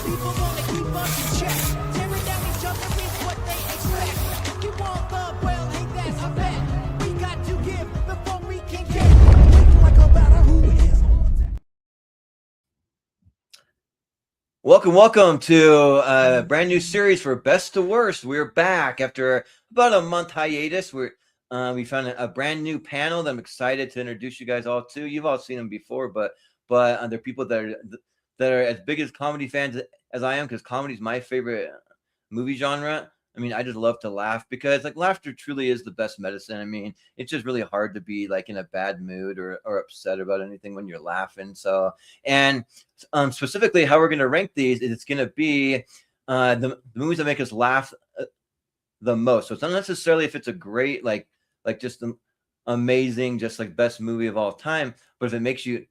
People wanna keep us in check. Tearing down each other is what they expect. You want love, well, hey, that's a bet. We got to give before we can get. Like a batter who is on deck. Welcome to a brand new series for Best to Worst. We're back after about a month hiatus. We found a brand new panel that I'm excited to introduce you guys all to. You've all seen them before, but they're people that are as big as comedy fans as I am, because comedy is my favorite movie genre. I mean, I just love to laugh because like laughter truly is the best medicine. I mean, it's just really hard to be like in a bad mood or upset about anything when you're laughing. So, and specifically how we're going to rank these is it's going to be the movies that make us laugh the most. So it's not necessarily if it's a great, like just amazing, just like best movie of all time, but if it makes you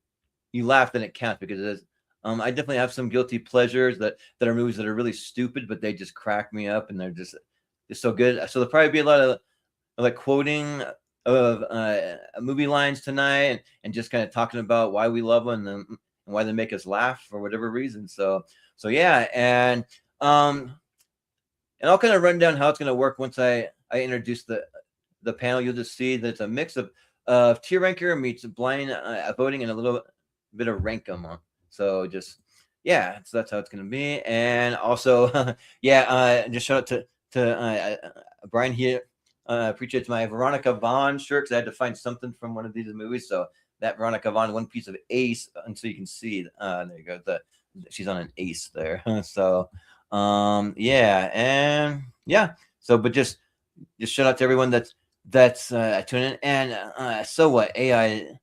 laugh, then it counts, because it is. I definitely have some guilty pleasures that are movies that are really stupid, but they just crack me up and they're just so good. So there'll probably be a lot of like quoting of movie lines tonight, and just kind of talking about why we love them and why they make us laugh for whatever reason. So yeah, and I'll kind of run down how it's going to work once I introduce the panel. You'll just see that it's a mix of tier ranker meets blind voting and a little bit of rankum. So just so that's how it's going to be. And also just shout out to Brian here. Appreciate my Veronica Vaughn shirt, because I had to find something from one of these movies. So that Veronica Vaughn one piece of ace, and so you can see there you go, she's on an ace there. So so but just shout out to everyone that's tuning in. And so what, AI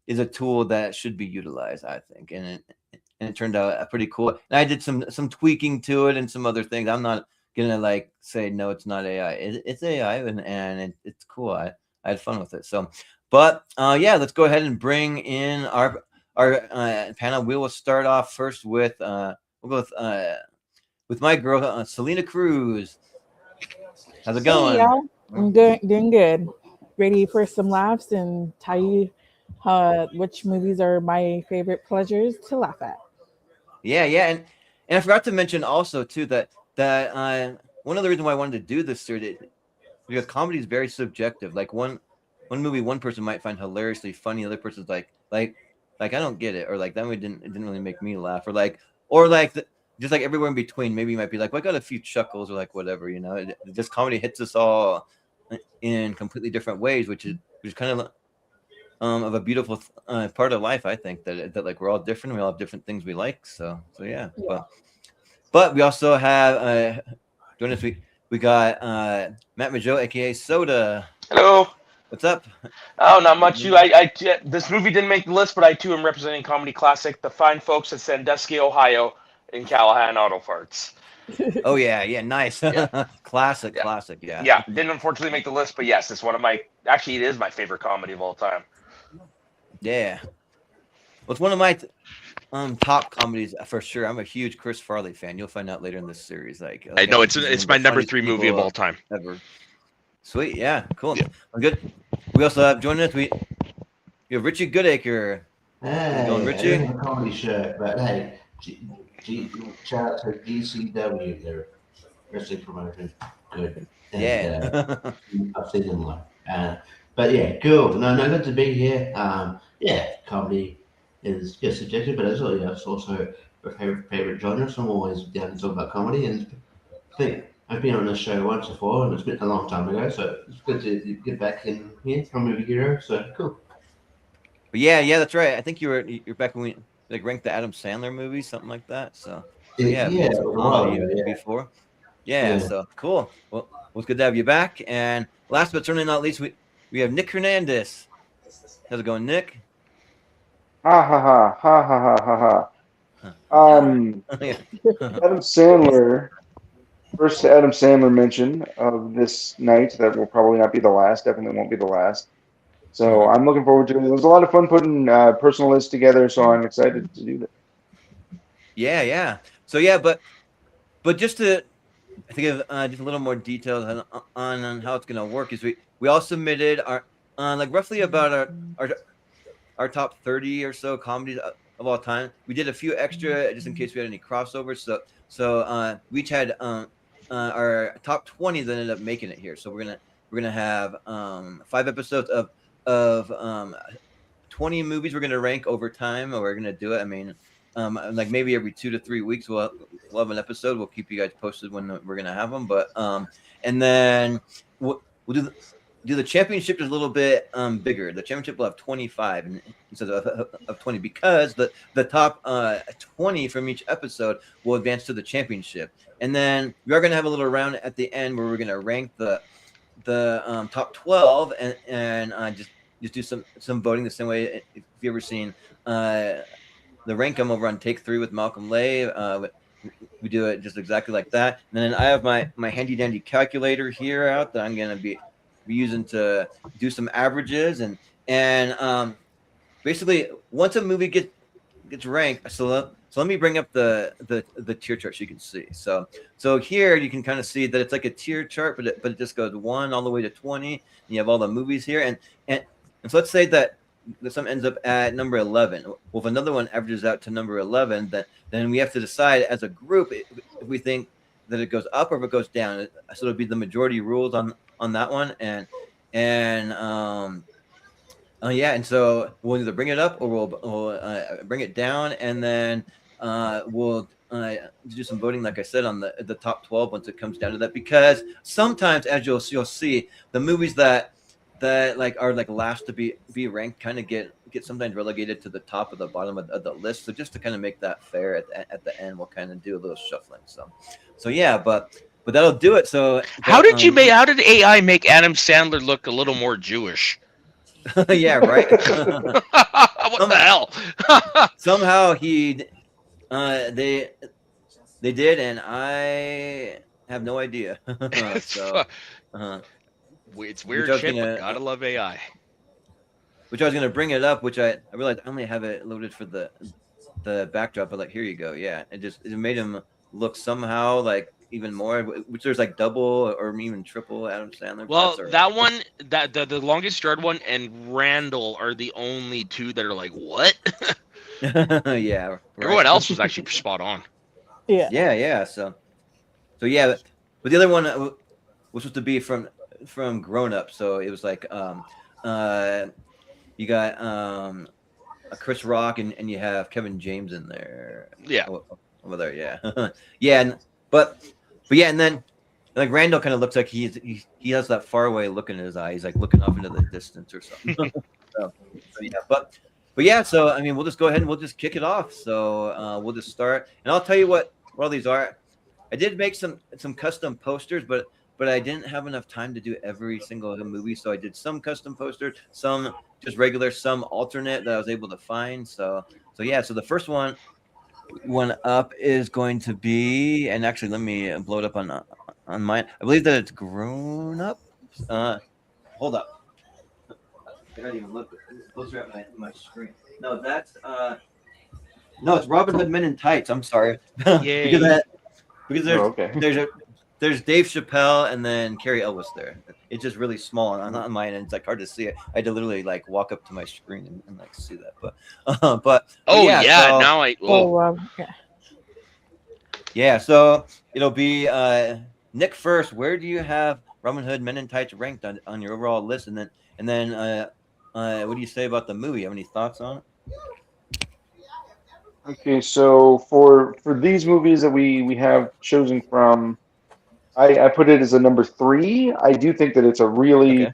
is a tool that should be utilized, I think, and it turned out pretty cool. And I did some tweaking to it and some other things. I'm not gonna like say no, it's not AI. It's AI, and it's cool. I had fun with it. So, but let's go ahead and bring in our panel. We will start off first with we'll go with my girl Selena Cruz. How's it going? Hey, y'all. I'm doing good. Ready for some laughs and tell you which movies are my favorite pleasures to laugh at. Yeah, and I forgot to mention also too that one of the reasons why I wanted to do this series, because comedy is very subjective. Like one movie, one person might find hilariously funny, the other person's like I don't get it, or like that movie didn't really make me laugh, or just like everywhere in between. Maybe you might be like, well, I got a few chuckles, or like whatever, you know. Just comedy hits us all in completely different ways, which is kind of a beautiful part of life. I think that like we're all different. We all have different things we like. So yeah. But we also have joining us. We got Matt Mageau, aka Soda. Hello. What's up? Oh, not much. This movie didn't make the list, but I too am representing comedy classic, the fine folks at Sandusky, Ohio, in Callahan Auto Parts. Oh yeah, nice. Yeah. Classic. Yeah, didn't unfortunately make the list, but yes, it's one of my. Actually, it is my favorite comedy of all time. Yeah. Well, it's one of my top comedies for sure. I'm a huge Chris Farley fan. You'll find out later in this series. Like I know it's my number 3 movie of all time ever. Sweet, yeah, cool. Yeah. I'm good. We also have joining us. We have Richie Goodacre. Hey, going, Richie? I didn't have a comedy shirt, but hey, shout out to GCW. They're wrestling promotion. Good. And, Yeah. I've seen them live. But yeah, cool. No, good to be here. Comedy is just subjective, but it's also a favorite genre. So I'm always down to talk about comedy, and I think I've been on this show once before, and it's been a long time ago. So it's good to get back in here from Movie Hero. So cool. But yeah, that's right. I think you're back when we like ranked the Adam Sandler movies, something like that. So yeah, before. Yeah, so cool. Well, it's good to have you back. And last but certainly not least, we have Nick Hernandez. How's it going, Nick? Ha ha ha ha ha ha ha. Adam Sandler. First Adam Sandler mention of this night that will probably not be the last. Definitely won't be the last. So I'm looking forward to it. It was a lot of fun putting personal lists together, so I'm excited to do that. Yeah. So yeah, but just to think of just a little more details on how it's gonna work is we all submitted our like roughly about our top 30 or so comedies of all time. We did a few extra just in case we had any crossovers. So we each had our top 20 that ended up making it here. So we're gonna have 5 episodes of 20 movies we're gonna rank over time, or we're gonna do it. I mean, like maybe every 2 to 3 weeks we'll have an episode. We'll keep you guys posted when we're gonna have them. But and then we'll do the championship is a little bit bigger. The championship will have 25 instead of 20 because the top 20 from each episode will advance to the championship. And then we are going to have a little round at the end where we're going to rank the top 12 and just do some voting the same way. If you ever seen the rank 'em over on Take 3 with Malcolm Lay, we do it just exactly like that. And then I have my handy dandy calculator here out that I'm going to be using to do some averages and basically once a movie gets ranked. So let me bring up the tier chart so you can see. So here you can kind of see that it's like a tier chart, but it just goes 1 all the way to 20. And you have all the movies here, and so let's say that some ends up at number 11. Well, if another one averages out to number 11, then we have to decide as a group if we think that it goes up or if it goes down. So it'll be the majority rules on that one, and and so we'll either bring it up or we'll bring it down, and then we'll do some voting, like I said, on the top 12 once it comes down to that. Because sometimes, as you'll see, the movies that like are like last to be ranked kind of get sometimes relegated to the top of the bottom of the list. So just to kind of make that fair at the end, we'll kind of do a little shuffling. So yeah, but that'll do it. So how did AI make Adam Sandler look a little more Jewish? Yeah, right. What the hell? Somehow they did, and I have no idea. So it's weird shit, but gotta love AI. Which I was gonna bring it up, which I realized I only have it loaded for the backdrop, but like here you go. Yeah, it made him look somehow like even more, which there's like double or even triple Adam Sandler. Well, that one, that the longest yard one and Randall are the only two that are like, what? Yeah, right. Everyone else was actually spot on. Yeah. So yeah, but the other one was supposed to be from Grown Up, so it was like you got Chris Rock and you have Kevin James in there. Yeah, over there. Yeah, yeah, but yeah, and then like Randall kind of looks like he has that far away look in his eye. He's like looking off into the distance or something. so yeah, but yeah. So I mean, we'll just go ahead and we'll just kick it off. So we'll just start, and I'll tell you what all these are. I did make some custom posters, but I didn't have enough time to do every single movie, so I did some custom posters, some just regular, some alternate that I was able to find. So yeah. So the first one up is going to be, and actually let me blow it up on mine. I believe that it's Grown Up. Hold up. I don't even look closer at my screen. No, that's no, it's Robin Hood Men in Tights. I'm sorry. because there's Dave Chappelle and then Carrie Elwes there. It's just really small on mine, and it's like hard to see it. I had to literally like walk up to my screen and like see that. But now I. Yeah, so it'll be Nick first. Where do you have Robin Hood Men in Tights ranked on your overall list? And then what do you say about the movie? Have any thoughts on it? Okay, so for these movies that we have chosen from, I put it as a number 3. I do think that it's a really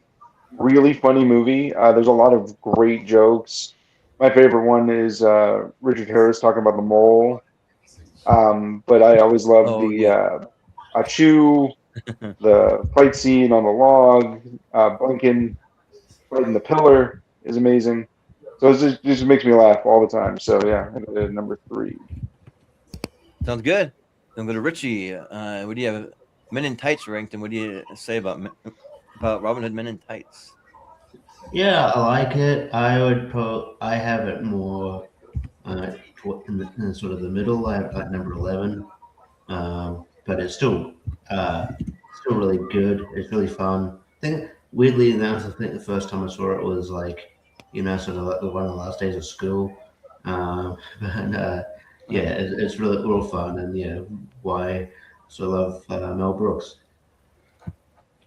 funny movie. There's a lot of great jokes. My favorite one is Richard Harris talking about the mole. But I always love Achu, the fight scene on the log, Bunkin fighting the pillar is amazing. So it just makes me laugh all the time. So yeah, number 3. Sounds good. Then go to Richie. What do you have? Men in Tights ranked, and what do you say about Robin Hood Men in Tights? Yeah, I like it. I have it more in sort of the middle. I have like number 11, but it's still really good. It's really fun. I think weirdly enough, I think the first time I saw it was like, sort of like one of the last days of school. And yeah, it's really real fun, and why I so love Mel Brooks.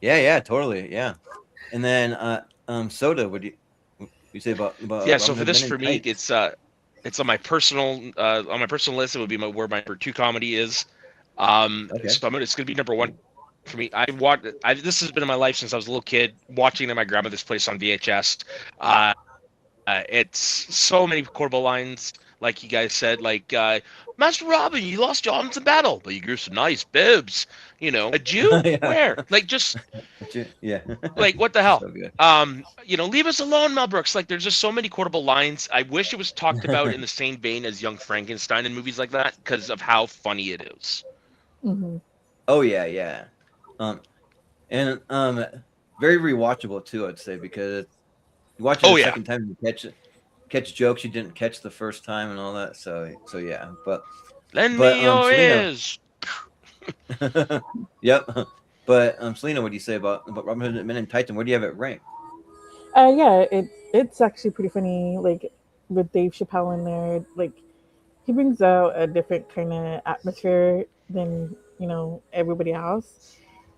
Yeah, totally. Yeah. And then Soda, what do you say about Yeah, so Robin for Hood this, Men in for me, Tights? it's on my personal list. It would be my where my number two comedy is. Okay. So it's gonna be number one for me. This has been in my life since I was a little kid, watching it at my grandmother's place on VHS. Uh, it's so many quotable lines, like you guys said, like Master Robin, you lost your arms in battle, but you grew some nice bibs. A Jew? Yeah. Where? Like, just Yeah. like, what the hell? So good. Leave us alone, Mel Brooks. Like, there's just so many quotable lines. I wish it was talked about in the same vein as Young Frankenstein and movies like that because of how funny it is. Hmm. Oh yeah. Um and very rewatchable too, I'd say, because you watch it Oh a yeah, second time, you catch jokes you didn't catch the first time and all that. So yeah. lend But me your Selena. ears. Yep. But Selena, what do you say about Robin Hood Men in Tights, and where do you have it ranked? Yeah, it's actually pretty funny. Like with Dave Chappelle in there, like he brings out a different kind of atmosphere than everybody else.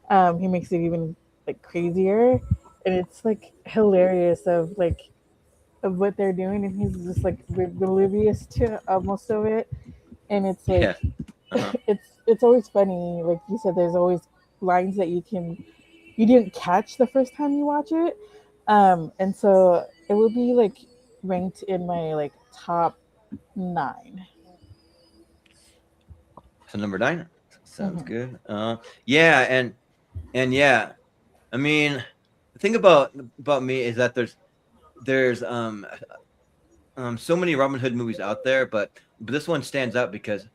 He makes it even like crazier, and it's like hilarious of what they're doing, and he's just like oblivious to most of it, and it's like Yeah. Uh-huh. it's always funny. Like you said, there's always lines that you didn't catch the first time you watch it, and so it will be like ranked in my like top 9. So number 9 sounds Hmm. good. Yeah, and yeah, I mean, the thing about me is that there's so many Robin Hood movies out there, but this one stands out because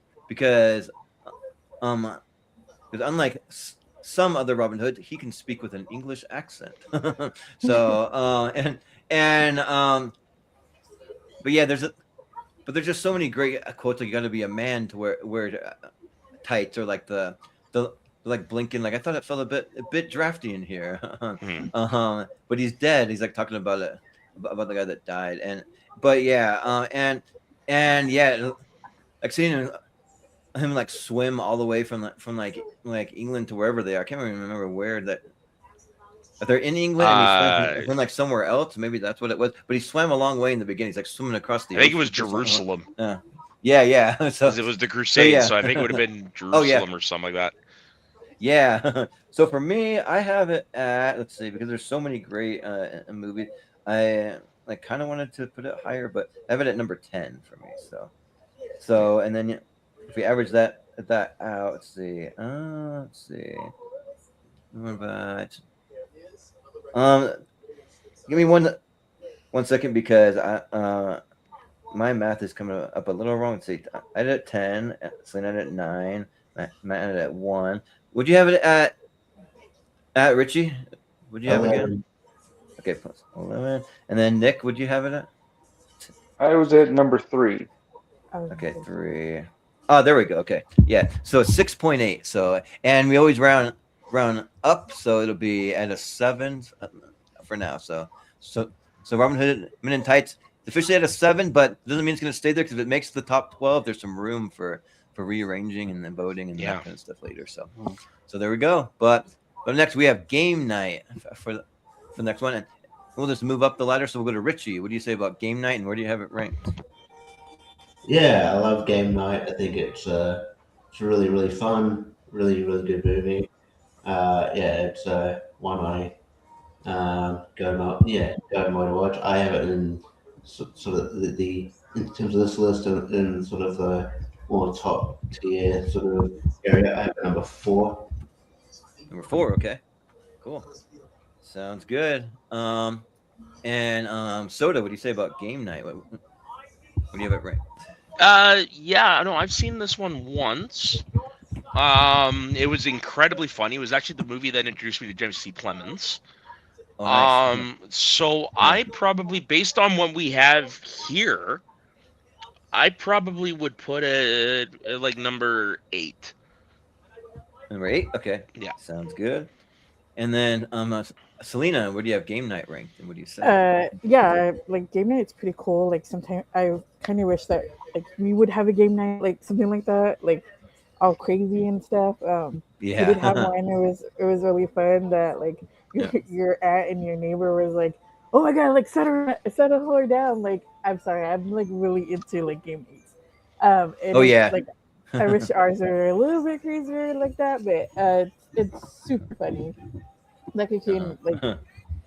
um because unlike some other Robin Hood, he can speak with an English accent. So but yeah, there's just so many great quotes. Like, you got to be a man to wear tights, or like the like blinking. Like, I thought it felt a bit drafty in here. Mhm. But he's dead. He's like talking about it, about the guy that died. But yeah, and yeah, like seeing him like swim all the way from England to wherever they are. I can't even remember where that. If they're in England and he I swam like somewhere else, maybe that's what it was. But he swam a long way in the beginning. He's like swimming across the think it was ocean or something. Jerusalem Yeah. because So it was the so Crusades, yeah. so I think it would have been Oh yeah. Jerusalem or something like that. Yeah. So for me, I have it at, let's see, because there's so many great movies. I kind of wanted to put it higher, but I have it at number 10 for me. So and then if we average that out, let's see. What about um? Give me one second, because my math is coming up a little wrong. Let's see, I had it at 10, Selena had it at 9, Matt had it at 1. Would you have it at Richie? Would you have it again? 11. Okay, plus 11. And then Nick, would you have it at? I was at number 3. Okay, 3. Oh, there we go. Okay, yeah. So 6.8. So, and we always round up, so it'll be at a 7 for now. So Robin Hood Men in Tights officially at a 7, but doesn't mean it's going to stay there, because if it makes the top 12, there's some room for rearranging and then voting and Yeah. that kind of stuff later. So there we go. But next we have game night for the next one, and we'll just move up the ladder. So we'll go to Richie. What do you say about game night, and where do you have it ranked? Yeah, I love Game Night. I think it's really really fun, really good movie. Yeah, it's one I go to my watch. I have it in sort of the in terms of this list, in sort of the more top tier sort of area. I have it number 4. Number 4. Okay, cool. Sounds good. And Soda, what do you say about game night? What do you have it ranked? Yeah, no, I've seen this one once. It was incredibly funny. It was actually the movie that introduced me to James C. Clemens. Oh, nice. So Yeah. I probably, based on what we have here, I probably would put it at like number 8. Number 8. Okay, Yeah. sounds good. And then Selena, where do you have game night ranked, and what do you say? Yeah, like game night's pretty cool. Like sometimes I kind of wish that like we would have a game night, like something like that, like all crazy and stuff. We did have Yeah. one. It was really fun. That like Yeah. your aunt and your neighbor was like, "Oh my god, like settle her down." Like I'm sorry, I'm like really into like game nights. And Oh it's yeah. like I wish ours were a little bit crazier like that, but it's super funny. Like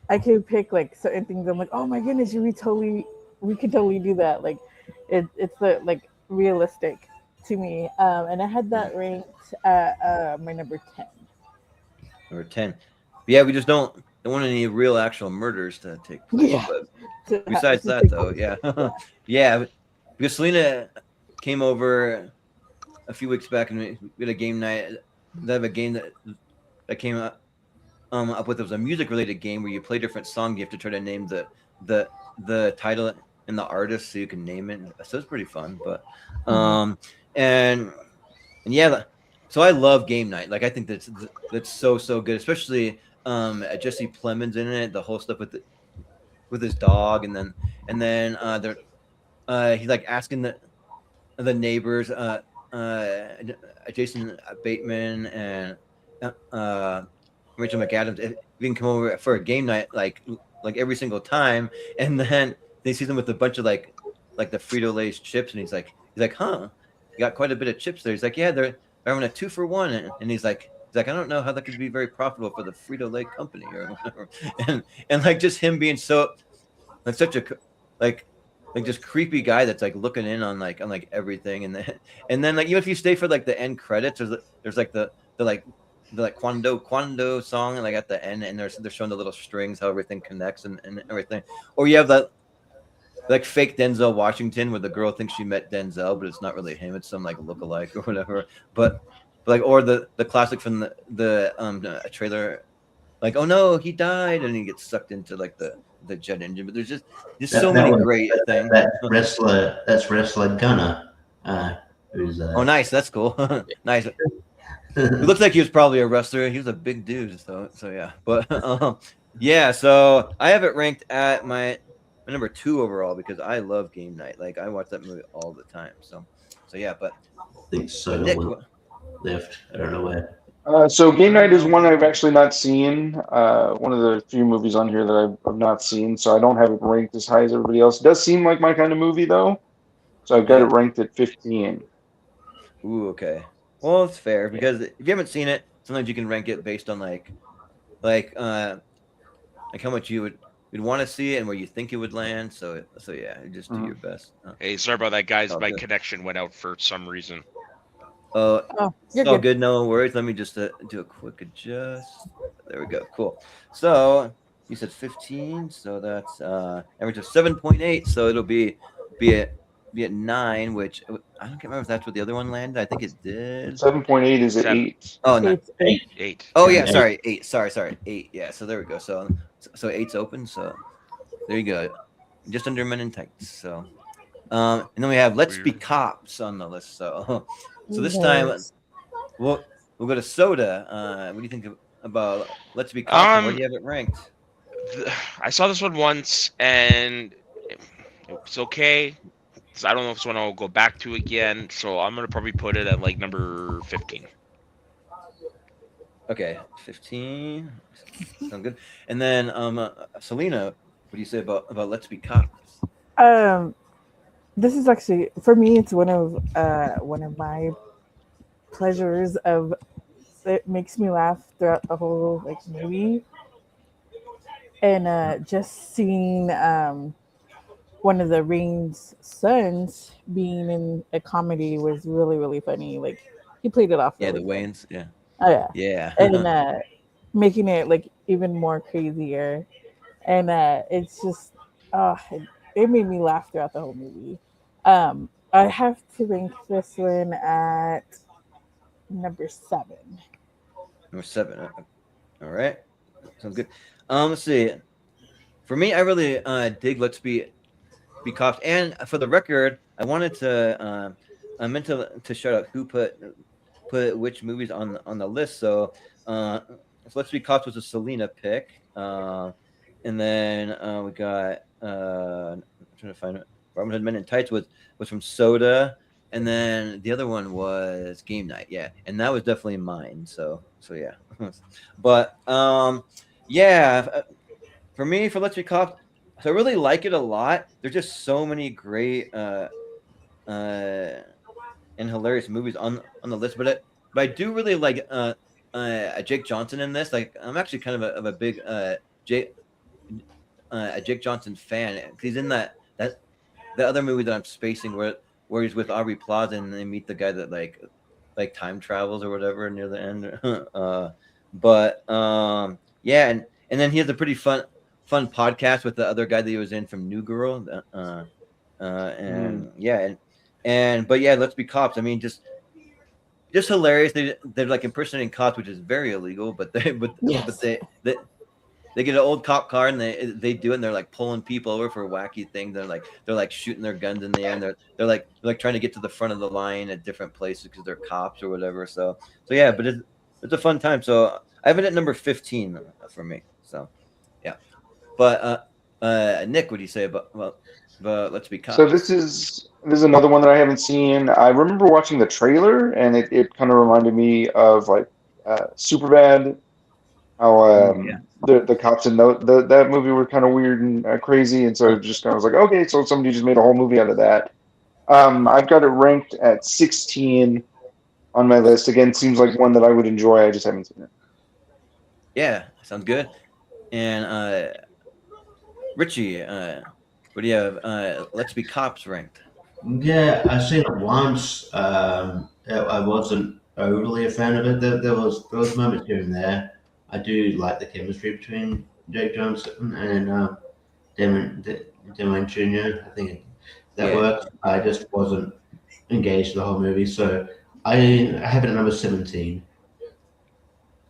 I can pick like certain things. I'm like, oh my goodness, we could totally do that. Like, it's like realistic to me. And I had that ranked at my number 10. Number 10. Yeah, we just don't want any real actual murders to take place. Yeah. But besides To that, take though, place. yeah, yeah, because Selena came over a few weeks back and we had a game night. They have a game that came up with. It was a music related game where you play different songs. You have to try to name the title and the artist so you can name it. So it's pretty fun. But Mhm. and yeah, so I love game night. Like I think that's so good, especially Jesse Plemons in it. The whole stuff with his dog, and then they're he's like asking the neighbors, Jason Bateman and Rachel McAdams, if we can come over for a game night, like every single time, and then they see them with a bunch of like the Frito Lay's chips, and he's like, huh, you got quite a bit of chips there. He's like, yeah, they're having a 2-for-1, and he's like, I don't know how that could be very profitable for the Frito Lay company or whatever, and like just him being so like such a like just creepy guy that's like looking in on everything, and then like even if you stay for like the end credits, there's like the Quando song like at the end, and they're showing the little strings how everything connects and everything, or you have that like fake Denzel Washington where the girl thinks she met Denzel but it's not really him, it's some like lookalike or whatever, but like or the classic from the trailer, like, oh no, he died, and he gets sucked into like the jet engine. But there's just so That, that many was great things. that's wrestler Gunner, who's Oh, nice, that's cool. Nice. He looks like he was probably a wrestler. He was a big dude, so yeah. But yeah, so I have it ranked at my number 2 overall because I love game night. Like I watch that movie all the time. So yeah, but I think but Soda Nick, left. I don't know where. So Game Night is one I've actually not seen. One of the few movies on here that I've not seen, so I don't have it ranked as high as everybody else. It does seem like my kind of movie though, so I've got it yeah. ranked at 15. Ooh, okay. Well, it's fair because if you haven't seen it, sometimes you can rank it based on like how much you would want to see it and where you think it would land. So yeah, you just do your best. Hey, sorry about that, guys. Oh, My good. connection went out for some reason. Oh, It's you're all good. good. No worries. Let me just do a quick adjust. There we go. Cool. So you said 15. So that's average of 7.8. So it'll be at 9, which I don't remember if that's what the other one landed. I think it did. 7.8 is at 7. 8. Oh no. It's 8. Oh yeah. Yeah. Sorry. 8. Sorry. 8. Yeah. So there we go. So 8's open. So there you go. Just under Men in Tights. So and then we have Let's Be Weird. Cops on the list. So this time yes. we'll go to Soda. What do you think about Let's Be Cops? And where do you have it ranked? I saw this one once and it was okay. So I don't know if it's one I'll go back to again. So I'm gonna probably put it at like number 15. Okay, 15. Sound good. And then Selena, what do you say about Let's Be Cops? This is actually for me. It's one of my pleasures. Of it makes me laugh throughout the whole like movie, and just seeing one of the Rain's sons being in a comedy was really funny. Like he played it off Yeah, really the well. Wayans. Yeah. Oh yeah, Yeah. and making it like even more crazier, and it's just it made me laugh throughout the whole movie. I have to rank this one at number 7. Number 7. All right. Sounds good. Let's see. For me, I really dig Let's Be Cops. And for the record, I wanted to I meant to shout out who put which movies on the list. So Let's Be Cops was a Selena pick. And then we got I'm trying to find it. Robin Hood Men in Tights was from Soda, and then the other one was Game Night. Yeah, and that was definitely mine. So yeah, but yeah, for me for Let's Be Cops, so I really like it a lot. There's just so many great and hilarious movies on the list, but I do really like Jake Johnson in this. Like I'm actually kind of a big Jake a Jake Johnson fan. He's in that the other movie that I'm spacing where he's with Aubrey Plaza and they meet the guy that like time travels or whatever near the end. But yeah, and then he has a pretty fun podcast with the other guy that he was in from New Girl. And yeah, and but yeah, Let's Be Cops. I mean, just hilarious. They're like impersonating cops, which is very illegal, but Yes. they get an old cop car and they do it and they're like pulling people over for wacky things. They're like shooting their guns in the air. And they're like trying to get to the front of the line at different places because they're cops or whatever. So yeah, but it's a fun time. So I have it at number 15 for me. So yeah, but Nick, what do you say about Let's Be Cops? So this is another one that I haven't seen. I remember watching the trailer, and it kind of reminded me of like Superbad. How Yeah. the cops in that movie were kind of weird and crazy, and so just kind of was like, okay, so somebody just made a whole movie out of that. I've got it ranked at 16 on my list. Again, seems like one that I would enjoy. I just haven't seen it. Yeah, sounds good. And Richie, what do you have? Let's Be Cops ranked. Yeah, I've seen it once. I wasn't overly a fan of it. There was moments here and there. I do like the chemistry between Jake Johnson and Damon Jr. I think that Yeah. works. I just wasn't engaged the whole movie, so I have it at number 17.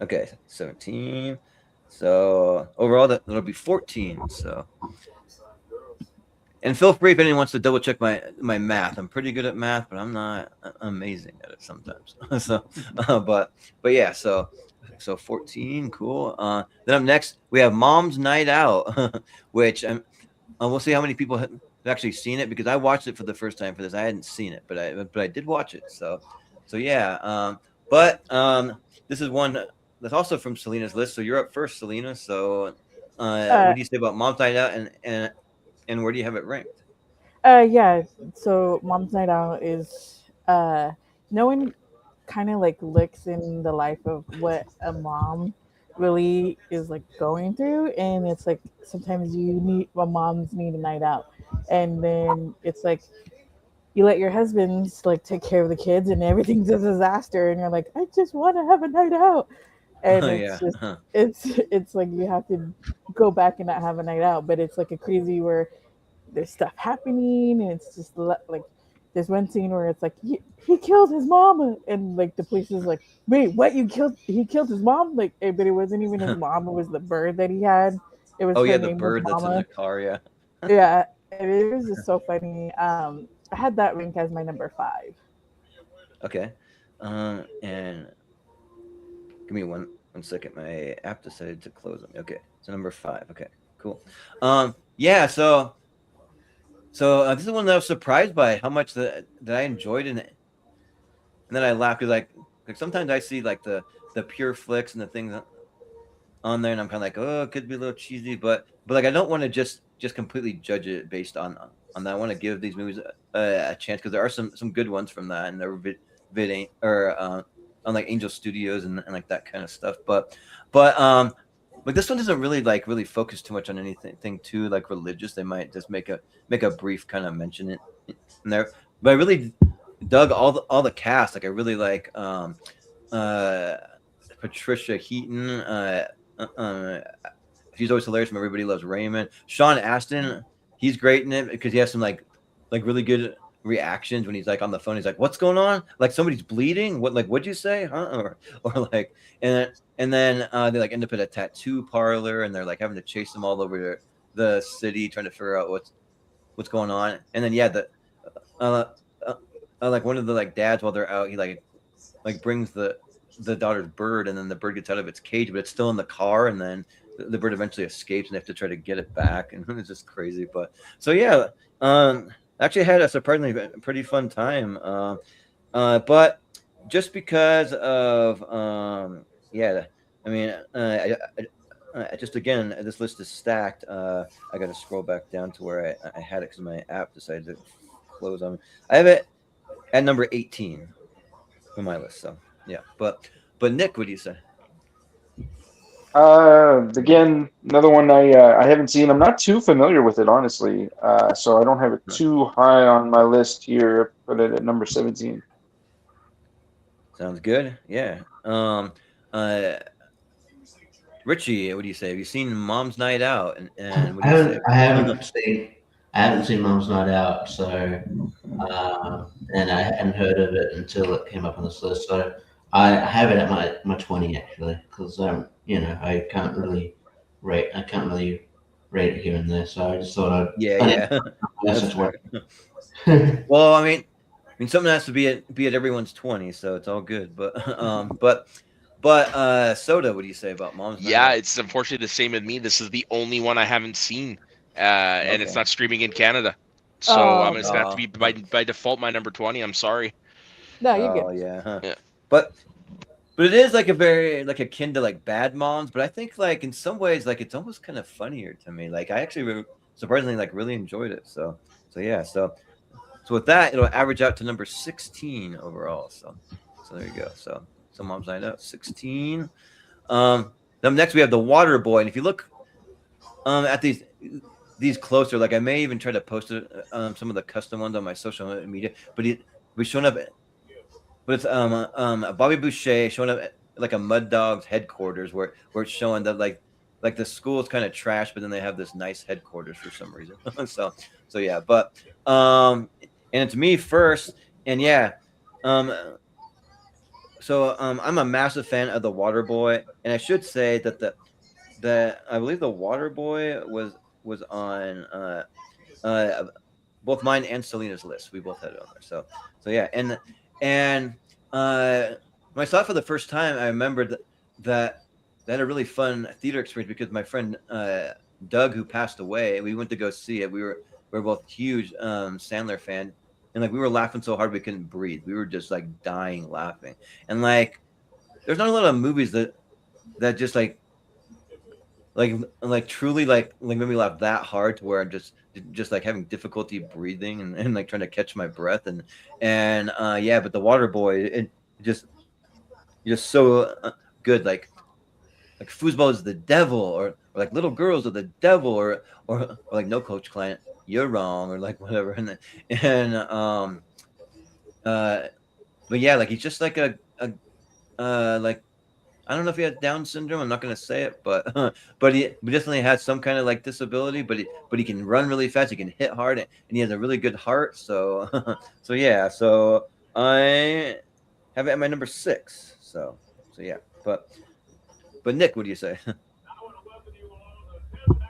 Okay, 17. So overall, that'll be 14. So, and feel free if anyone wants to double check my math. I'm pretty good at math, but I'm not amazing at it sometimes. So, but yeah. So 14, cool. Then up next we have Mom's Night Out, which we'll see how many people have actually seen it because I watched it for the first time for this. I hadn't seen it, but I did watch it. So yeah. But this is one that's also from Selena's list. So you're up first, Selena. So what do you say about Mom's Night Out and where do you have it ranked? Yeah. So Mom's Night Out is no one kind of like looks in the life of what a mom really is like going through, and it's like sometimes moms need a night out, and then it's like you let your husbands like take care of the kids and everything's a disaster and you're like, I just want to have a night out. And Oh it's yeah. just it's like you have to go back and not have a night out, but it's like a crazy where there's stuff happening and it's just like there's one scene where it's like he killed his mom and like the police is like, wait, what, he killed his mom, like but it wasn't even his mom, it was the bird that he had. It was Oh her yeah, the name was bird that's in Mama. the car. Yeah. Yeah, and it was just so funny. I had that rank as my number 5. Okay. And give me one second. My app decided to close on me. Okay. So number 5. Okay. Cool. Yeah. So this is one that I was surprised by how much that I enjoyed in it, and then I laughed because like sometimes I see like the pure flicks and the things on there, and I'm kind of like, oh, it could be a little cheesy, but like I don't want to just completely judge it based on that. I want to give these movies a chance because there are some good ones from that, and there were on like Angel Studios and like that kind of stuff. But this one doesn't really focus too much on anything too like religious. They might just make a brief kind of mention it in there. But I really dug all the cast. Like I really like Patricia Heaton. She's always hilarious from Everybody Loves Raymond. Sean Astin, he's great in it because he has some like really good reactions when he's like on the phone. He's like, "What's going on? Like somebody's bleeding? What'd you say? Huh?" Or like, and then they like end up at a tattoo parlor and they're like having to chase them all over the city trying to figure out what's going on. And then yeah, like one of the like dads while they're out, he like brings the the daughter's bird, and then the bird gets out of its cage, but it's still in the car, and then the bird eventually escapes, and they have to try to get it back, and it's just crazy. But so yeah, actually had a surprisingly pretty fun time. But just because of yeah, I mean, just again, this list is stacked. I got to scroll back down to where I had it because my app decided to close on me. I have it at number 18 on my list. So yeah, but Nick, what do you say? Again, another one I haven't seen. I'm not too familiar with it, honestly. So I don't have it too high on my list here. Put it at number 17. Sounds good. Yeah. Richie, what do you say? Have you seen Mom's Night Out? And what do you say? I haven't seen Mom's Night Out, so and I hadn't heard of it until it came up on this list. So I have it at my 20 actually, because I can't really rate it here and there. So I just thought I'd yeah. That's Fair. Well, I mean, something has to be at everyone's 20, so it's all good. But Soda, what do you say about Mom's Night Out? It's unfortunately the same with me. This is the only one I haven't seen, and it's not streaming in Canada. So I'm just gonna have to be by default my number 20. I'm sorry. No, you're good. Yeah, huh? Yeah. But it is like a very like akin to like Bad Moms, but I think like in some ways like it's almost kind of funnier to me. Like I actually surprisingly like really enjoyed it. So yeah. So with that, it'll average out to number 16 overall. So there you go. So Mom's Night Out 16. Then next we have The Water Boy, and if you look at these closer, like I may even try to post it, some of the custom ones on my social media, but we're showing up. But it's Bobby Boucher showing up at like a Mud Dogs headquarters where it's showing that like the school is kind of trash, but then they have this nice headquarters for some reason. so yeah, but and it's me first, and yeah, so I'm a massive fan of The Water Boy, and I should say that I believe The Water Boy was on both mine and Selena's list. We both had it on there. So yeah, and when I saw it for the first time, I remembered that I had a really fun theater experience because my friend Doug, who passed away, we went to go see it. We were both huge Sandler fan, and like we were laughing so hard we couldn't breathe. We were just like dying laughing, and like there's not a lot of movies that just like truly like made me laugh that hard to where I'm just like having difficulty breathing and like trying to catch my breath and yeah, but The Water Boy, it just so good, like foosball is the devil, or like little girls are the devil, or like no coach client, you're wrong, or like whatever, and but yeah, like he's just like a like, I don't know if he has Down syndrome. I'm not going to say it, but he definitely has some kind of like disability. But he can run really fast. He can hit hard, and he has a really good heart. So yeah. So I have it at my number 6. So yeah. But Nick, what do you say?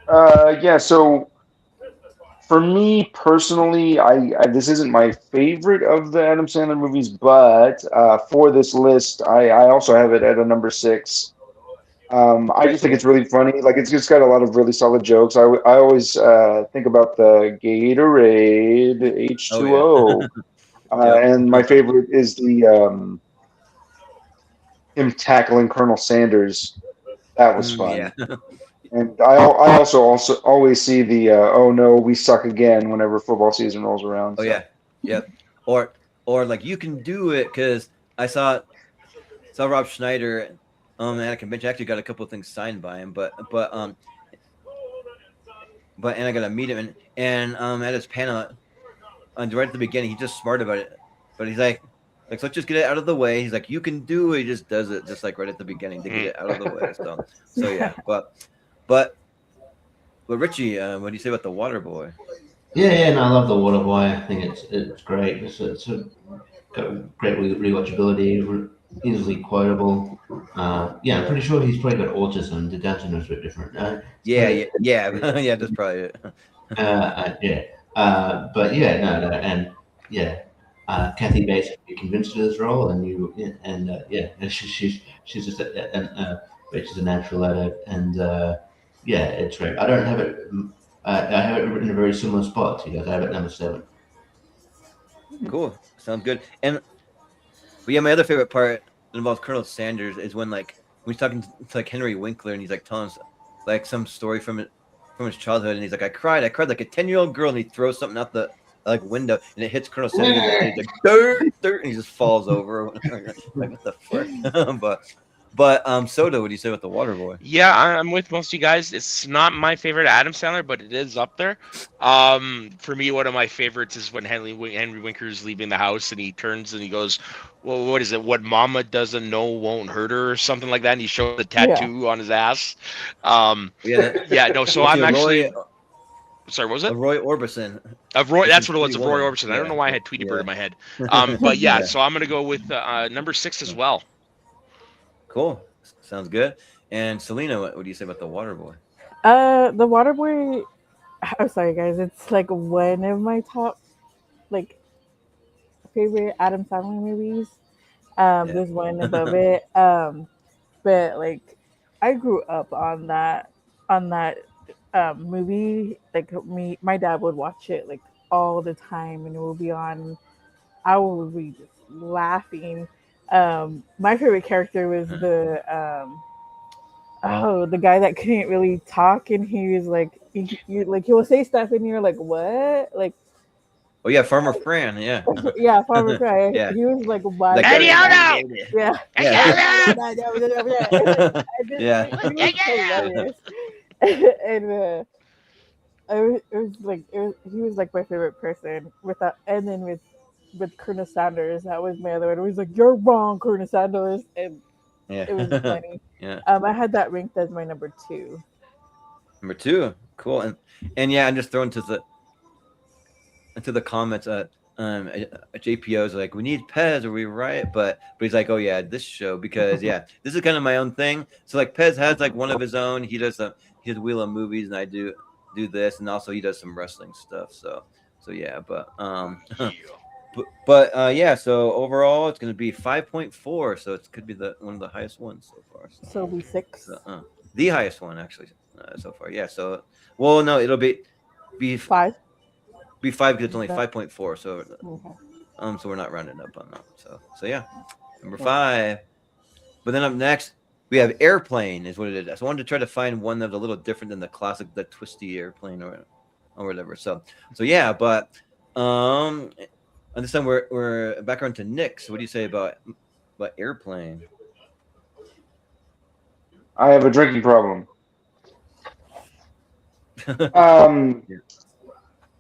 Yeah. So for me personally, I this isn't my favorite of the Adam Sandler movies, but for this list, I also have it at a number 6. I just think it's really funny. Like it's just got a lot of really solid jokes. I always think about the Gatorade H2O, and my favorite is the him tackling Colonel Sanders. That was fun. Yeah. And I also always see the oh no, we suck again whenever football season rolls around. Oh so. yeah. Or like you can do it, because I saw Rob Schneider at a convention. I actually got a couple of things signed by him, but and I got to meet him and at his panel right at the beginning, he's just smart about it, but he's like so let's just get it out of the way. He's like, you can do it. He just does it just like right at the beginning to get it out of the way. So yeah, but Richie, what do you say about The Water Boy? Yeah, no, I love The Water Boy. I think it's great. It's got great rewatchability, easily quotable. Yeah, I'm pretty sure he's probably got autism. The Down syndrome's a bit different. Yeah, that's probably it. Yeah. But yeah, no, and yeah, Kathy Bates to be convinced of this role, and she's just she's a natural at it, and yeah, it's great. I don't have it. I have it in a very similar spot to you guys. I have it number 7. Cool. Sounds good. And but yeah, my other favorite part that involves Colonel Sanders is when he's talking to like Henry Winkler and he's like telling us like some story from his childhood, and he's like, I cried like a 10-year-old girl, and he throws something out the like window, and it hits Colonel Sanders in the head. He's like, dirt, and he just falls over. Like what the fuck? but Soda, what do you say about the Water Boy? Yeah, I'm with most of you guys. It's not my favorite Adam Sandler, but it is up there. For me, one of my favorites is when Henry Winker's leaving the house and he turns and he goes, "Well, what is it? What Mama doesn't know won't hurt her," or something like that. And he shows the tattoo on his ass. Yeah, no. So I'm actually. Sorry, what was it? Roy Orbison. Of Roy, that's what it was. Of Roy Orbison. I don't know why I had Tweety Bird in my head. But yeah, so I'm gonna go with number 6 as well. Cool. Sounds good. And Selena, what do you say about the Water Boy? The Water Boy. I'm sorry, guys. It's like one of my top, like, favorite Adam Sandler movies. There's one above it. But like, I grew up on that movie. Like my dad would watch it like all the time, and it would be on. I would be just laughing. My favorite character was the guy that couldn't really talk, and he was like, he will say stuff, and you're like, what? Like, oh yeah, Farmer Fran, yeah. Yeah, Farmer Fran. Yeah. He was like, wild. Like, Yeah. Yeah. And it was like he was like my favorite person and then with Colonel Sanders, that was my other one. It was like, you're wrong, Colonel Sanders, and Yeah. it was funny. Yeah. I had that ranked as my number 2. Number 2, cool. And yeah, I'm just throwing into the comments. JPO's like, we need Pez, are we right? But he's like, oh yeah, this show, because yeah, this is kind of my own thing. So like Pez has like one of his own. He does his wheel of movies, and I do this, and also he does some wrestling stuff. So yeah, but yeah. So overall, it's gonna be 5.4. So it could be one of the highest ones so far. So it'll be 6. So, the highest one actually so far. Yeah. So no, it'll be 5. Be 5 because it's only 5.4. So Okay. so we're not rounding up on that. So yeah, number 5. But then up next we have Airplane, is what it is. So I wanted to try to find one that's a little different than the classic, the twisty airplane or whatever. So yeah, but and this time we're back around to Nick. So what do you say about Airplane? I have a drinking problem.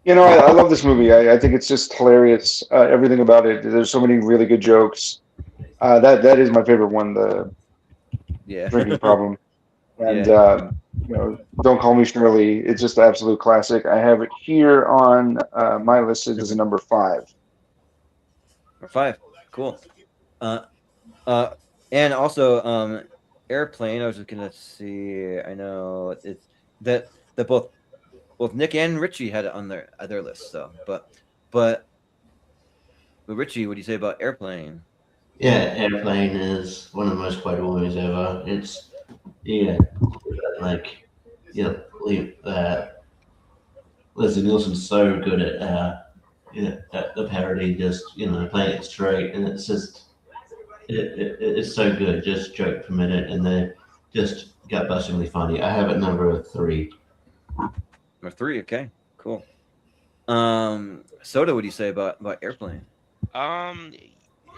You know, I love this movie. I think it's just hilarious. Everything about it. There's so many really good jokes. That is my favorite one. The drinking problem. And you know, Don't Call Me Shirley. It's just an absolute classic. I have it here on my list as a number 5. Number 5. Cool. And also Airplane. I was just gonna see. I know it's that both Nick and Richie had it on their list. So, but Richie, what do you say about Airplane? Yeah, Airplane is one of the most quotable movies ever. It's Leslie Nielsen's so good at the parody, just playing it straight, and it's just it's so good, just joke per minute, and they're just gut-bustingly funny. I have it number 3. Number 3, okay, cool. Soda, what do you say about Airplane?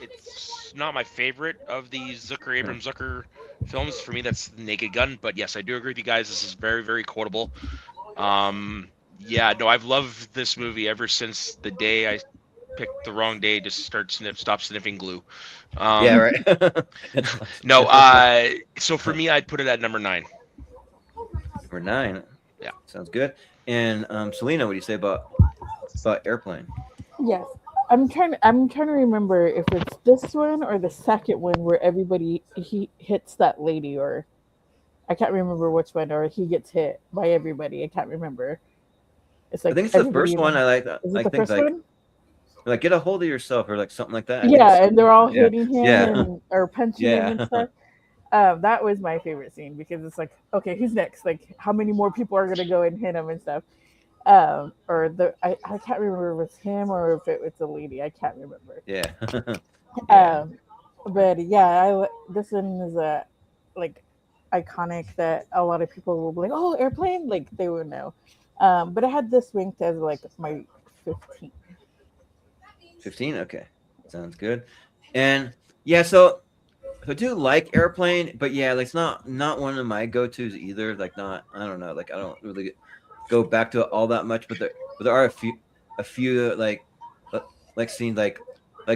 It's not my favorite of the Abrams Zucker films. For me, that's Naked Gun. But yes, I do agree with you guys. This is very, very quotable. Yeah, no, I've loved this movie ever since the day I picked the wrong day to stop sniffing glue. Yeah, right. No, so for me, I'd put it at number 9. Number 9. Yeah, sounds good. And Selena, what do you say about Airplane? Yes, I'm trying to remember if it's this one or the second one where he hits that lady, or I can't remember which one, or he gets hit by everybody. I can't remember. It's like, I think it's the first one. I like that. Is it the first one? like get a hold of yourself or like something like that. I think Yeah, and they're all yeah, hitting him yeah, and or punching him and yeah, stuff. That was my favorite scene because it's like, okay, who's next? Like, how many more people are gonna go and hit him and stuff? Or I can't remember if it was him or if it was a lady. I can't remember. yeah, yeah. But yeah, this one is a like iconic that a lot of people will be like, oh, airplane, like they would know. But I had this ranked as like my 15. 15. Okay, sounds good. And yeah, so I do like Airplane, but yeah, like it's not one of my go tos either. Like not, I don't know, like I don't really go back to it all that much. But there are a few uh, like scenes like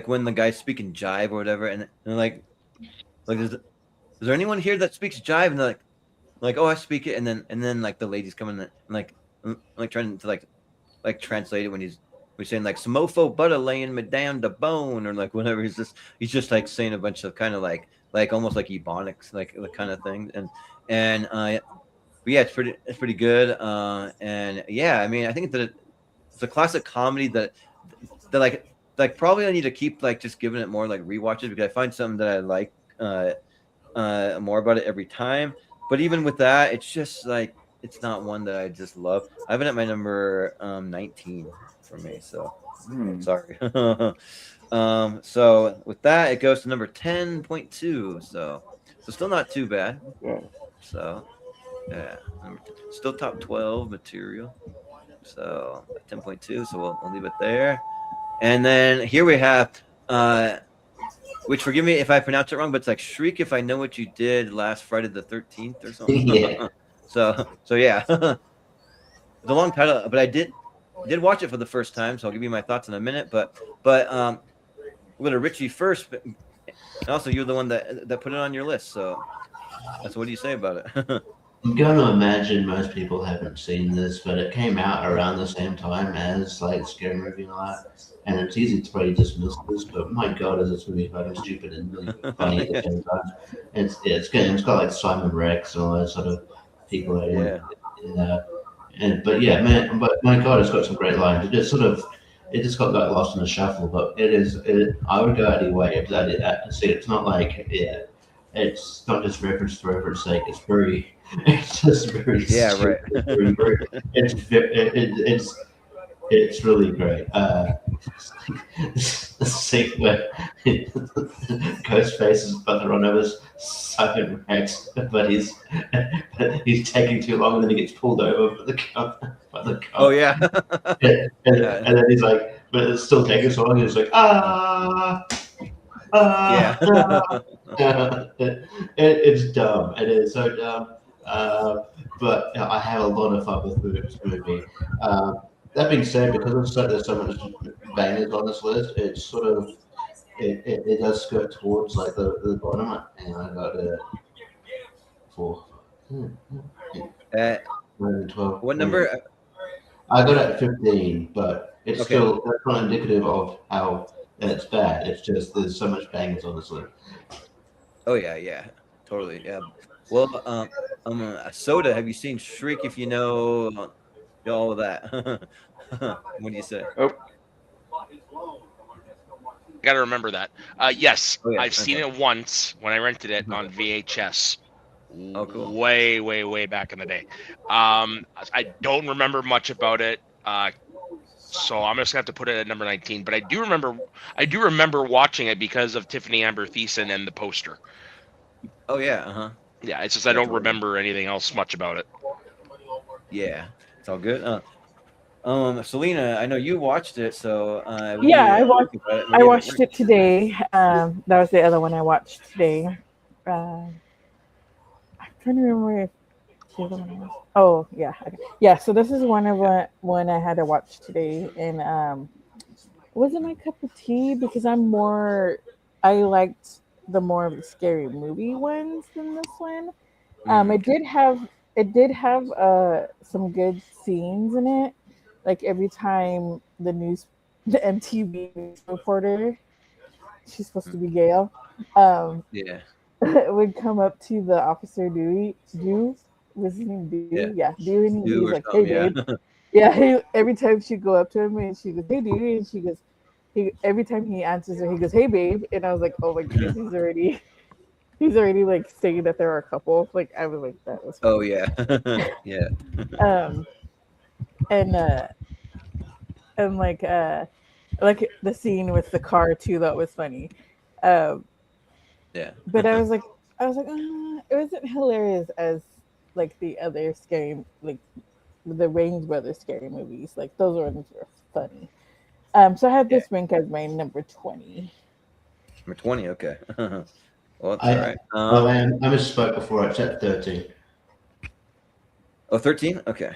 when the guy's speaking jive or whatever, and like is there anyone here that speaks jive? And they're like oh I speak it, and then like the ladies come in and like trying to like translate it when he's saying like smofo butter laying me down the bone or like whatever. He's just like saying a bunch of kind of like almost like ebonics like the kind of thing and but yeah, it's pretty good. And yeah, I mean, I think that it's a classic comedy that like probably I need to keep like just giving it more like rewatches because I find something that I like more about it every time. But even with that, it's just like it's not one that I just love. I have it at my number 19 for me. So sorry. So with that, it goes to number 10.2. So still not too bad. Yeah. So yeah, still top 12 material. So 10.2. So we'll leave it there. And then here we have, which forgive me if I pronounce it wrong, but it's like Shriek If I Know What You Did Last Friday the 13th or something. Yeah. So yeah, it's a long title, but I did watch it for the first time, so I'll give you my thoughts in a minute. But we'll go to Richie first, and also you're the one that put it on your list. So that's what do you say about it? I'm going to imagine most people haven't seen this, but it came out around the same time as like Scary Movie and all that. And it's easy to probably dismiss this, but my God, is this movie fucking stupid and really funny at the same time. It's got like Simon Rex and all those sort of people. But yeah, man, but my God, it's got some great lines. It just got like lost in the shuffle, but I would go out of your way to see it. It's not like it's not just reference for reference sake. It's just very Yeah, right. It's really great. The scene where Ghostface is about to run over Simon Rex, but he's taking too long, and then he gets pulled over by the cop. Oh yeah. And then he's like, but it's still taking so long. And he's like, Yeah. It's dumb. It is so dumb. But I have a lot of fun with this movie. That being said, because there's so much bangers on this list, it's sort of it does skirt towards like the bottom, and I got it for 12. What number? I got it at 15, but it's Okay. still that's not indicative of how it's bad. It's just there's so much bangers on this list. Oh yeah, totally. Yeah. Well, Soda. Have you seen Shriek If You Know all of that? What do you say? Oh, Got to remember that. Yes, Oh, yeah, I've seen okay. it once when I rented it on VHS. Oh, cool. Way back in the day. I don't remember much about it. So I'm just gonna have to put it at number 19. But I do remember watching it because of Tiffany Amber Thiessen and the poster. Oh yeah. Yeah, it's just I don't remember anything else much about it. Yeah, it's all good. Selena, I know you watched it, so Yeah, I watched. I watched it. it today. That was the other one I watched today. I'm trying to remember if the other one was. Oh yeah, okay. Yeah. So this is one I had to watch today, and it wasn't my cup of tea because I liked the more of the scary movie ones than this one. It did have some good scenes in it. Like every time the MTV news reporter, she's supposed to be Gail, Yeah. would come up to the officer Dewey. Was his name Dewey? Yeah, Dewey. And he Do was or like, "Hey, something, yeah. dude." Yeah, every time she'd go up to him and she goes, "Hey, Dewey," and she goes, he every time he answers her, he goes, "Hey, babe," and I was like, "Oh my goodness, he's already like saying that they're a couple." Like I was like, that was Oh yeah, yeah. um and like the scene with the car too. That was funny. Um, Yeah. but it wasn't hilarious as like the other scary, like the Wayans Brothers scary movies. Like those ones were funny. So I had Yeah. this rank as my number 20. Number 20. Okay. Well, that's all I right. oh man, I misspoke before. I said 13. Oh, 13. Okay.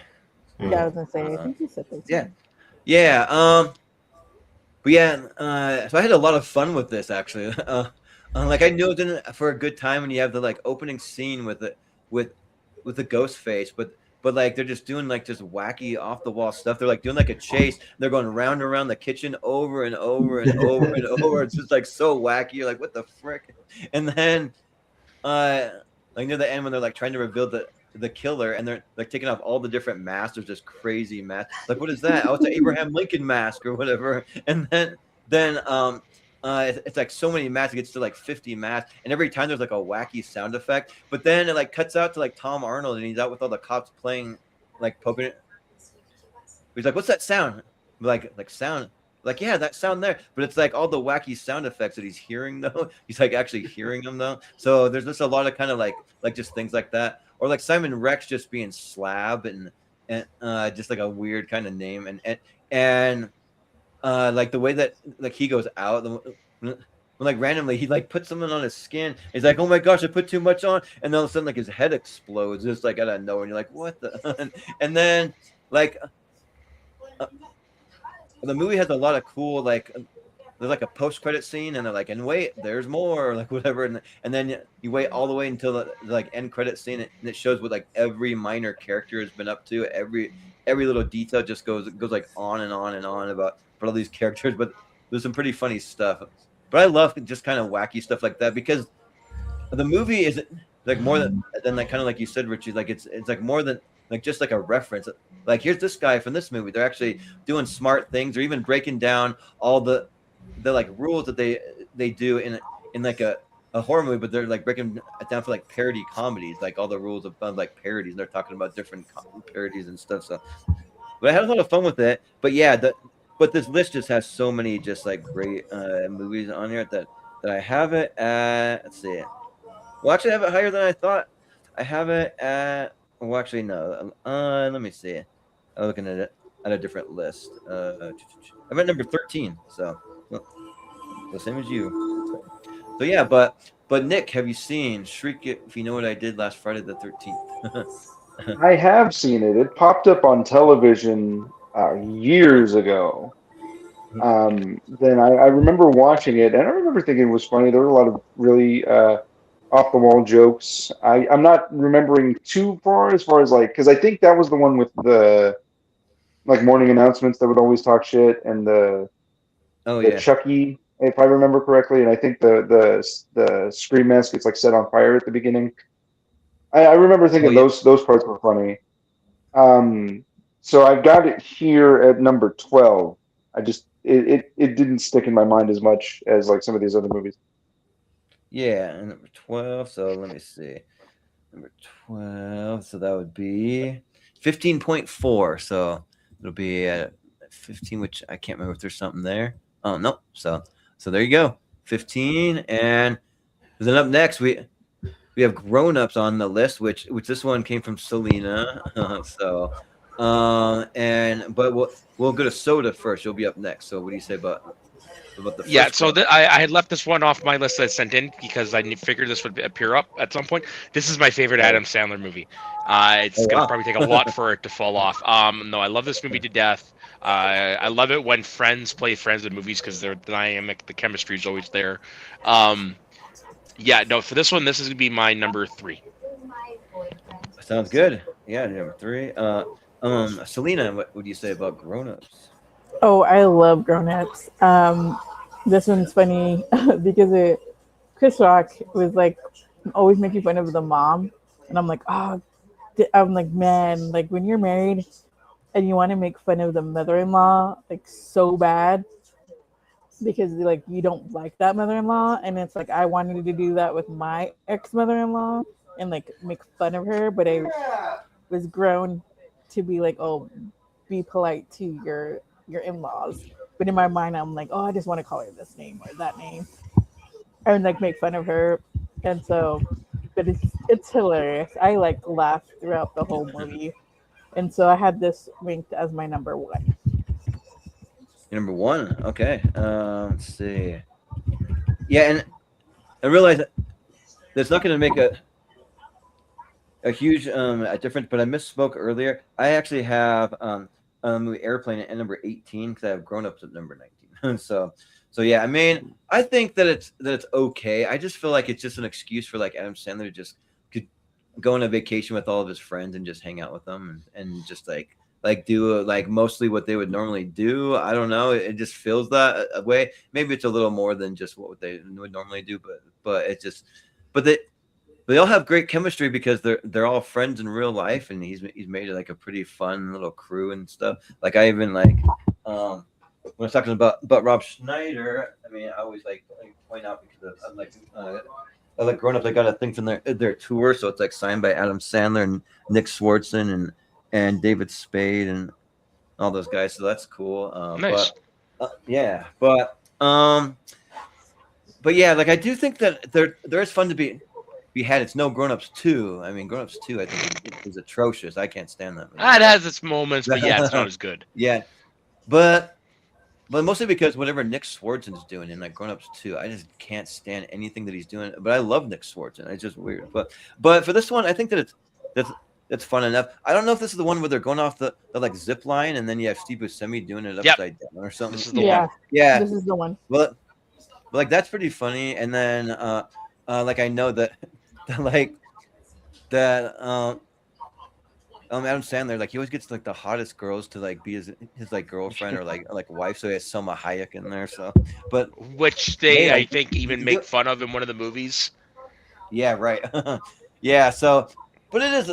Yeah, I Yeah. was gonna say. I think you said 13. Yeah. Yeah. But yeah. So I had a lot of fun with this actually. Like I knew it didn't for a good time when you have the like opening scene with it with the ghost face, but like they're just doing like just wacky off the wall stuff. They're like doing like a chase. They're going round and around the kitchen over and over and over and over. It's just like so wacky. You're like, what the frick? And then uh like near the end when they're like trying to reveal the killer and they're like taking off all the different masks. There's just crazy masks. Like, what is that? Oh, it's an Abraham Lincoln mask or whatever. And then it's like so many masks. It gets to like 50 masks, and every time there's like a wacky sound effect. But then it like cuts out to like Tom Arnold, and he's out with all the cops playing, like poking it. He's like, "What's that sound?" Like sound. Like, yeah, that sound there. But it's like all the wacky sound effects that he's hearing though. He's like actually hearing them though. So there's just a lot of kind of like just things like that, or like Simon Rex just being Slab and just like a weird kind of name and like the way that like he goes out when like randomly he like puts something on his skin. He's like, oh my gosh, I put too much on, and all of a sudden like his head explodes just like out of nowhere, and you're like, what the? And then like uh, the movie has a lot of cool like there's like a post-credit scene and they're like, and wait, there's more, or like whatever, and then you wait all the way until the like end credit scene and it shows what like every minor character has been up to. Every little detail just goes like on and on and on about all these characters. But there's some pretty funny stuff. But I love just kind of wacky stuff like that because the movie is like more than like kind of like you said, Richie. Like it's like more than like just like a reference. Like here's this guy from this movie. They're actually doing smart things or even breaking down all the like rules that they do in like a horror movie, but they're like breaking it down for like parody comedies, like all the rules of like parodies. And they're talking about different parodies and stuff. So, but I had a lot of fun with it. But yeah, but this list just has so many just like great movies on here that I have it at. Let's see. Well, actually, I have it higher than I thought. I have it at. Well, actually, no. Let me see. I'm looking at it at a different list. I'm at number 13. So, well, the same as you. So yeah, but Nick, have you seen Shriek It If You Know What I Did Last Friday the 13th? I have seen it. It popped up on television years ago. Then I remember watching it, and I remember thinking it was funny. There were a lot of really off the wall jokes. I'm not remembering too far as like because I think that was the one with the like morning announcements that would always talk shit and the Oh the yeah. Chucky, if I remember correctly, and I think the scream mask gets like set on fire at the beginning. I remember thinking Oh yeah. those parts were funny. So I've got it here at number 12. I just it didn't stick in my mind as much as like some of these other movies. Yeah, and number 12. So let me see. Number 12. So that would be 15.4. So it'll be at 15, which I can't remember if there's something there. Oh no. So there you go. 15. And then up next we have grown-ups on the list, which this one came from Selena. So and but we'll go to soda first. You'll be up next. So what do you say about the Yeah, first so one? I had left this one off my list that I sent in because I figured this would appear up at some point. This is my favorite Adam Sandler movie. It's Oh, gonna wow. probably take a lot for it to fall off. No, I love this movie to death. I love it when friends play friends in movies because they're dynamic. The chemistry is always there. Yeah, no, for this one, this is gonna be my number 3. Sounds good. Yeah, number 3. Selena, what would you say about grown-ups? Oh, I love Grown Ups. This one's funny because Chris Rock was like always making fun of the mom, and I'm like, I'm like, man, like when you're married and you want to make fun of the mother-in-law like so bad, because like you don't like that mother-in-law, and it's like I wanted to do that with my ex-mother-in-law and like make fun of her, but I was grown to be like, oh, be polite to your in-laws. But in my mind, I'm like, oh, I just want to call her this name or that name, and like make fun of her. And so, but it's hilarious. I like laughed throughout the whole movie, and so I had this ranked as my number one. Number one. Okay. Let's see. Yeah, and I realize that that's not going to make a huge a difference, but I misspoke earlier. I actually have Airplane at number 18 because I have Grown Ups at number 19. So yeah, I mean, I think that it's okay. I just feel like it's just an excuse for like Adam Sandler to just could go on a vacation with all of his friends and just hang out with them and just like do like mostly what they would normally do. I don't know. It just feels that way. Maybe it's a little more than just what they would normally do, but it just but they all have great chemistry because they're all friends in real life, and he's made it like a pretty fun little crew and stuff. Like I even like when I was talking about Rob Schneider, I mean I always like point out because I'm like I like Grown Up. They got a thing from their tour, so it's like signed by Adam Sandler and Nick Swartzen and David Spade and all those guys. So that's cool. Nice. But yeah, but yeah, like I do think that there is fun to be had. It's no Grown Ups 2. I mean, Grown Ups 2 I think is atrocious. I can't stand that movie. It has its moments, but yeah, it's not as good. Yeah, but mostly because whatever Nick Swartzen's doing in like Grown Ups 2, I just can't stand anything that he's doing. But I love Nick Swartzen. It's just weird. But for this one, I think that that's fun enough. I don't know if this is the one where they're going off the like zip line and then you have Steve Buscemi doing it upside down or something. This is the Yeah, one. yeah, this is the one. Well, like that's pretty funny. And then like I know that like that Adam Sandler, like he always gets like the hottest girls to like be his like girlfriend or like wife. So he has Selma Hayek in there. So, but Which they, Hey, I think, even make fun of in one of the movies. yeah, right. Yeah. So, but it is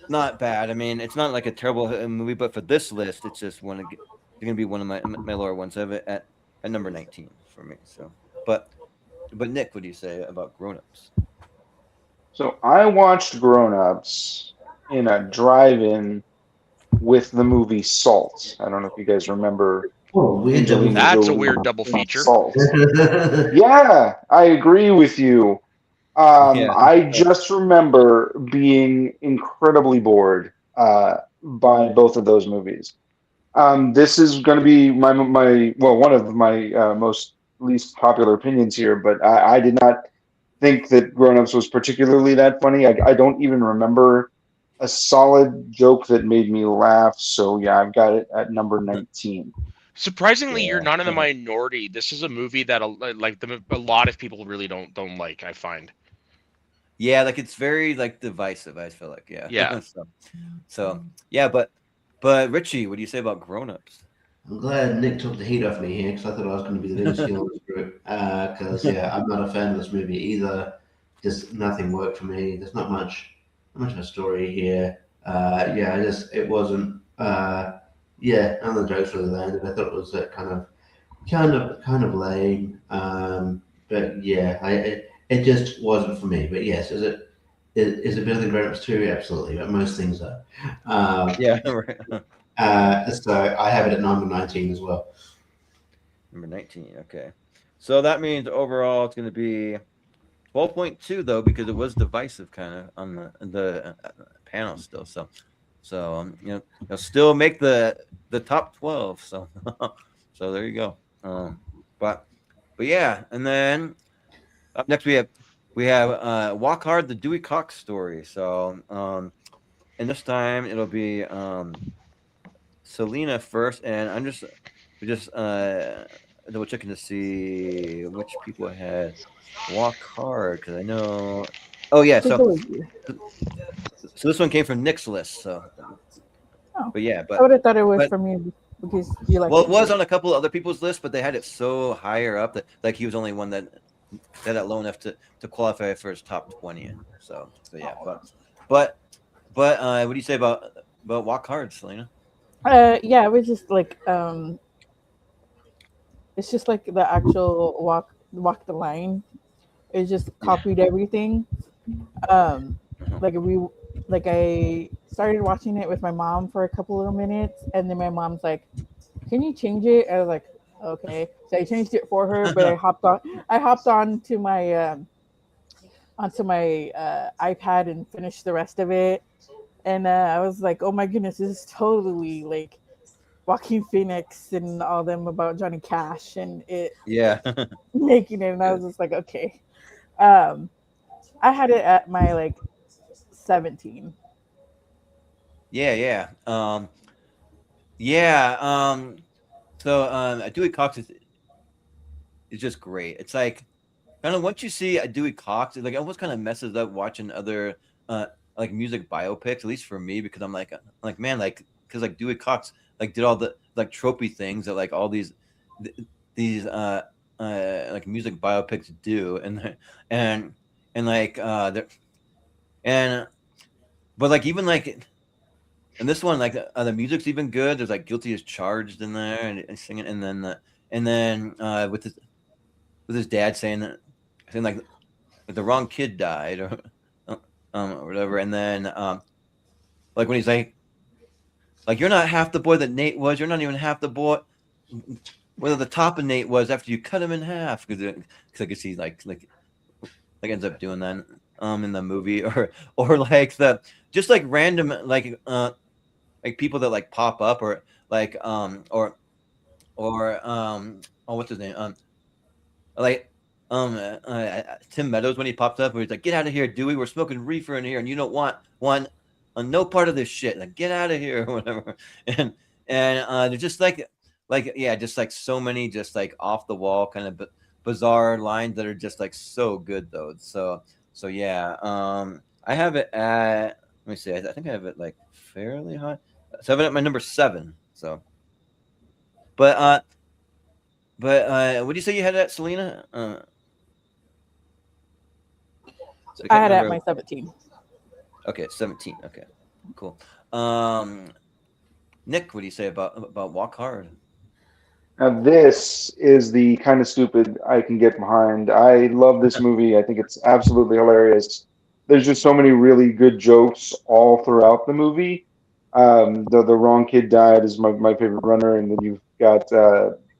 not bad. I mean, it's not like a terrible movie, but for this list, it's just it's gonna be one of my lower ones. I have it at number 19 for me. So, but Nick, what do you say about Grown Ups? So I watched Grown Ups in a drive-in with the movie Salt. I don't know if you guys remember. Oh, weird double Angelina That's a Jolie weird double in feature. Salt. Yeah, I agree with you. Yeah. I just remember being incredibly bored by both of those movies. This is going to be one of my most least popular opinions here, but I did not think that Grown Ups was particularly that funny. I don't even remember a solid joke that made me laugh. So yeah, I've got it at number 19. Surprisingly, Yeah. you're not in the minority. This is a movie that a lot of people really don't like. I find. Yeah, like it's very like divisive. I feel like Yeah. so yeah, but Richie, what do you say about Grown Ups? I'm glad Nick took the heat off me here because I thought I was going to be the biggest heel in this group. Because yeah, I'm not a fan of this movie either. Just nothing worked for me. There's not much of a story here. Yeah, it wasn't. Yeah, none of the jokes really landed. I thought it was kind of lame. But yeah, it just wasn't for me. But yes, is it better than Grown Ups 2? Absolutely, but most things are. Yeah, right. So I have it at number 19 as well. Number 19. Okay, so that means overall it's going to be 12.2 though because it was divisive kind of on the panel still. So you'll still make the top 12. So so there you go. But yeah, and then up next we have Walk Hard, the Dewey Cox story. So and this time it'll be Selena first, and I'm just double checking to see which people had Walk Hard because I know. Oh yeah, so this one came from Nick's list. So, but yeah, I would have thought it was from you because you like. Well, it was on a couple of other people's lists, but they had it so higher up that like he was only one that low enough to qualify for his top 20. So yeah, but what do you say about Walk Hard, Selena? Yeah, it was just like It's just like the actual walk the line. It just copied everything. Um, like we like I started watching it with my mom for a couple of minutes, and then my mom's like, "Can you change it?" I was like, "Okay." So I changed it for her, but I hopped on. I hopped onto my iPad and finished the rest of it. And I was like, "Oh my goodness, this is totally like Joaquin Phoenix and all them about Johnny Cash and it Yeah. making it." And I was just like, "Okay." Um, I had it at my like 17. Yeah, yeah. Yeah. Dewey Cox is just great. It's like kind of once you see a Dewey Cox, it like almost kind of messes up watching other uh like music biopics, at least for me, because I'm like man, like because like Dewey Cox like did all the like tropey things that like all th- these like music biopics do, and and like and but like even like and this one like the music's even good. There's like Guilty as Charged in there and singing, and then with his dad saying like the wrong kid died or whatever, and then like when he's like you're not half the boy that Nate was, you're not even half the boy whether the top of Nate was after you cut him in half, because I guess he like ends up doing that in the movie, or like the just like random like people that like pop up, or like oh, what's his name, like Tim Meadows when he popped up, where he's like, "Get out of here, Dewey! We're smoking reefer in here, and you don't want one on no part of this shit. Like, get out of here, or whatever." And they're just like yeah, just like so many just like off the wall kind of bizarre lines that are just like so good though. So yeah, I have it at let me see, I think I have it like fairly high. So I have it at my number 7. So, but what do you say you had at Selena? So I I can't had it at remember. my 17. Okay, 17. Okay, cool. Nick, what do you say about Walk Hard? Now, this is the kind of stupid I can get behind. I love this movie. I think it's absolutely hilarious. There's just so many really good jokes all throughout the movie. The wrong kid died is my favorite runner, and then you've got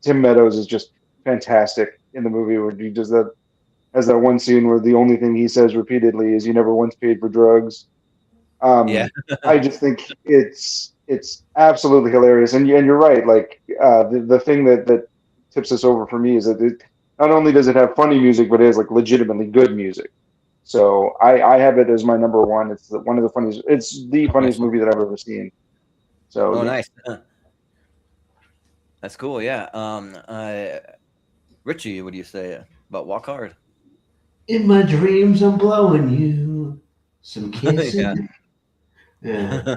Tim Meadows is just fantastic in the movie where he does that has that one scene where the only thing he says repeatedly is "You never once paid for drugs." Yeah, I just think it's absolutely hilarious, and you're right. Like the thing that tips us over for me is that it not only does it have funny music, but it has like legitimately good music. So I have it as my number one. It's one of the funniest. It's the nice. funniest movie that I've ever seen. So Oh, yeah. nice. That's cool. Yeah. Richie, what do you say about Walk Hard? In my dreams, I'm blowing you some Yeah. kissing. Yeah.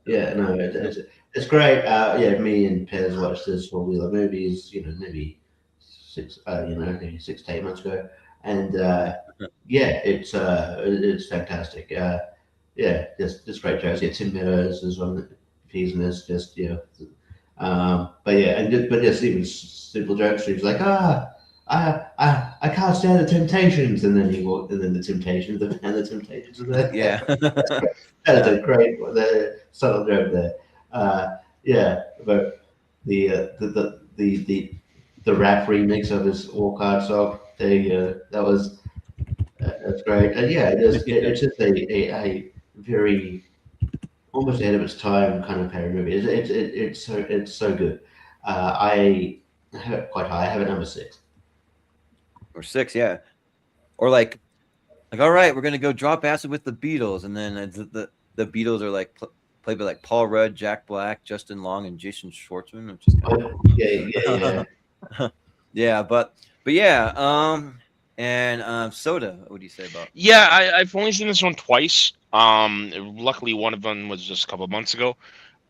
Yeah, no, it's great. Yeah, me and Pez watched this when we were movies, maybe maybe 6 to 8 months ago, and yeah, it's fantastic. Yeah, just great jokes. Yeah, Tim Meadows is one. If he's in this, just but yeah, but just even simple jokes. He's like, I can't stand the Temptations, and then he walked, and then the Temptations, and the Temptations are there. Yeah. That is a great the subtle joke there. Yeah, but the rap remix of his Walk Hard song, that was that's great. And yeah, it's just a very almost ahead of its time kind of parody movie. It's so good. I have it quite high. I have it number 6. Or 6, yeah. Or like all right, we're gonna go drop acid with the Beatles, and then the Beatles are like played by like Paul Rudd, Jack Black, Justin Long, and Jason Schwartzman, which is kind Yeah. of yeah, but yeah, and Soda, what do you say about? Yeah, I've only seen this one twice. Luckily one of them was just a couple of months ago.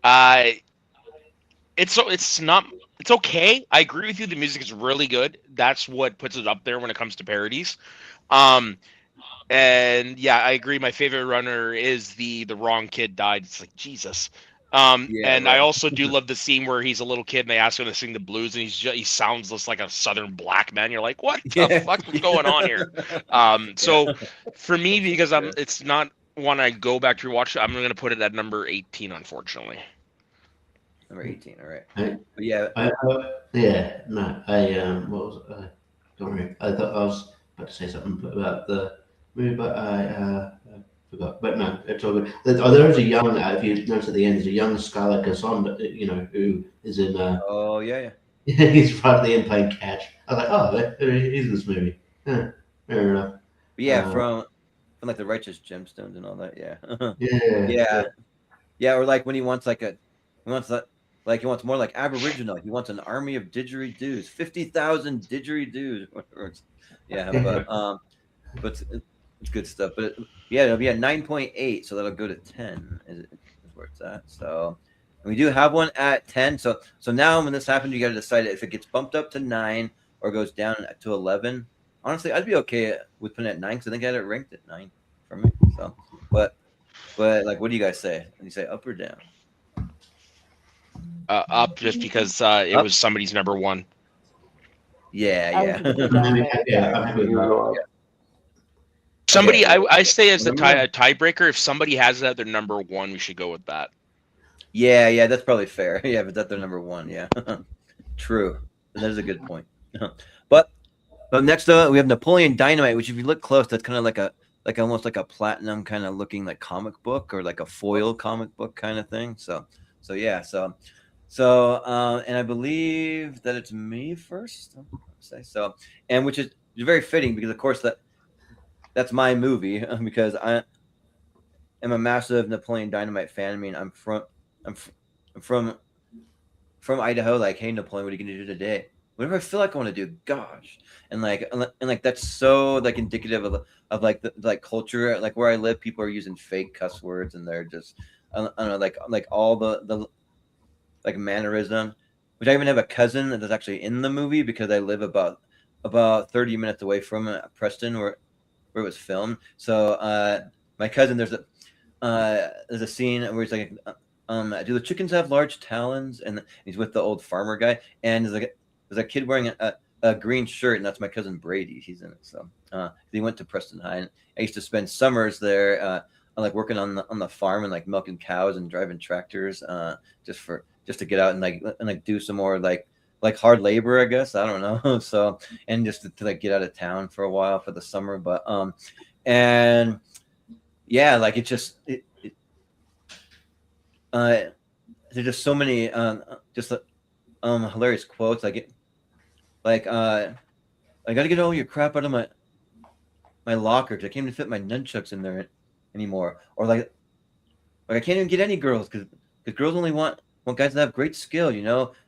Uh, it's not it's okay. I agree with you. The music is really good. That's what puts it up there when it comes to parodies. Um, and yeah, I agree. My favorite runner is the wrong kid died. It's like Jesus. Yeah, And I right. also do love the scene where he's a little kid and they ask him to sing the blues, and he sounds just like a Southern black man. You're like, what the Yeah. fuck is going on here? So for me, because it's not one I go back to rewatch, I'm going to put it at number 18, unfortunately. Number 18. All right. I, But yeah. yeah, no, what was don't worry. I thought I was about to say something about the movie, but I forgot. But no, it's all good. There is a young, if you notice at the end, there's a young Scarlett Casson, who is in, Oh yeah. he's right at the end playing catch. I was like, oh, he's in this movie. Yeah, fair enough. But yeah, Uh, from like the Righteous Gemstones and all that. Yeah. yeah, Yeah. Yeah. Or like when he wants he wants like he wants more like Aboriginal. He wants an army of didgeridoos, 50,000 didgeridoos. Yeah, but it's good stuff. But yeah, it'll be at 9.8, so that'll go to 10. Is where it's at. So and we do have one at 10. So now when this happens, you got to decide if it gets bumped up to 9 or goes down to 11. Honestly, I'd be okay with putting it at 9 because I think I had it ranked at 9 for me. So, but like, what do you guys say? You say up or down? Up, just because it Up? was somebody's number one. Yeah, I yeah. was gonna put it down, but I'm happy with that. Somebody, Okay. I say as the Number- tiebreaker, if somebody has that their number one, we should go with that. Yeah, that's probably fair. Yeah, but that's their number one. Yeah, true. That is a good point. but next up, we have Napoleon Dynamite, which if you look close, that's kind of like almost like a platinum kind of looking like comic book or like a foil comic book kind of thing. So yeah, and I believe that it's me first. Say so, and which is very fitting because of course that's my movie because I am a massive Napoleon Dynamite fan. I mean, I'm from Idaho. Like, hey, Napoleon, what are you gonna do today? Whatever I feel like I want to do. Gosh, and like that's so like indicative of like the like culture. Like where I live, people are using fake cuss words, and they're just I don't know like all the like mannerism. Which I even have a cousin that's actually in the movie because I live about 30 minutes away from Preston where it was filmed. So my cousin, there's a scene where he's like, do the chickens have large talons? And he's with the old farmer guy, and there's a kid wearing a green shirt, and that's my cousin Brady. He's in it. So he went to Preston High, and I used to spend summers there, like working on the farm and like milking cows and driving tractors, just to get out and like do some more like hard labor, I guess. I don't know. So and just to like get out of town for a while for the summer, but and yeah, like there's just so many hilarious quotes. I gotta get all your crap out of my locker because I can't even fit my nunchucks in there anymore. Or like I can't even get any girls because girls only want guys that have great skill,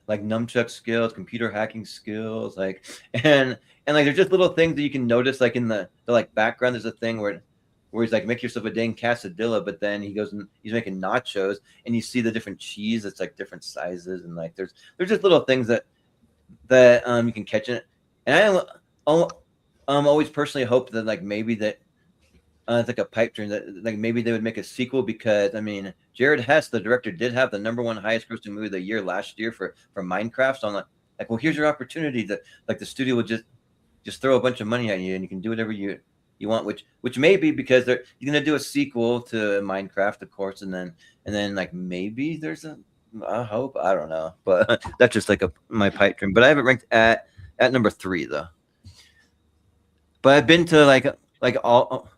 like nunchuck skills, computer hacking skills, like and like there's just little things that you can notice, like in the like background. There's a thing where he's like, make yourself a dang quesadilla, but then he goes and he's making nachos, and you see the different cheese. It's like different sizes, and like there's just little things that you can catch in it. And I always personally hope that like maybe that it's like a pipe dream that like maybe they would make a sequel because I mean Jared Hess, the director, did have the number one highest grossing movie of the year last year for Minecraft. So I'm like, well, here's your opportunity that like the studio would just throw a bunch of money at you and you can do whatever you want, which may be because you're gonna do a sequel to Minecraft, of course, and then like maybe there's I hope, I don't know, but that's just like my pipe dream. But I have it ranked at number 3 though. But I've been to like all.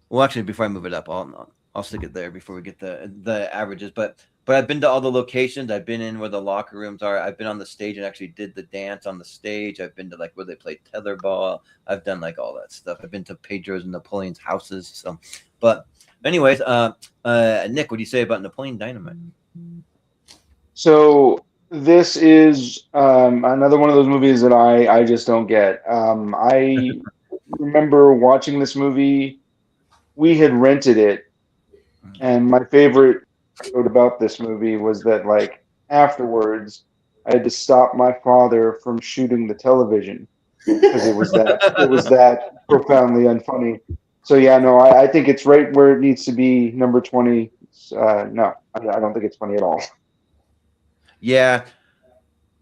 Well, actually, before I move it up, I'll stick it there before we get the averages. But I've been to all the locations. I've been in where the locker rooms are. I've been on the stage and actually did the dance on the stage. I've been to like where they play tetherball. I've done like all that stuff. I've been to Pedro's and Napoleon's houses. So, but anyways, Nick, what do you say about Napoleon Dynamite? So this is another one of those movies that I just don't get. I remember watching this movie. We had rented it, and my favorite quote about this movie was that like afterwards I had to stop my father from shooting the television because it was that profoundly unfunny. So yeah, no, I think it's right where it needs to be, number 20. no, I don't think it's funny at all. Yeah.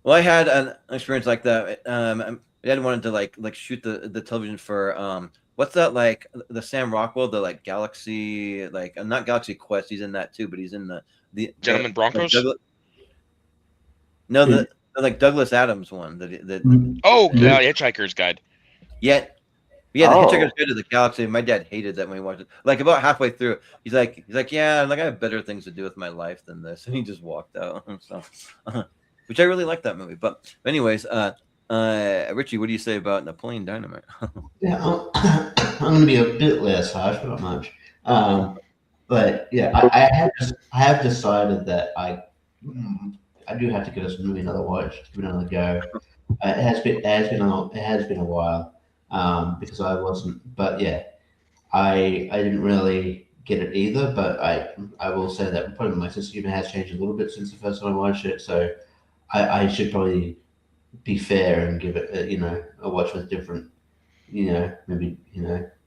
Well, I had an experience like that. My dad wanted to like shoot the television for what's that, like the Sam Rockwell, the like Galaxy, like not Galaxy Quest. He's in that too, but he's in the Gentlemen like Broncos. the like Douglas Adams one. Oh, Hitchhiker's Guide. Yeah, the Hitchhiker's Guide to the Galaxy. My dad hated that when he watched it. Like about halfway through, he's like, yeah, like I have better things to do with my life than this, and he just walked out. So, which I really like that movie. But anyways, Richie, what do you say about Napoleon Dynamite? Yeah, I'm going to be a bit less harsh, but not much. But yeah, I have decided that I do have to give this movie another watch, give it another go. It has been a while because I wasn't. But yeah, I didn't really get it either. But I will say that probably my sense of humor has changed a little bit since the first time I watched it. So I should probably be fair and give it a watch with different, maybe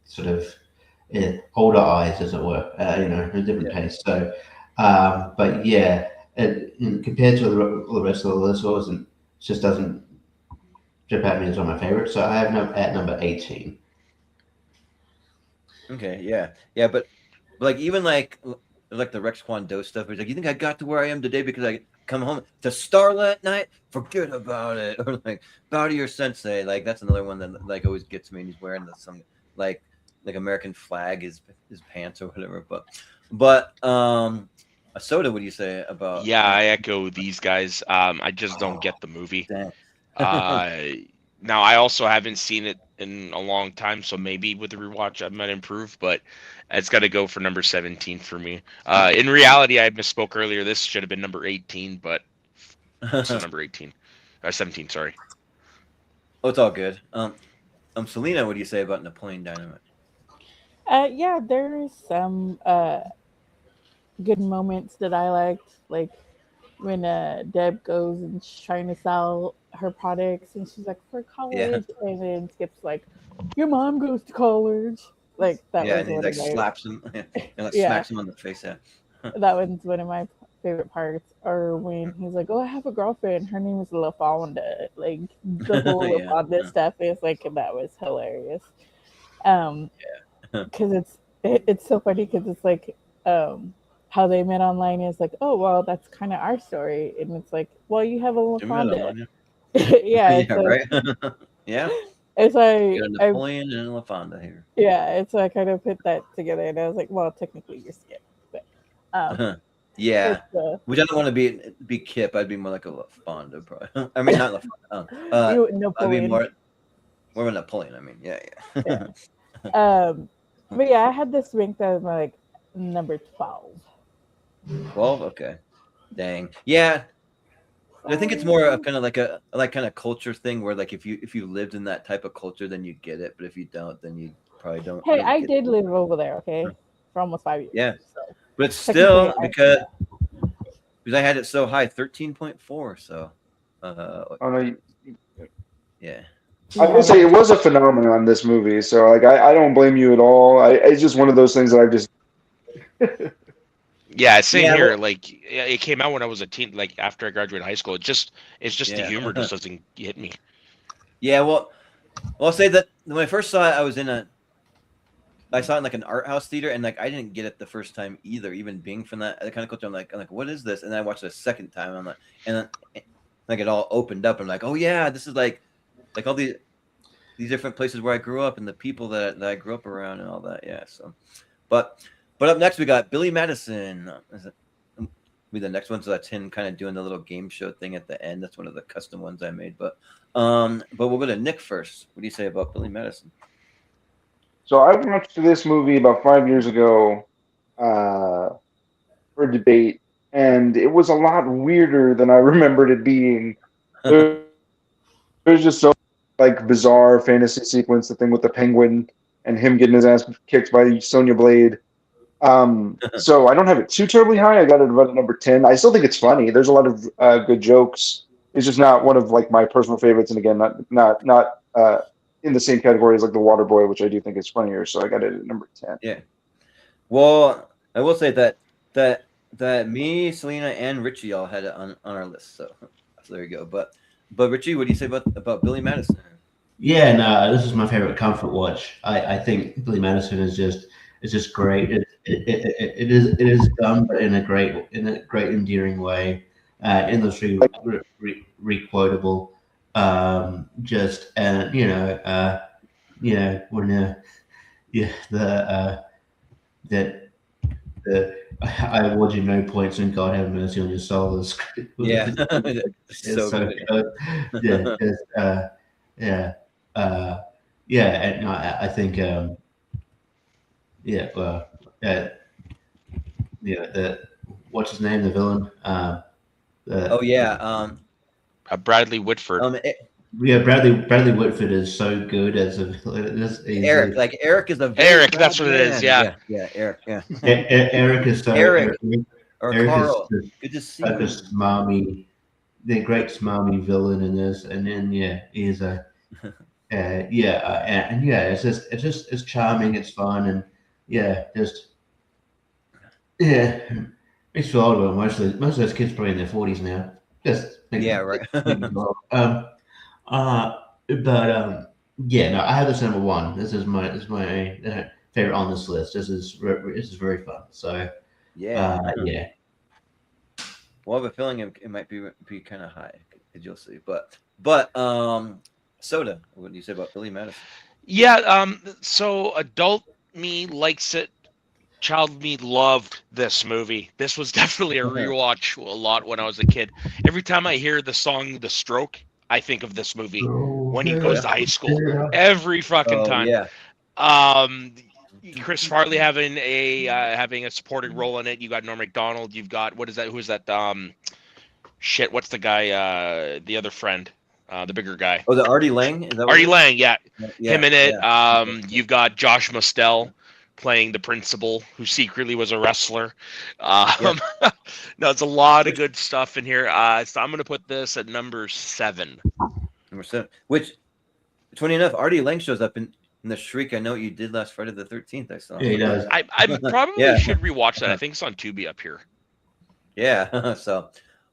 sort of older eyes, as it were, a different taste. So, but yeah, compared to all the rest of the list, it just doesn't jump at me as one of my favorites. So I have at number 18. Okay, yeah, but like even like the Rex Kwon Do stuff, where he's like, you think I got to where I am today because I come home to Starlet Night? Forget about it. Or like bow to your sensei. Like that's another one that like always gets me. And he's wearing some like American flag, his pants or whatever. But a soda. What do you say about? Yeah, I echo these guys. I just don't get the movie. Now I also haven't seen it in a long time, so maybe with the rewatch I might improve, but it's got to go for number 17 for me. In reality, I misspoke earlier. This should have been number 18, but so number 18, 17. Sorry. Oh, it's all good. Selena, what do you say about Napoleon Dynamite? Yeah, there's some good moments that I liked, like when Deb goes and she's trying to sell her products, and she's like, for college, and then Skip's like, your mom goes to college. Like that was and he like slaps him and like smacks him on the face. Yeah, that one's one of my favorite parts. Or when he's like, oh, I have a girlfriend, her name is LaFonda. Like the whole LaFonda stuff is like, that was hilarious. Because it's so funny because it's like how they met online is like, oh well, that's kind of our story, and it's like, well, you have a LaFonda. Yeah, right. Yeah, it's like Napoleon and LaFonda here. Yeah, it's like I kind of put that together, and I was like, well, technically you're Skip, but yeah, which I don't want to be Kip. I'd be more like a LaFonda, probably. I mean, not LaFonda. I'd be more of a Napoleon. I mean, yeah. But yeah, I had this ranked as like number 12. 12, okay. Dang. Yeah. I think it's more of kind of like a kind of culture thing where like if you lived in that type of culture, then you get it, but if you don't, then you probably don't. Hey, I did live over there, okay, for almost 5 years. Yeah, so. But it's still because I had it so high, 13.4. So, yeah. I will say it was a phenomenon, this movie. So like I don't blame you at all. It's just one of those things that I've just. Yeah, same here. Like it came out when I was a teen, like after I graduated high school. It's just the humor just doesn't hit me. Yeah, well, I'll say that when I first saw it, I saw it in like an art house theater, and like I didn't get it the first time either. Even being from that kind of culture, I'm like, what is this? And then I watched it a second time, and I'm like, and then, like it all opened up. I'm like, oh yeah, this is like all these different places where I grew up and the people that I grew up around and all that. Yeah, so, but up next we got Billy Madison. Be the next one, so that's him kind of doing the little game show thing at the end. That's one of the custom ones I made. But we'll go to Nick first. What do you say about Billy Madison? So I watched this movie about 5 years ago for a debate, and it was a lot weirder than I remembered it being. There's just so like bizarre fantasy sequence, the thing with the penguin and him getting his ass kicked by Sonya Blade. So I don't have it too terribly high. I got it about number 10. I still think it's funny. There's a lot of good jokes. It's just not one of like my personal favorites, and again, not in the same category as like The Waterboy, which I do think is funnier. So I got it at number 10. Yeah. Well, I will say that that me, Selena, and Richie all had it on our list. So there you go. But Richie, what do you say about Billy Madison? Yeah, no, this is my favorite comfort watch. I think Billy Madison is just great. It is dumb, but in a great endearing way. Endlessly re-quotable. Just and when yeah that the I award you no points and God have mercy on your soul is Yeah, it's so so good. good. Yeah, just yeah. Uh, yeah, and no, I think yeah, uh, the what's his name, the villain, Oh the yeah. Bradley Whitford. E- yeah, Bradley Whitford is so good as a he's Eric, like Eric is a very Eric, bad that's what it is. man. Yeah. Yeah, Eric. Yeah. Eric is so Eric or Eric is Carl. Good to see like a you. smarmy, the great smarmy villain in this, and then yeah, he's a and yeah, it's charming, it's fun, and yeah, just yeah, makes you feel old. But most of those kids probably in their 40s now. Just Yeah, right. make me feel old. Uh, but yeah, no, I have this number one. This is my favorite on this list. This is very fun. So Yeah. yeah, Well, I have a feeling it might be kind of high, as you'll see. But Soda, what do you say about Billy Madison? Yeah. So adult me likes it. Child me loved this movie. This was definitely a rewatch a lot when I was a kid. Every time I hear the song "The Stroke," I think of this movie when he goes to high school. Every fucking Oh time. yeah. Chris Farley having a supporting role in it. You got Norm Macdonald. You've got what is that? Who's that? Shit. What's the guy? The other friend. The bigger guy. Oh, the Artie Lang. Is that what Artie it is? Lang. Yeah. Yeah, Him in it. yeah. You've got Josh Mostel playing the principal, who secretly was a wrestler. No, it's a lot of good stuff in here. So I'm gonna put this at number 7. Number 7. Which, funny enough, Artie Lang shows up in the Shriek I Know What You Did Last Friday the 13th. I saw. yeah, he does. I probably Yeah. should rewatch that. I think it's on Tubi up here. Yeah. So,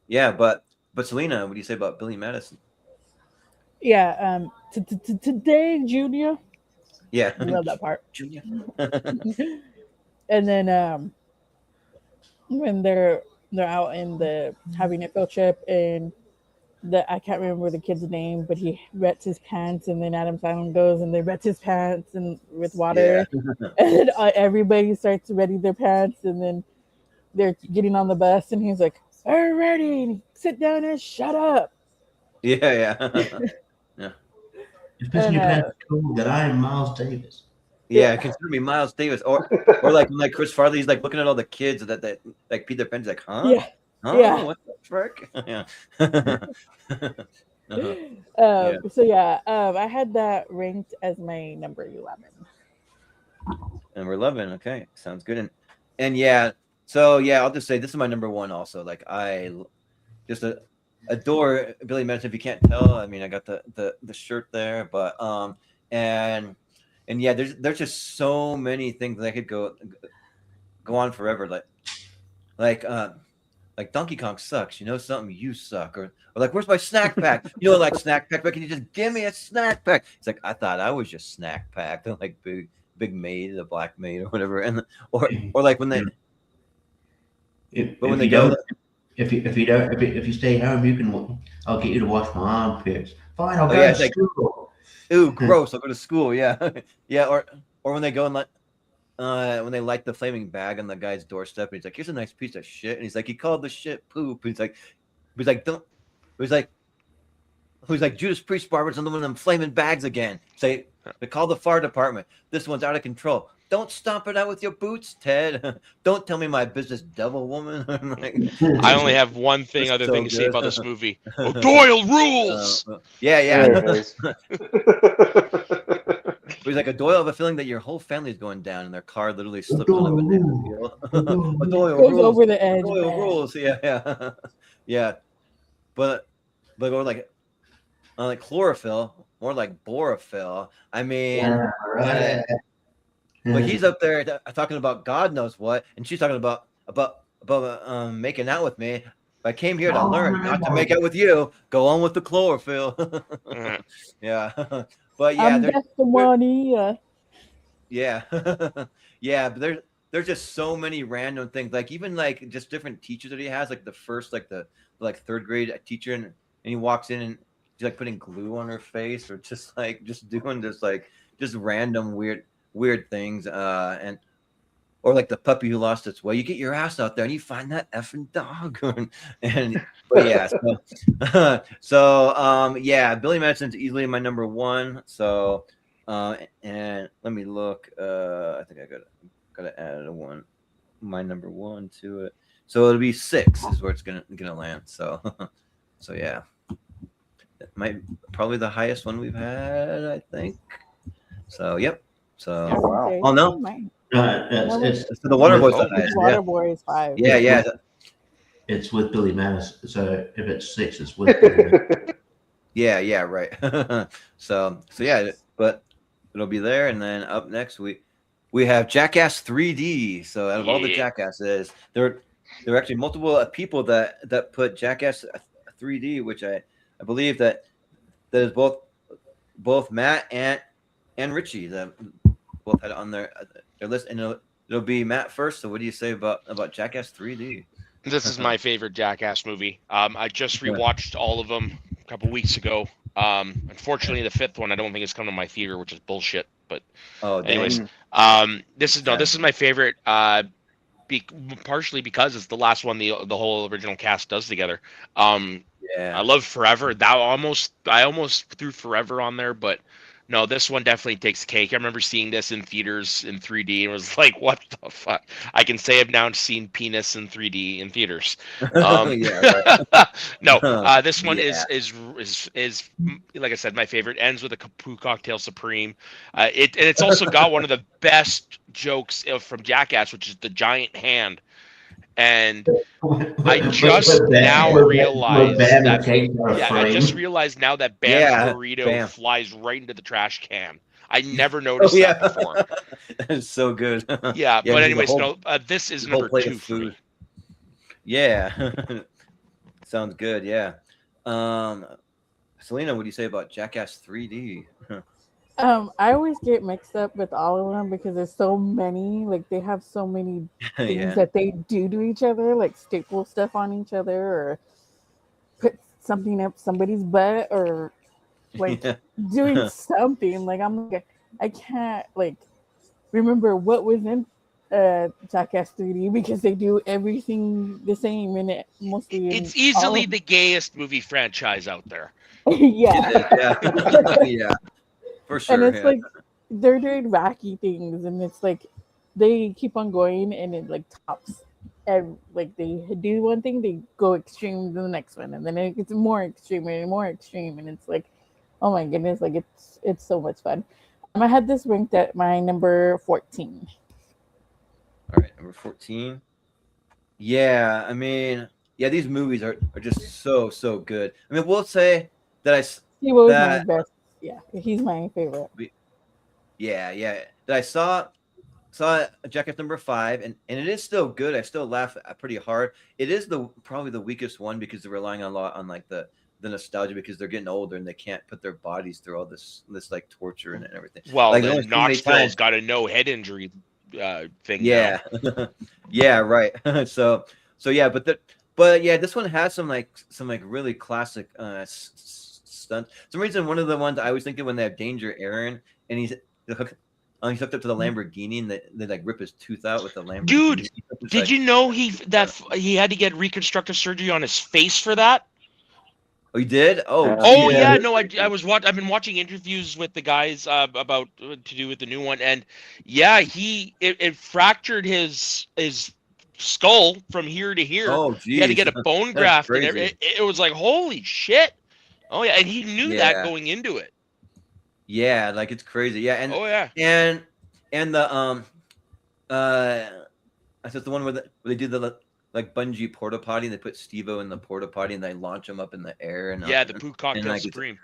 yeah, but Selena, what do you say about Billy Madison? Yeah. Today, Junior. Yeah. I love that part. Junior. And then when they're out in the having a field trip, and I can't remember the kid's name, but he wets his pants, and then Adam Sandler goes and they wet his pants and with water, and everybody starts wetting their pants, and then they're getting on the bus, and he's like, "Alrighty, sit down and shut up." Yeah. It's pissing your pants cool that I am Miles Davis. Yeah, consider me Miles Davis, or like Chris Farley, he's like looking at all the kids that like Peter Pan's like, huh? Yeah. Oh, Yeah. what the frick? Yeah. So yeah, I had that ranked as my number 11. Number 11. Okay, sounds good. And yeah, so yeah, I'll just say this is my number 1 also. Like I just adore Billy Madison. If you can't tell, I mean, I got the shirt there, but and yeah, there's just so many things that could go on forever. Like Donkey Kong sucks. You know something? You suck. Or like, where's my snack pack? You know, like snack pack, but can you just give me a snack pack? It's like, I thought I was just snack packed. They're like big maid, the black maid or whatever. And or like when they If you stay home, I'll get you to wash my armpits. Fine, I'll go yeah, to school. Ooh, gross! I'll go to school. Yeah, yeah. Or when they go and when they light the flaming bag on the guy's doorstep, and he's like, "Here's a nice piece of shit," and he's like, "He called the shit poop." And don't. He's like Judas Priest barbers on one of them flaming bags again. Say, they call the fire department. This one's out of control. Don't stomp it out with your boots, Ted. Don't tell me my business, devil woman. I only have one thing That's other so thing to say good. about this movie. Doyle rules. Yeah. There it is. He's like, Doyle, I have a feeling that your whole family is going down, and their car literally slips on a banana peel. Doyle Goes rules. over the edge. Doyle man. rules. Yeah. Yeah. But or like chlorophyll, more like borophyll. I mean, Yeah, right. but he's up there talking about God knows what, and she's talking about making out with me. I came here to learn not to make out with you. Go on with the chlorophyll. Mhm. Yeah, but yeah, I'm just the one here. yeah, yeah. But there's just so many random things. Like even like just different teachers that he has. Like the first like the like third grade teacher, and he walks in and she's like putting glue on her face, or just doing just random weird things. And or like the puppy who lost its way. You get your ass out there and you find that effing dog. And but yeah, yeah, Billy Madison's easily my number one. So and let me look. I think I gotta add my number one to it. So it'll be 6 is where it's gonna land. So so yeah. That might probably the highest one we've had, I think. So yep. So Wow. Okay, oh no. mine. It's So the Water Boy's the with, highest. Water Boy is 5. Yeah. it's with Billy Madison. So if it's 6, it's with Billy Madison. Yeah, right. So yeah, but it'll be there, and then up next we have Jackass 3D. So out of all the Jackasses, there are actually multiple people that put Jackass 3D, which I believe that is both Matt and Richie that both had it on their list, and it'll be Matt first. So what do you say about Jackass 3D? This is my favorite Jackass movie. I just rewatched all of them a couple weeks ago. Unfortunately, the 5th one I don't think it's coming to my theater, which is bullshit. But anyways, this is my favorite. Partially because it's the last one the whole original cast does together. I love Forever. I almost threw Forever on there, but no, this one definitely takes the cake. I remember seeing this in theaters in 3D and was like, "What the fuck?" I can say I've now seen penis in 3D in theaters. Yeah, right. No, this one is like I said, my favorite. Ends with a Kapoo Cocktail Supreme. It's also got one of the best jokes from Jackass, which is the giant hand. And I just now realized I just realized now that Bam's burrito Bam. flies right into the trash can. I never noticed that before. It's so good. Yeah, but anyways, this is number 2 for me. Yeah. Sounds good, yeah. Selena, what do you say about Jackass 3D? I always get mixed up with all of them because there's so many. Like they have so many things that they do to each other, like staple stuff on each other, or put something up somebody's butt, or like doing something. Like I'm like I can't like remember what was in Jackass 3D because they do everything the same and it's easily the gayest movie franchise out there. Yeah. For sure. And it's like they're doing wacky things, and it's like they keep on going, and it like tops. And like they do one thing, they go extreme to the next one, and then it gets more extreme and more extreme, and it's like, oh my goodness, like it's so much fun. I had this ranked at my number 14. All right, number 14. Yeah, I mean, yeah, these movies are just so good. I mean, we'll say that he was my best. Yeah, he's my favorite. Yeah. That I saw Jackass number 5, and it is still good. I still laugh pretty hard. It is probably the weakest one because they're relying a lot on like the nostalgia because they're getting older and they can't put their bodies through all this like torture and everything. Well, like, the Knoxville's got a no head injury thing. Yeah, yeah, right. so yeah, but yeah, this one has some really classic stunts. For some reason, one of the ones I was thinking when they have Danger Aaron and he's hooked up to the Lamborghini and they like rip his tooth out with the Lamborghini. Dude, did you know he had to get reconstructive surgery on his face for that? Oh, you did? Oh yeah. No, I've been watching interviews with the guys about to do with the new one, and yeah, it fractured his skull from here to here. Oh, geez. He had to get a bone graft, and it was like holy shit. Oh yeah, and he knew that going into it. Yeah, like it's crazy. Yeah, and and the I said the one where they do the like bungee porta potty and they put Steve-O in the porta potty and they launch him up in the air and the Poo Cocktail Supreme.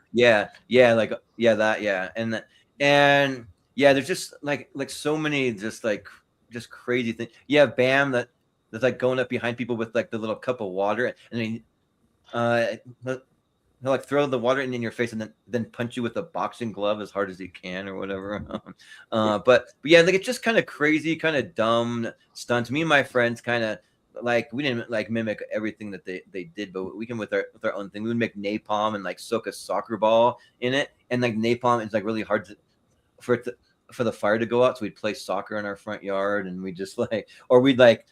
And yeah, there's just like so many just crazy things. Yeah, Bam that that's like going up behind people with like the little cup of water, and then he'll like throw the water in your face and then punch you with a boxing glove as hard as he can or whatever. But yeah, like it's just kind of crazy, kind of dumb stunts. Me and my friends kind of like we didn't like mimic everything that they did, but we can with our own thing. We would make napalm and like soak a soccer ball in it, and like napalm is like really hard for the fire to go out. So we'd play soccer in our front yard, and we just like, or we'd like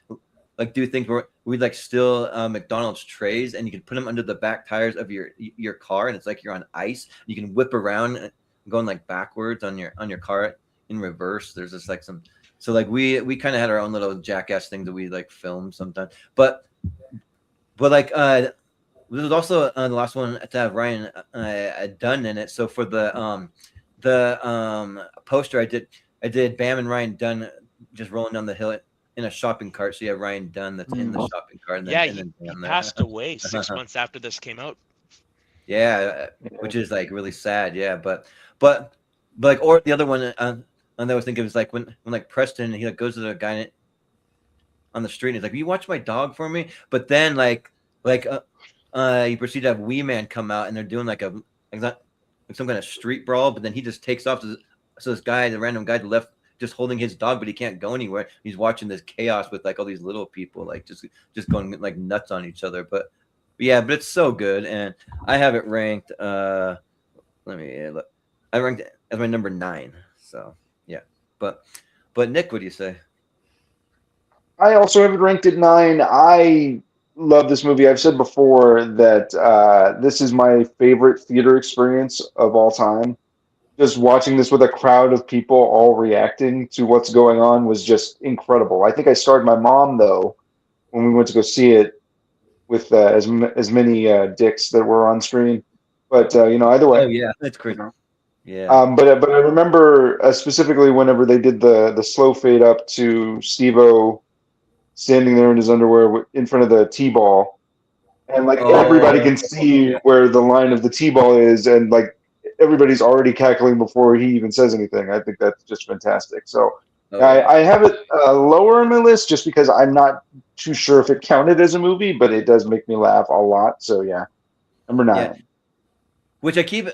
do things where we'd like steal McDonald's trays, and you can put them under the back tires of your car, and it's like you're on ice. You can whip around going like backwards on your car in reverse. There's just like some, so like we kind of had our own little jackass thing that we like film sometimes, but like this was also the last one to have Ryan Dunn in it. So for the poster, I did Bam and Ryan Dunn just rolling down the hill in a shopping cart. So you have Ryan Dunn that's in the shopping cart. And then, he passed away 6 months after this came out. Yeah, which is like really sad. Yeah, but like, or the other one, and I was thinking was like when like Preston, he like goes to the guy on the street and he's like, "Will you watch my dog for me?" But then like you proceed to have Wee Man come out, and they're doing like some kind of street brawl. But then he just takes off. So this guy, the random guy, left just holding his dog, but he can't go anywhere. He's watching this chaos with like all these little people like just going like nuts on each other. But yeah, but it's so good, and I have it ranked. Let me look. I ranked it as my number 9. So yeah, but Nick, what do you say? I also have it ranked at 9. I love this movie. I've said before that this is my favorite theater experience of all time. Just watching this with a crowd of people all reacting to what's going on was just incredible. I think I started my mom, though, when we went to go see it with as many dicks that were on screen. But, either way. Oh, yeah, that's crazy. Yeah. But I remember specifically whenever they did the slow fade up to Steve-O standing there in his underwear in front of the T-ball. And, like, everybody can see where the line of the T-ball is, and, like, everybody's already cackling before he even says anything. I think that's just fantastic. So I have it lower on my list just because I'm not too sure if it counted as a movie, but it does make me laugh a lot. So yeah, number 9. Yeah. Which I keep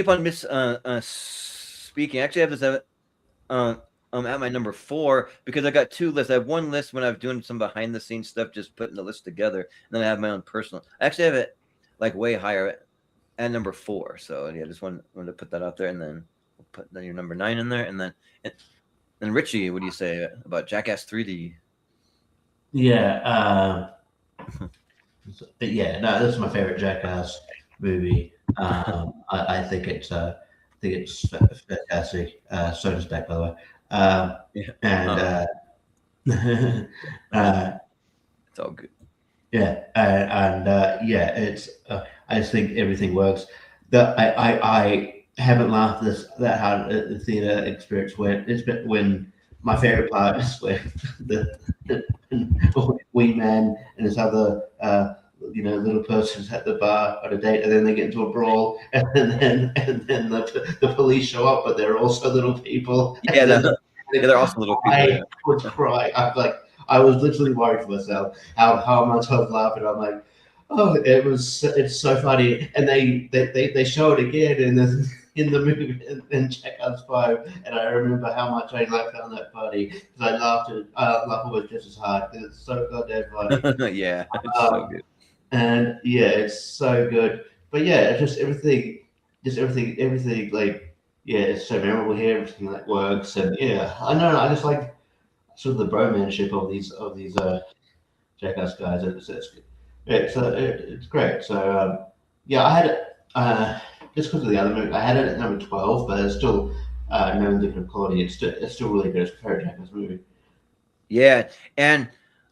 on speaking. Actually, I have this at my number 4 because I got 2 lists. I have one list when I was doing some behind the scenes stuff, just putting the list together, and then I have my own personal. I actually have it like way higher at number 4. So yeah, just wanted to put that out there, and then we'll put your number 9 in there, and then Richie, what do you say about Jackass 3D? Yeah, yeah, no, this is my favorite Jackass movie. I think it's fantastic. So does Beck, by the way. And it's all good. Yeah, yeah, it's. I just think everything works. I haven't laughed that hard at the theater experience when my favorite part is when the wee man and his other little person's at the bar on a date, and then they get into a brawl, and then the police show up, but they're also little people. Yeah, they're also little people. I would cry. I was literally worried for myself how much I was laughing. I'm like, oh, it's so funny, and they show it again in the movie in Jackass 5, and I remember how much I found that funny because I laughed almost just as hard because it's so goddamn funny. Yeah, it's so good. And yeah, it's so good. But yeah, it's just everything like yeah, it's so memorable here. Everything like works, and yeah, I don't know. I just like sort of the bromanship of these Jackass guys. It's good. It's great. So yeah, I had it just because of the other movie. I had it at number 12, but it's still no indicative quality. It's still really good. It's a favorite Jackass movie. Yeah, and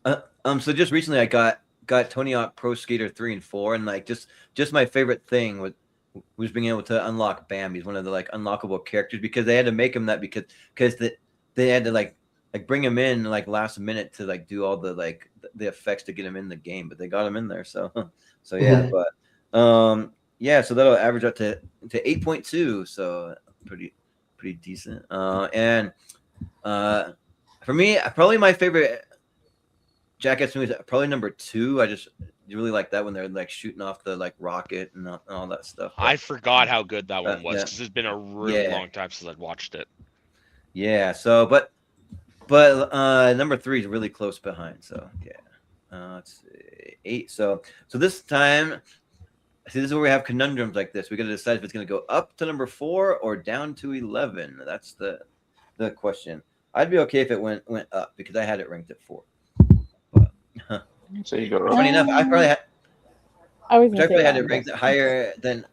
so just recently I got Tony Hawk Pro Skater 3 and 4, and like just my favorite thing was being able to unlock Bam. He's one of the like unlockable characters because they had to make him that because they had to like bring him in like last minute to like do all the like the effects to get him in the game, but they got him in there. So yeah, but yeah, so that'll average out to 8.2. So pretty decent. And for me, probably my favorite Jackass movies probably number 2. I just really like that when they're like shooting off the like rocket and all that stuff. I forgot how good that one was yeah. because it's been a really Yeah. long time since I'd watched it. Yeah. So, but number 3 is really close behind. So yeah, it's 8. So this time, see, this is where we have conundrums like this. We got to decide if it's going to go up to number 4 or down to 11. That's the question. I'd be okay if it went up because I had it ranked at 4. But So you go funny enough, I probably had. I was I gonna say probably had that, it ranked higher than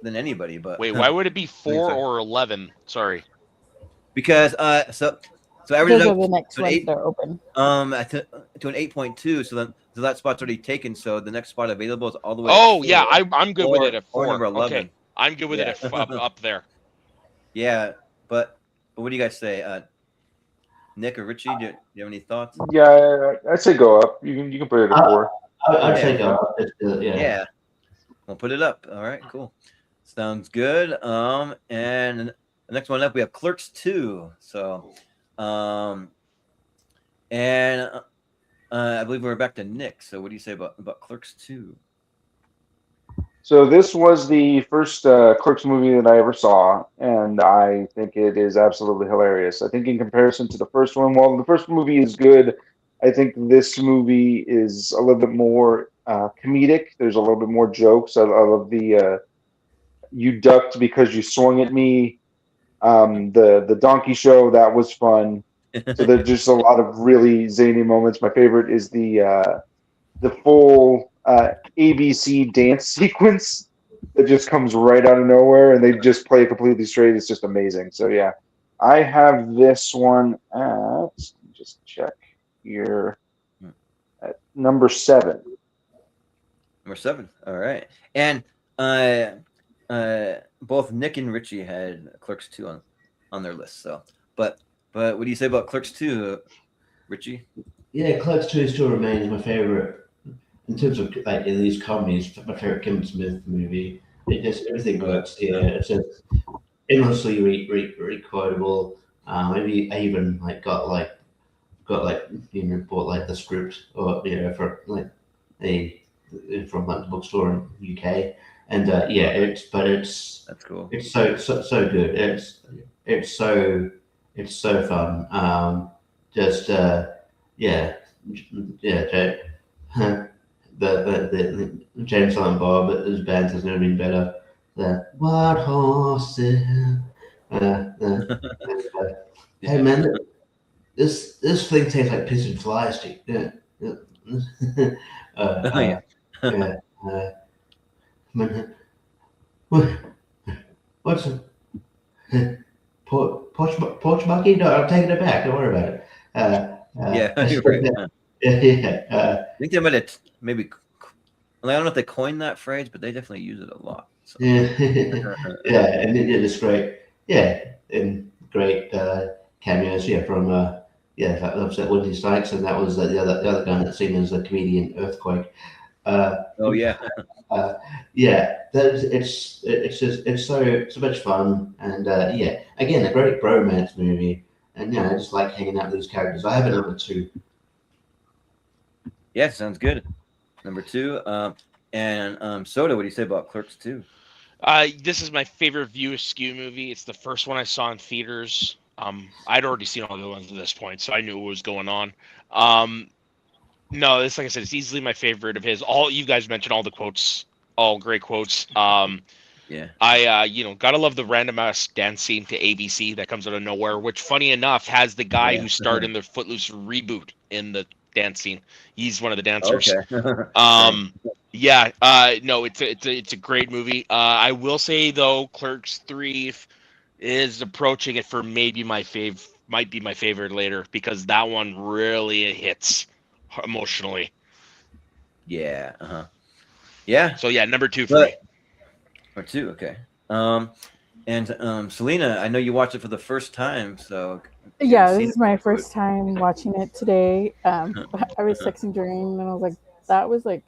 anybody, but Wait, why would it be 4 sorry. or 11? Sorry. Because so average those it are up the next to an ones 8 that are open. to an 8.2. So that spot's already taken. So the next spot available is all the way. Oh, at 4, yeah, I'm good with it at or 4. number 11. Okay, I'm good with it at up there. Yeah, but what do you guys say, Nick or Richie? Do you have any thoughts? Yeah, I'd say go up. You can put it at 4. I'd Yeah. say go up. Yeah, we'll put it up. All right, cool. Sounds good. And the next one up, we have Clerks 2. So, and I believe we're back to Nick. So, what do you say about Clerks 2? So this was the first Clerks movie that I ever saw, and I think it is absolutely hilarious. I think in comparison to the first one, while the first movie is good, I think this movie is a little bit more comedic. There's a little bit more jokes. I love the you ducked because you swung at me. The donkey show, that was fun. So there's just a lot of really zany moments. My favorite is the full ABC dance sequence that just comes right out of nowhere, and they just play it completely straight. It's just amazing. So yeah, I have this one at, just check here, at number 7. Number 7. All right. And both Nick and Richie had Clerks 2 on their list. So, but what do you say about Clerks 2, Richie? Yeah, Clerks 2 still remains my favorite in terms of like in these comedies. My favorite Kevin Smith movie. It just everything works. Yeah, it's just endlessly quotable. Maybe I even got bought like the script or for like a from like the bookstore in UK, and yeah, That's cool. it's so good. It's so fun. Just yeah, yeah. The James Silent Bob, his band has never been better. The Wild Horses. Hey man, this thing tastes like piss and flies, dude. Yeah. Yeah. Yeah. Man, what's a porch monkey? No, I'm taking it back. Don't worry about it. Yeah, you're right. Yeah. I think they might have maybe. I don't know if they coined that phrase, but they definitely use it a lot. So. Yeah, yeah, and it's great. Yeah, and great cameos. Yeah, from that was that Wendy Sykes, and that was the other guy that's seen as a comedian, Earthquake. Oh yeah. Yeah, it's so much fun, and yeah, again a great bromance movie, and I just like hanging out with these characters. I have it number 2. Yeah, sounds good. Number 2. And Soda, what do you say about Clerks 2? This is my favorite View Askew movie. It's the first one I saw in theaters. I'd already seen all the other ones at this point, so I knew what was going on. No, it's like I said, it's easily my favorite of his. All you guys mentioned, all the quotes, all great quotes. Yeah. I gotta love the random ass dance scene to ABC that comes out of nowhere, which funny enough has the guy who starred in the Footloose reboot in the dance scene. He's one of the dancers. Okay. Yeah, no, it's a great movie. I will say though, Clerks 3 is approaching it for maybe might be my favorite later because that one really hits emotionally. Yeah. Yeah. So yeah, number 2 for me. Or 2. Okay. And Selena, I know you watched it for the first time, so Yeah, this is my first time watching it today. I was texting Jordan and I was like, that was like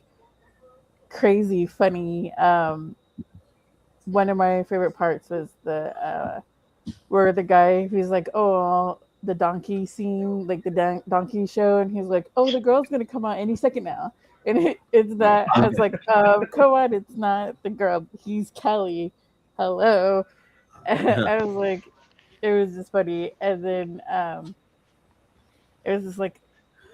crazy funny. One of my favorite parts was the where the guy, he's like, oh, the donkey scene, like the donkey show, and he's like, "Oh, the girl's gonna come out any second now," and it's that. I was like, "Come on, it's not the girl. He's Kelly. Hello." I was like, it was just funny, and then it was just like,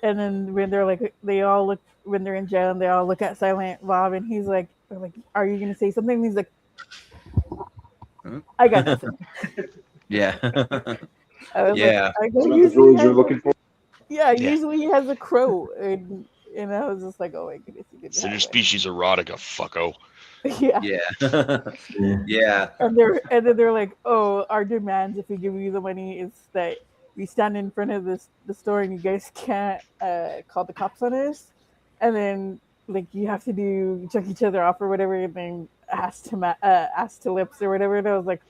and then when they're like, they all look when they're in jail, and they all look at Silent Bob, and he's like, they're like, "Are you gonna say something?" And he's like, "I got nothing." Yeah. I was Yeah. like, It's not the droid you're looking for. yeah, Yeah. usually he has a crow, and I was just like, oh my goodness, he didn't It's have one. interspecies erotica, fucko. Yeah. Yeah. Yeah. And then they're like, oh, our demands if we give you the money is that we stand in front of the store and you guys can't call the cops on us, and then like you have to do chuck each other off or whatever, and then ass to lips or whatever. And I was like,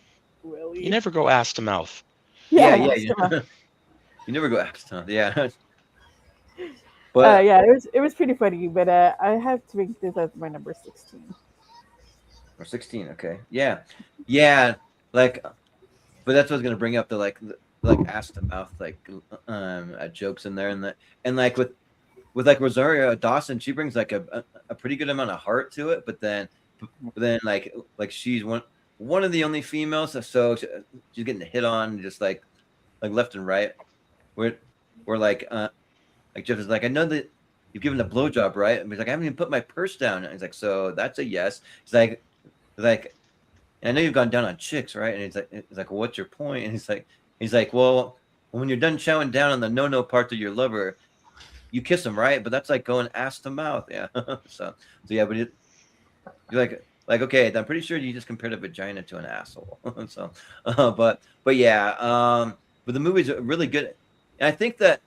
really? You never go ass to mouth. Yeah. ass Yeah. to mouth. You never go after. Yeah. But Yeah, it was pretty funny, but I have to make this as my number 16. or 16. Okay. Yeah. Yeah. Like, but that's what I was gonna bring up. The like ass to mouth jokes in there, and like with like Rosario Dawson, she brings like a pretty good amount of heart to it. But then like she's one of the only females, so she's getting hit on just like left and right. We're like Jeff is like, I know that you've given a blowjob, right? And he's like, I haven't even put my purse down. And he's like, so that's a yes. He's like, I know you've gone down on chicks, right? And he's like, well, what's your point? And he's like, well, when you're done chowing down on the no part of your lover, you kiss him, right? But that's like going ass to mouth, yeah. so yeah, but you're like okay, I'm pretty sure you just compared a vagina to an asshole. so, but yeah, but the movie's really good, and I think that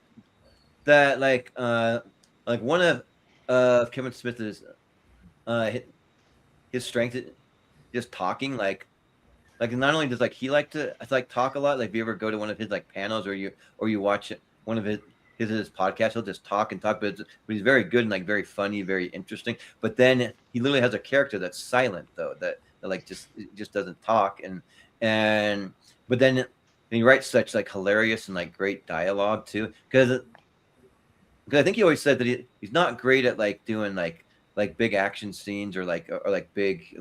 like one of Kevin Smith's his strength is just talking, like not only does he like to talk a lot. Like if you ever go to one of his like panels or you watch one of his podcasts, he'll just talk and talk, but he's very good and like very funny, very interesting. But then he literally has a character that's silent though, that like just doesn't talk, and but then he writes such like hilarious and like great dialogue too, because I think he always said that he's not great at like doing like big action scenes or big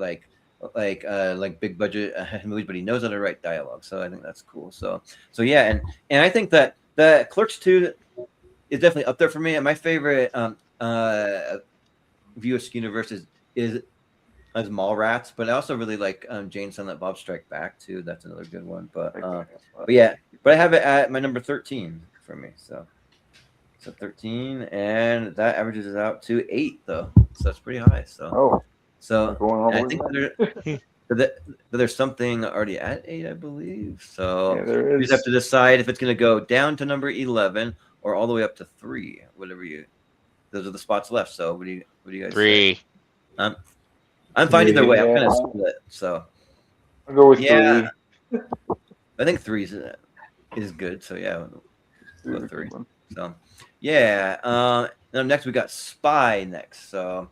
big budget movies, but he knows how to write dialogue. So I think that's cool. So yeah, and I think that the Clerks 2 is definitely up there for me. And my favorite view of Skinnerverse is Mallrats, but I also really like Jane Silent Bob Strike Back too. That's another good one. But yeah, but I have it at my number 13 for me. So 13, and that averages it out to 8 though. So that's pretty high. So I think that there's something already at 8, I believe. So Yeah, there you is. just have to decide if it's going to go down to number 11 or all the way up to 3. Whatever those are the spots left. So what do you guys 3. say? I'm fine either way. I'm Yeah. kind of split. So I'll go with 3. I think 3 is good. So yeah, we'll go 3. One. So yeah. Now next we got Spy next. So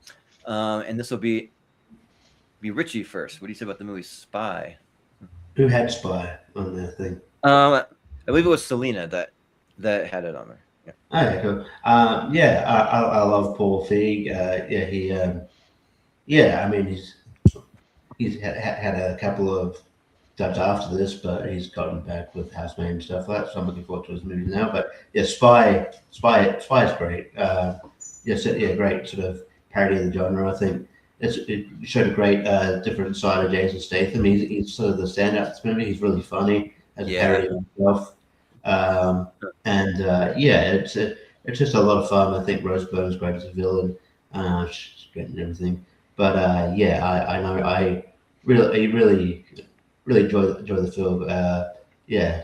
and this will be Richie first. What do you say about the movie Spy? Who had Spy on their thing? I believe it was Selena that had it on there. Yeah. Okay, cool. I love Paul Feig. I mean, he's had a couple of dubs after this, but he's gotten back with Housemate and stuff like that. So I'm looking forward to his movies now. But yeah, Spy is great. Great sort of parody of the genre. I think it showed a great different side of Jason Statham. He's sort of the standout in this movie. He's really funny as a parody of himself. It's just a lot of fun. I think Rose Byrne's great as a villain. She's great and everything. But I know I really enjoy the film.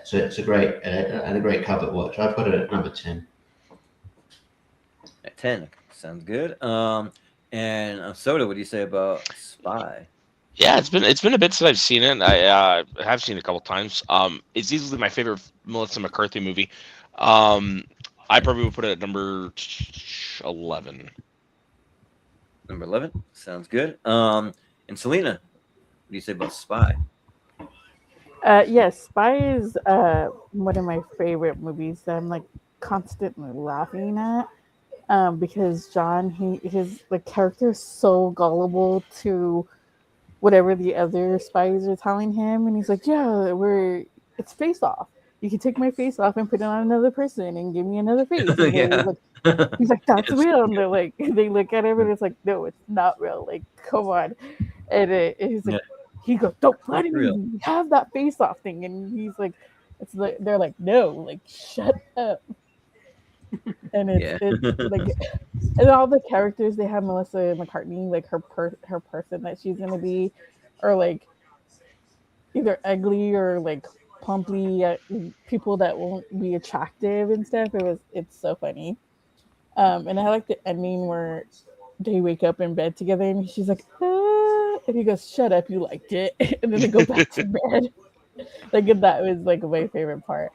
So it's a great and a great carpet watch. I've got it at number 10. At 10, sounds good. And Soda, what do you say about Spy? Yeah, it's been a bit since I've seen it. I have seen it a couple times. It's easily my favorite Melissa McCarthy movie. I probably would put it at number 11. Number 11, sounds good. And Selena, what do you say about Spy? Yes, Spy is one of my favorite movies that I'm like constantly laughing at. Because John, his the character is so gullible to whatever the other spies are telling him, and he's like, "Yeah, it's face off. You can take my face off and put it on another person and give me another face." And Yeah. he's like, "That's It's real." And they're like, they look at him and it's like, "No, it's not real. Like, come on." And he's like, yeah, he goes, "Don't lie not to me. real. You have that face off thing." And he's like, it's like they're like, "No, like, shut up." And Yeah. it's like, and all the characters they have Melissa McCartney, like her person that she's gonna be, or like either ugly or like plumply people that won't be attractive and stuff. It's so funny. And I like the ending where they wake up in bed together and she's like, ah, and he goes, "Shut up, you liked it," and then they go back to bed. Like that was like my favorite part.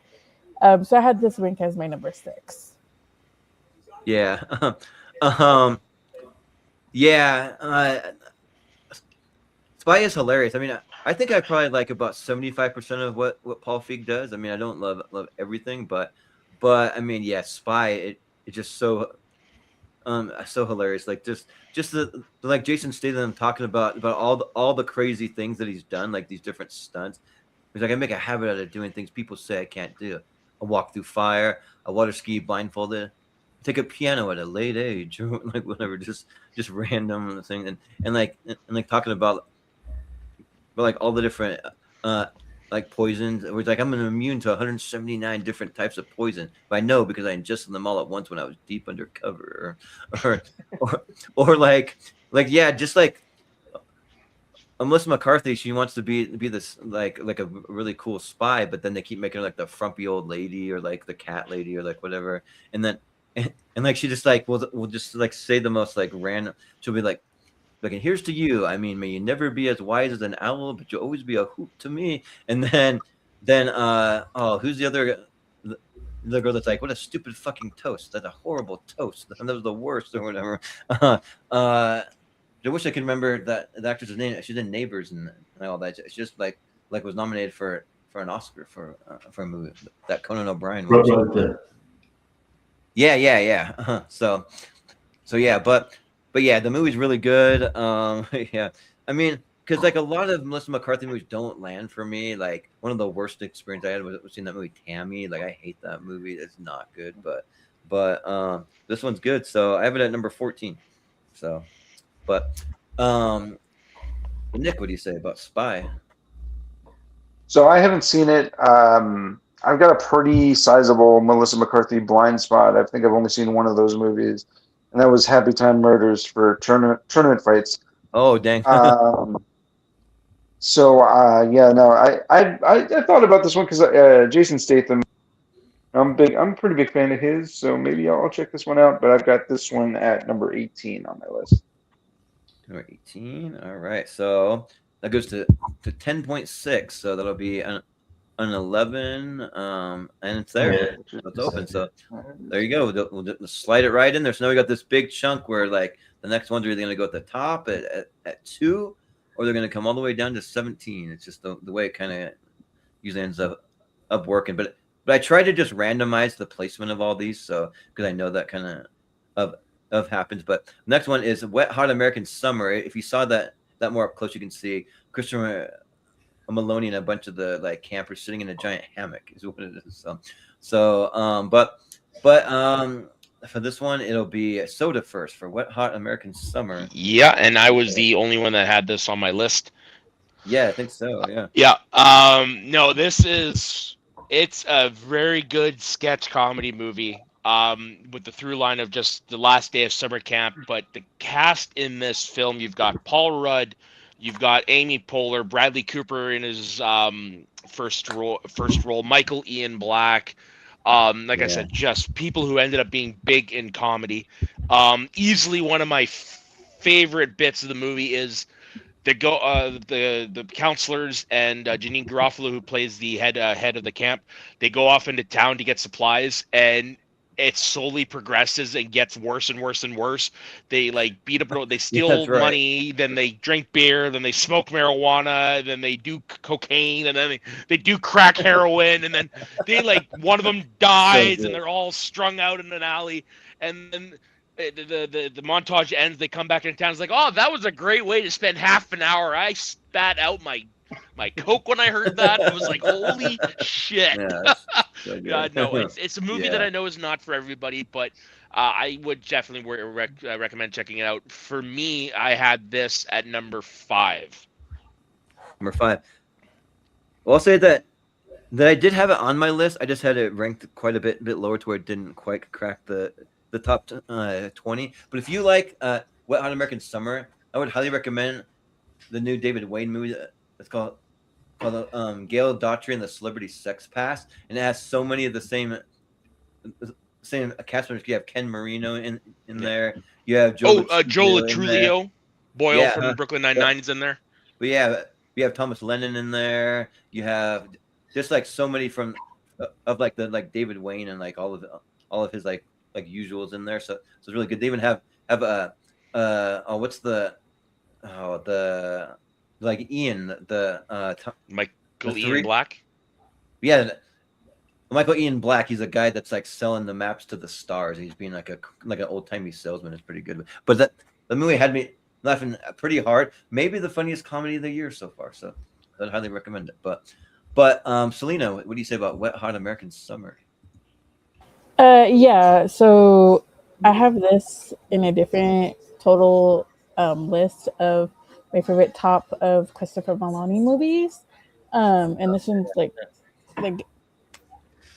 So I had this rank as my number 6. Yeah. Um. Yeah. Spy is hilarious. I mean, I think I probably like about 75% of what Paul Feig does. I mean, I don't love everything, but I mean, yeah, Spy. It's just so hilarious. Like just the like Jason Statham talking about all the crazy things that he's done, like these different stunts. He's like, I make a habit out of doing things people say I can't do. I walk through fire. I water ski blindfolded. Take a piano at a late age, or like whatever, just random thing, and like talking about like all the different uh like poisons. It was like I'm immune to 179 different types of poison, but I know because I ingested them all at once when I was deep undercover, or or or like yeah, just like Melissa McCarthy, she wants to be this like a really cool spy, but then they keep making her like the frumpy old lady or like the cat lady or like whatever, and then and like she just like will just like say the most like random. She'll be like, and here's to you. I mean, may you never be as wise as an owl, but you'll always be a hoot to me. And then oh, who's the other the girl that's like, what a stupid fucking toast. That's a horrible toast. That was the worst or whatever. I wish I could remember the actress' name. She's in Neighbors and all that. She just like was nominated for an Oscar for a movie that Conan O'Brien watched. Yeah. So yeah, but yeah, the movie's really good. Yeah, I mean, because like a lot of Melissa McCarthy movies don't land for me. Like one of the worst experience I had was seeing that movie Tammy. Like I hate that movie. It's not good, but this one's good. So I have it at number 14. So, but Nick, what do you say about Spy? So I haven't seen it. I've got a pretty sizable Melissa McCarthy blind spot. I think I've only seen one of those movies, and that was Happy Time Murders for tournament fights. Oh dang. So yeah, no, I thought about this one because Jason Statham. I'm a pretty big fan of his, so maybe I'll check this one out. But I've got this one at number 18 on my list. Number 18. All right. So that goes to 10.6. So that'll be an 11. And it's there. Yeah. It's open. So there you go. We'll just slide it right in there. So now we got this big chunk where like the next ones are either going to go at the top at 2, or they're going to come all the way down to 17. It's just the way it kind of usually ends up working. But I try to just randomize the placement of all these, so because I know that kind of happens. But next one is Wet Hot American Summer. If you saw that more up close, you can see Christopher Maloney and a bunch of the like campers sitting in a giant hammock is what it is. But for this one, it'll be Soda first for Wet Hot American Summer. Yeah, and I was the only one that had this on my list. Yeah, I think so. Yeah. Yeah. No, it's a very good sketch comedy movie. With the through line of just the last day of summer camp, but the cast in this film, you've got Paul Rudd, you've got Amy Poehler, Bradley Cooper in his first role, Michael Ian Black. Like I said, just people who ended up being big in comedy. Easily one of my favorite bits of the movie is the counselors and Janine Garofalo, who plays the head of the camp. They go off into town to get supplies, and it slowly progresses and gets worse and worse and worse. They like beat up, they steal That's right. money, then they drink beer, then they smoke marijuana, then they do cocaine, and then they do crack heroin, and then they like one of them dies, good. and they're all strung out in an alley, and then the montage ends. They come back into town. It's like, oh, that was a great way to spend half an hour. I spat out my Coke when I heard that. I was like, holy shit. Yeah, that's so good. Yeah, no, it's a movie that Yeah. I know is not for everybody, but I would definitely recommend checking it out. For me, I had this at number 5. Number 5. Well, I'll say that I did have it on my list. I just had it ranked quite a bit lower to where it didn't quite crack the top 20. But if you like Wet Hot American Summer, I would highly recommend the new David Wayne movie. It's called Gail Daughtry and the Celebrity Sex Pass, and it has so many of the same cast members. You have Ken Marino in there. You have Joe Latrulio in there. Latrulio, Boyle Yeah, from Brooklyn Nine-Nine is in there. But yeah, we have Thomas Lennon in there. You have just like so many from of like the David Wayne and like all of his like usuals in there. So it's really good. They even have what's the like Ian Michael Ian Black. Yeah, Michael Ian Black. He's a guy that's like selling the maps to the stars. He's being like an old timey salesman. It's pretty good. But the movie had me laughing pretty hard. Maybe the funniest comedy of the year so far. So I'd highly recommend it. But Selena, what do you say about Wet Hot American Summer? Yeah, so I have this in a different total list of my favorite top of Christopher Meloni movies. And this one's like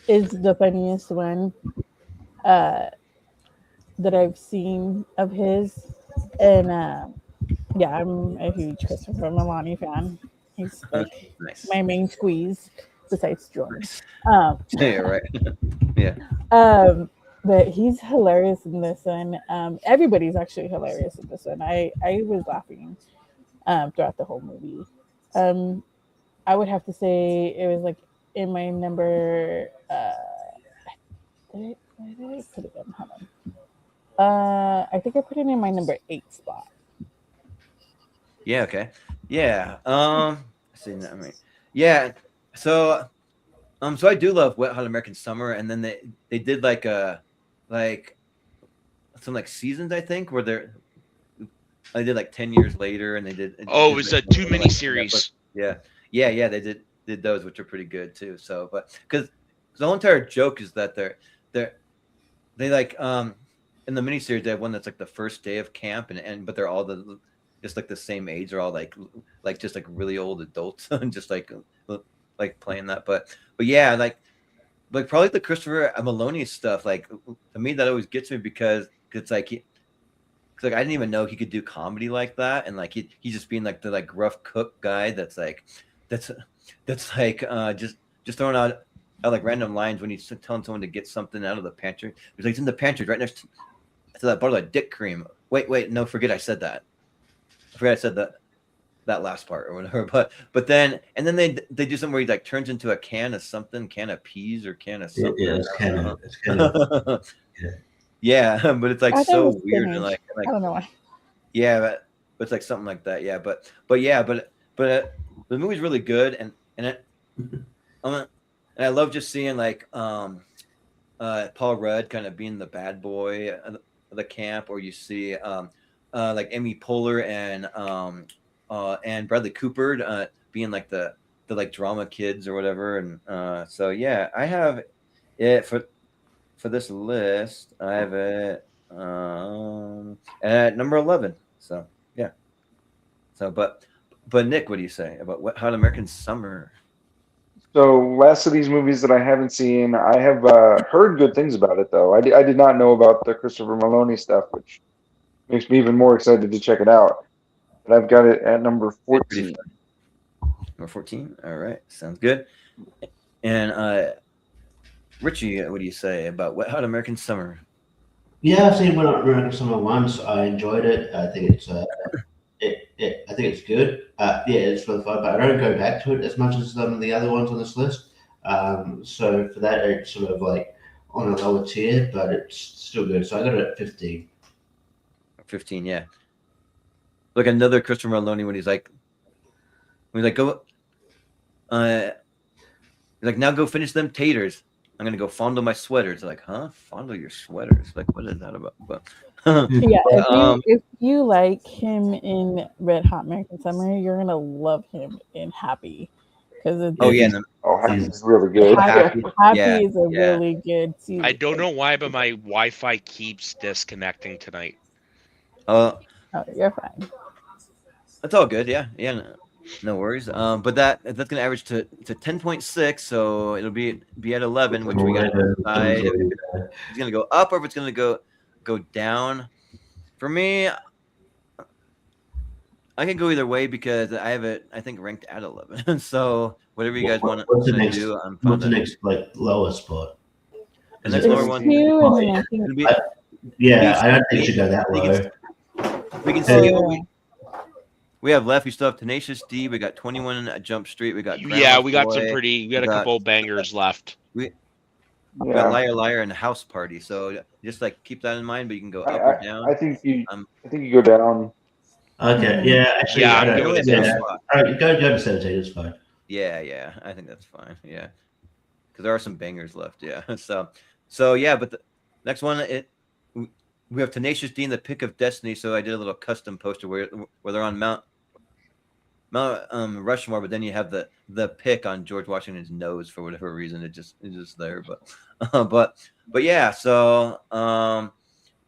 is the funniest one that I've seen of his. And yeah, I'm a huge Christopher Meloni fan. He's like Nice. my main squeeze besides George. Yeah, right. Yeah. But he's hilarious in this one. Everybody's actually hilarious in this one. I was laughing throughout the whole movie. I would have to say it was like in my number. Did I put it in? Hold on. I think I put it in my number 8 spot. Yeah. Okay. Yeah. See, I mean, yeah. So I do love Wet Hot American Summer, and then they did like some like seasons, I think, where I did like 10 years later, and they did. Oh, it was a 2 miniseries. Yeah. They did those, which are pretty good too. So, but because the whole entire joke is that they like in the miniseries they have one that's like the first day of camp, but they're all just like the same age. They're all like just like really old adults and just like playing that. But yeah, like probably the Christopher Meloni stuff. Like to me, that always gets me because it's like. I didn't even know he could do comedy like that, and like he's just being like the like rough cook guy that's like just throwing out like random lines when he's telling someone to get something out of the pantry. He's like, it's in the pantry right next to that bottle of dick cream. Wait, no, forget I said that. I forgot I said that last part or whatever. But then they do something where he like turns into a can of something, can of peas or can of something. Yeah, it's kind of yeah. Yeah, but it's like so weird and like I don't know why. Yeah, but it's like something like that. Yeah, but the movie's really good, and I love just seeing like Paul Rudd kind of being the bad boy of the camp, or you see like Amy Poehler and Bradley Cooper being like the like drama kids or whatever, and so yeah, I have it for this list. I have it at number 11. So yeah. So but Nick, what do you say about Wet Hot American Summer? So last of these movies that I haven't seen, I have heard good things about it though. I did not know about the Christopher Meloni stuff, which makes me even more excited to check it out. But I've got it at number 14. Number 14. All right, sounds good. And Richie, what do you say about Wet Hot American Summer? Yeah, I've seen Wet Hot American Summer once. I enjoyed it. I think it's I think it's good. Yeah, it's really fun, but I don't go back to it as much as some of the other ones on this list. So for that, it's sort of like on a lower tier, but it's still good. So I got it at 15. 15, yeah. Like another Christopher Maloney when he's like, go, he's like, now go finish them taters. I'm gonna go fondle my sweaters. Like, huh? Fondle your sweaters? Like, what is that about? But Yeah, but, if you like him in Red Hot American Summer, you're gonna love him in Happy because oh yeah, and then, Happy is really good. Happy, Happy yeah, is a yeah. really good season. I don't know why, but my Wi-Fi keeps disconnecting tonight. Oh, you're fine. That's all good. Yeah, yeah, no worries. But that's gonna average to 10.6, so it'll be at 11, which we got to decide if it's gonna go up or if it's gonna go down. For me, I can go either way because I have it, I think, ranked at 11. So whatever you guys want What's the to next? do, I'm fine. What's the next like lower spot? The next It's lower one. 2, and then I think It'll be, Yeah, I don't think it should go that we low. we can see what we have left. We still have Tenacious D. We got 21 at Jump Street. We got Yeah, we got some Boy. pretty. We got a couple bangers left. We got Liar Liar and House Party. So just like keep that in mind. But you can go up or down. I think you go down. Okay, yeah, actually, Yeah, I don't go know. to Yeah, all right, go to 17. It's fine. Yeah, I think that's fine. Yeah, because there are some bangers left. Yeah, so yeah, but the next one, we have Tenacious D and the Pick of Destiny. So I did a little custom poster where they're on Mount Rushmore, but then you have the pick on George Washington's nose for whatever reason. It's just there, but yeah. So and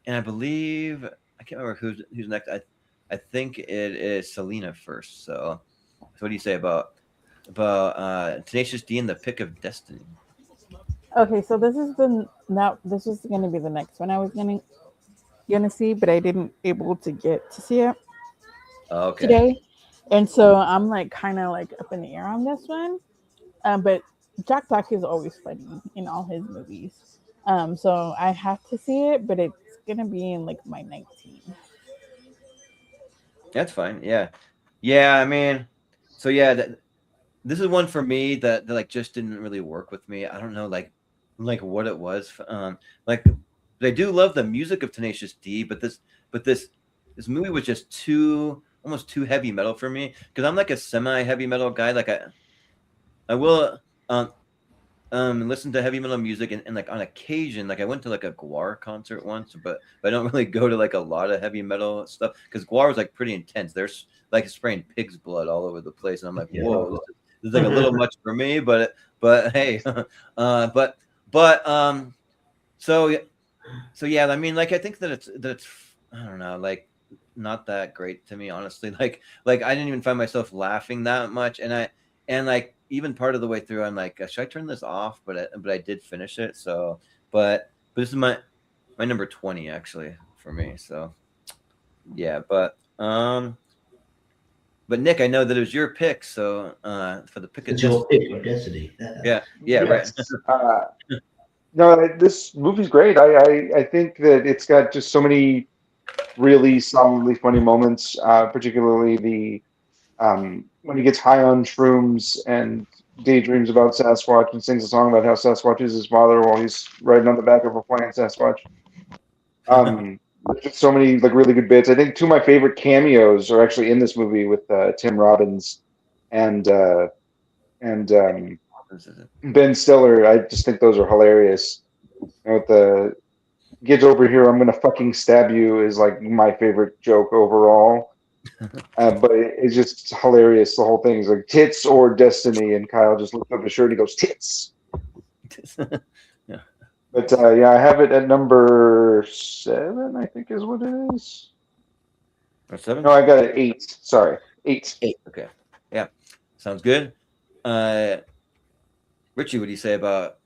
I believe I can't remember who's next. I think it is Selena first. So what do you say about Tenacious D and the Pick of Destiny? Okay, so this is this was going to be the next one I was gonna see, but I didn't able to get to see it today, and so I'm like kind of like up in the air on this one. But Jack Black is always funny in all his movies, so I have to see it, but it's gonna be in like my 19. That's fine. Yeah. I mean, so yeah, this is one for me that like just didn't really work with me. I don't know, like what it was. Like I do love the music of Tenacious D, but this movie was just almost too heavy metal for me because I'm like a semi heavy metal guy. Like I will listen to heavy metal music and like on occasion, like I went to like a Guar concert once, but I don't really go to like a lot of heavy metal stuff because Guar was like pretty intense. There's like spraying pig's blood all over the place, and I'm like, whoa, this is like a little much for me. But hey, so yeah, I mean, like I think that it's I don't know, like not that great to me, honestly. Like I didn't even find myself laughing that much, and like even part of the way through, I'm like, should I turn this off? But I did finish it. So, but this is my number 20 actually for me. So, yeah, but Nick, I know that it was your pick. So, for the pick of Destiny. Yeah, Yes. right. No, this movie's great. I think that it's got just so many really solidly funny moments, particularly the when he gets high on shrooms and daydreams about Sasquatch and sings a song about how Sasquatch is his father while he's riding on the back of a flying Sasquatch. There's just so many like really good bits. I think two of my favorite cameos are actually in this movie with Tim Robbins and Ben Stiller. I just think those are hilarious. With the "get over here, I'm gonna fucking stab you" is like my favorite joke overall. But it's just hilarious. The whole thing is like tits or destiny, and Kyle just lifts up his shirt and he goes tits. Yeah. But yeah, I have it at number 7. I think is what it is. Or 7? No, I got it 8. Sorry, 8. 8. Okay. Yeah, sounds good. Richie, what do you say about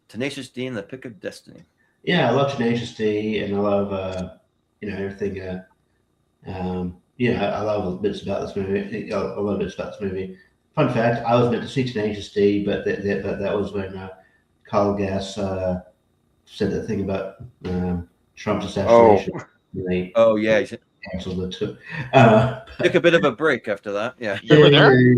Tenacious D and the Pick of Destiny? Yeah, I love Tenacious D, and I love everything. I love bits about this movie. I love bits about this movie. Fun fact: I was meant to see Tenacious D, but that was when Kyle Gass said that thing about Trump's assassination. Oh yeah, he canceled it too. Took a bit of a break after that. Yeah, you were there.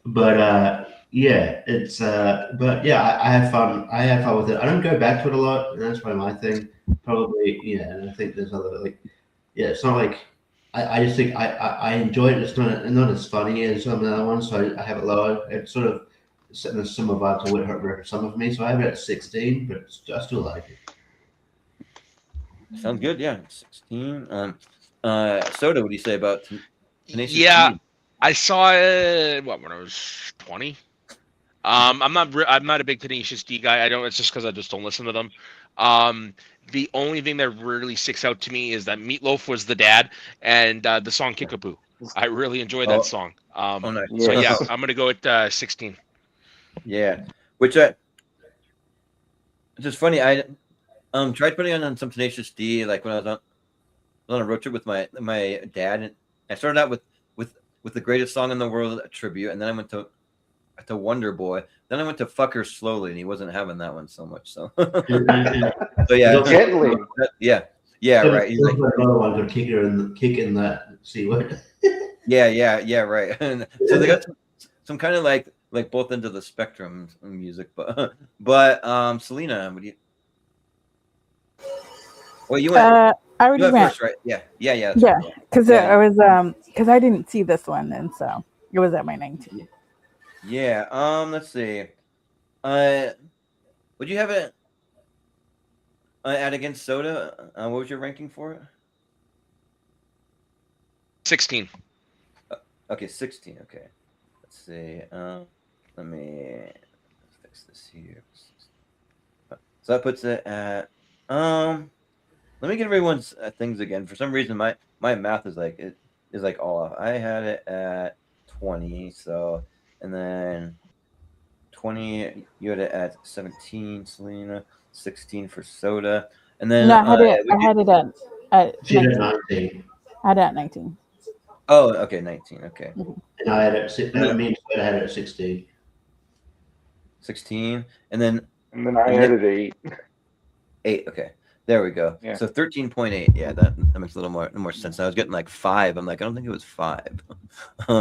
But Yeah, it's but yeah, I have fun. I have fun with it. I don't go back to it a lot, and that's probably my thing. Probably, yeah. And I think there's other like, yeah. It's not like I just think I enjoy it. It's not as funny as some of the other ones, so I have it lower. It's sort of setting a similar vibe to Wet Hot Record Summer for me, so I have it at 16, but I still like it. Sounds good. Yeah, 16. Soda, what do you say about Tenacious Yeah, D? I saw it when I was 20. I'm not a big Tenacious D guy. I don't. It's just because I just don't listen to them. The only thing that really sticks out to me is that Meatloaf was the dad, and the song "Kickapoo." I really enjoy that Oh, song. oh, nice. So yeah, Yes. I'm gonna go at 16. Yeah, which it's just funny. I tried putting on some Tenacious D like when I was on a road trip with my dad, and I started out with the greatest song in the world, a tribute, and then I went to Wonder Boy. Then I went to Fuck Her Slowly, and he wasn't having that one so much. So, so yeah, Gently. yeah, right. He's like, another one could kick in that C word. yeah, right. And so they got some kind of like both ends of the spectrum music, but Selena, what do you? Well, you went. I You already went went. first, right? Yeah. That's Yeah, right. because Yeah. I was because I didn't see this one, and so it was at my 19. Yeah. Let's see. Would you have it at against Soda? What was your ranking for it? 16. Okay, 16. Okay. Let's see. Let me fix this here. So that puts it at Let me get everyone's things again. For some reason, my math is like all off. I had it at 20. So, and then 20. You had it at 17, Selena. 16 for Soda, and then No, I had it at She had 19. 19. I had it at 19. Oh, okay, 19. Okay, And I had it at 6. I mean, I had it at 16. 16, and then And then I had it 8. 8. Okay, there we go. Yeah. So 13.8. Yeah, that makes a little more sense. I was getting like 5. I'm like, I don't think it was 5.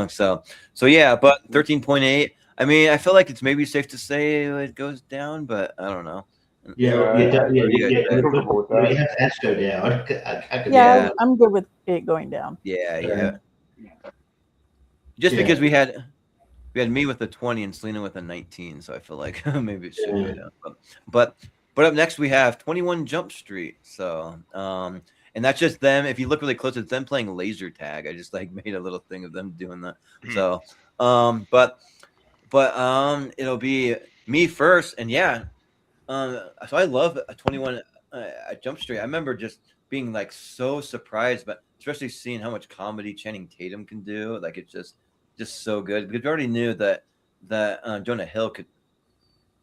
so yeah, but 13.8. I mean, I feel like it's maybe safe to say it goes down, but I don't know. Yeah, I'm you comfortable with that. have to ask go down. I could Yeah, Yeah. I'm good with it going down. Yeah. Just Yeah. because we had me with a 20 and Selena with a 19, so I feel like maybe it should go down. But up next we have 21 Jump Street. So and that's just them. If you look really close, it's them playing laser tag. I just like made a little thing of them doing that. So but it'll be me first, and yeah. So I love a 21 Jump Street. I remember just being like so surprised, but especially seeing how much comedy Channing Tatum can do. Like it's just so good, because we already knew that Jonah Hill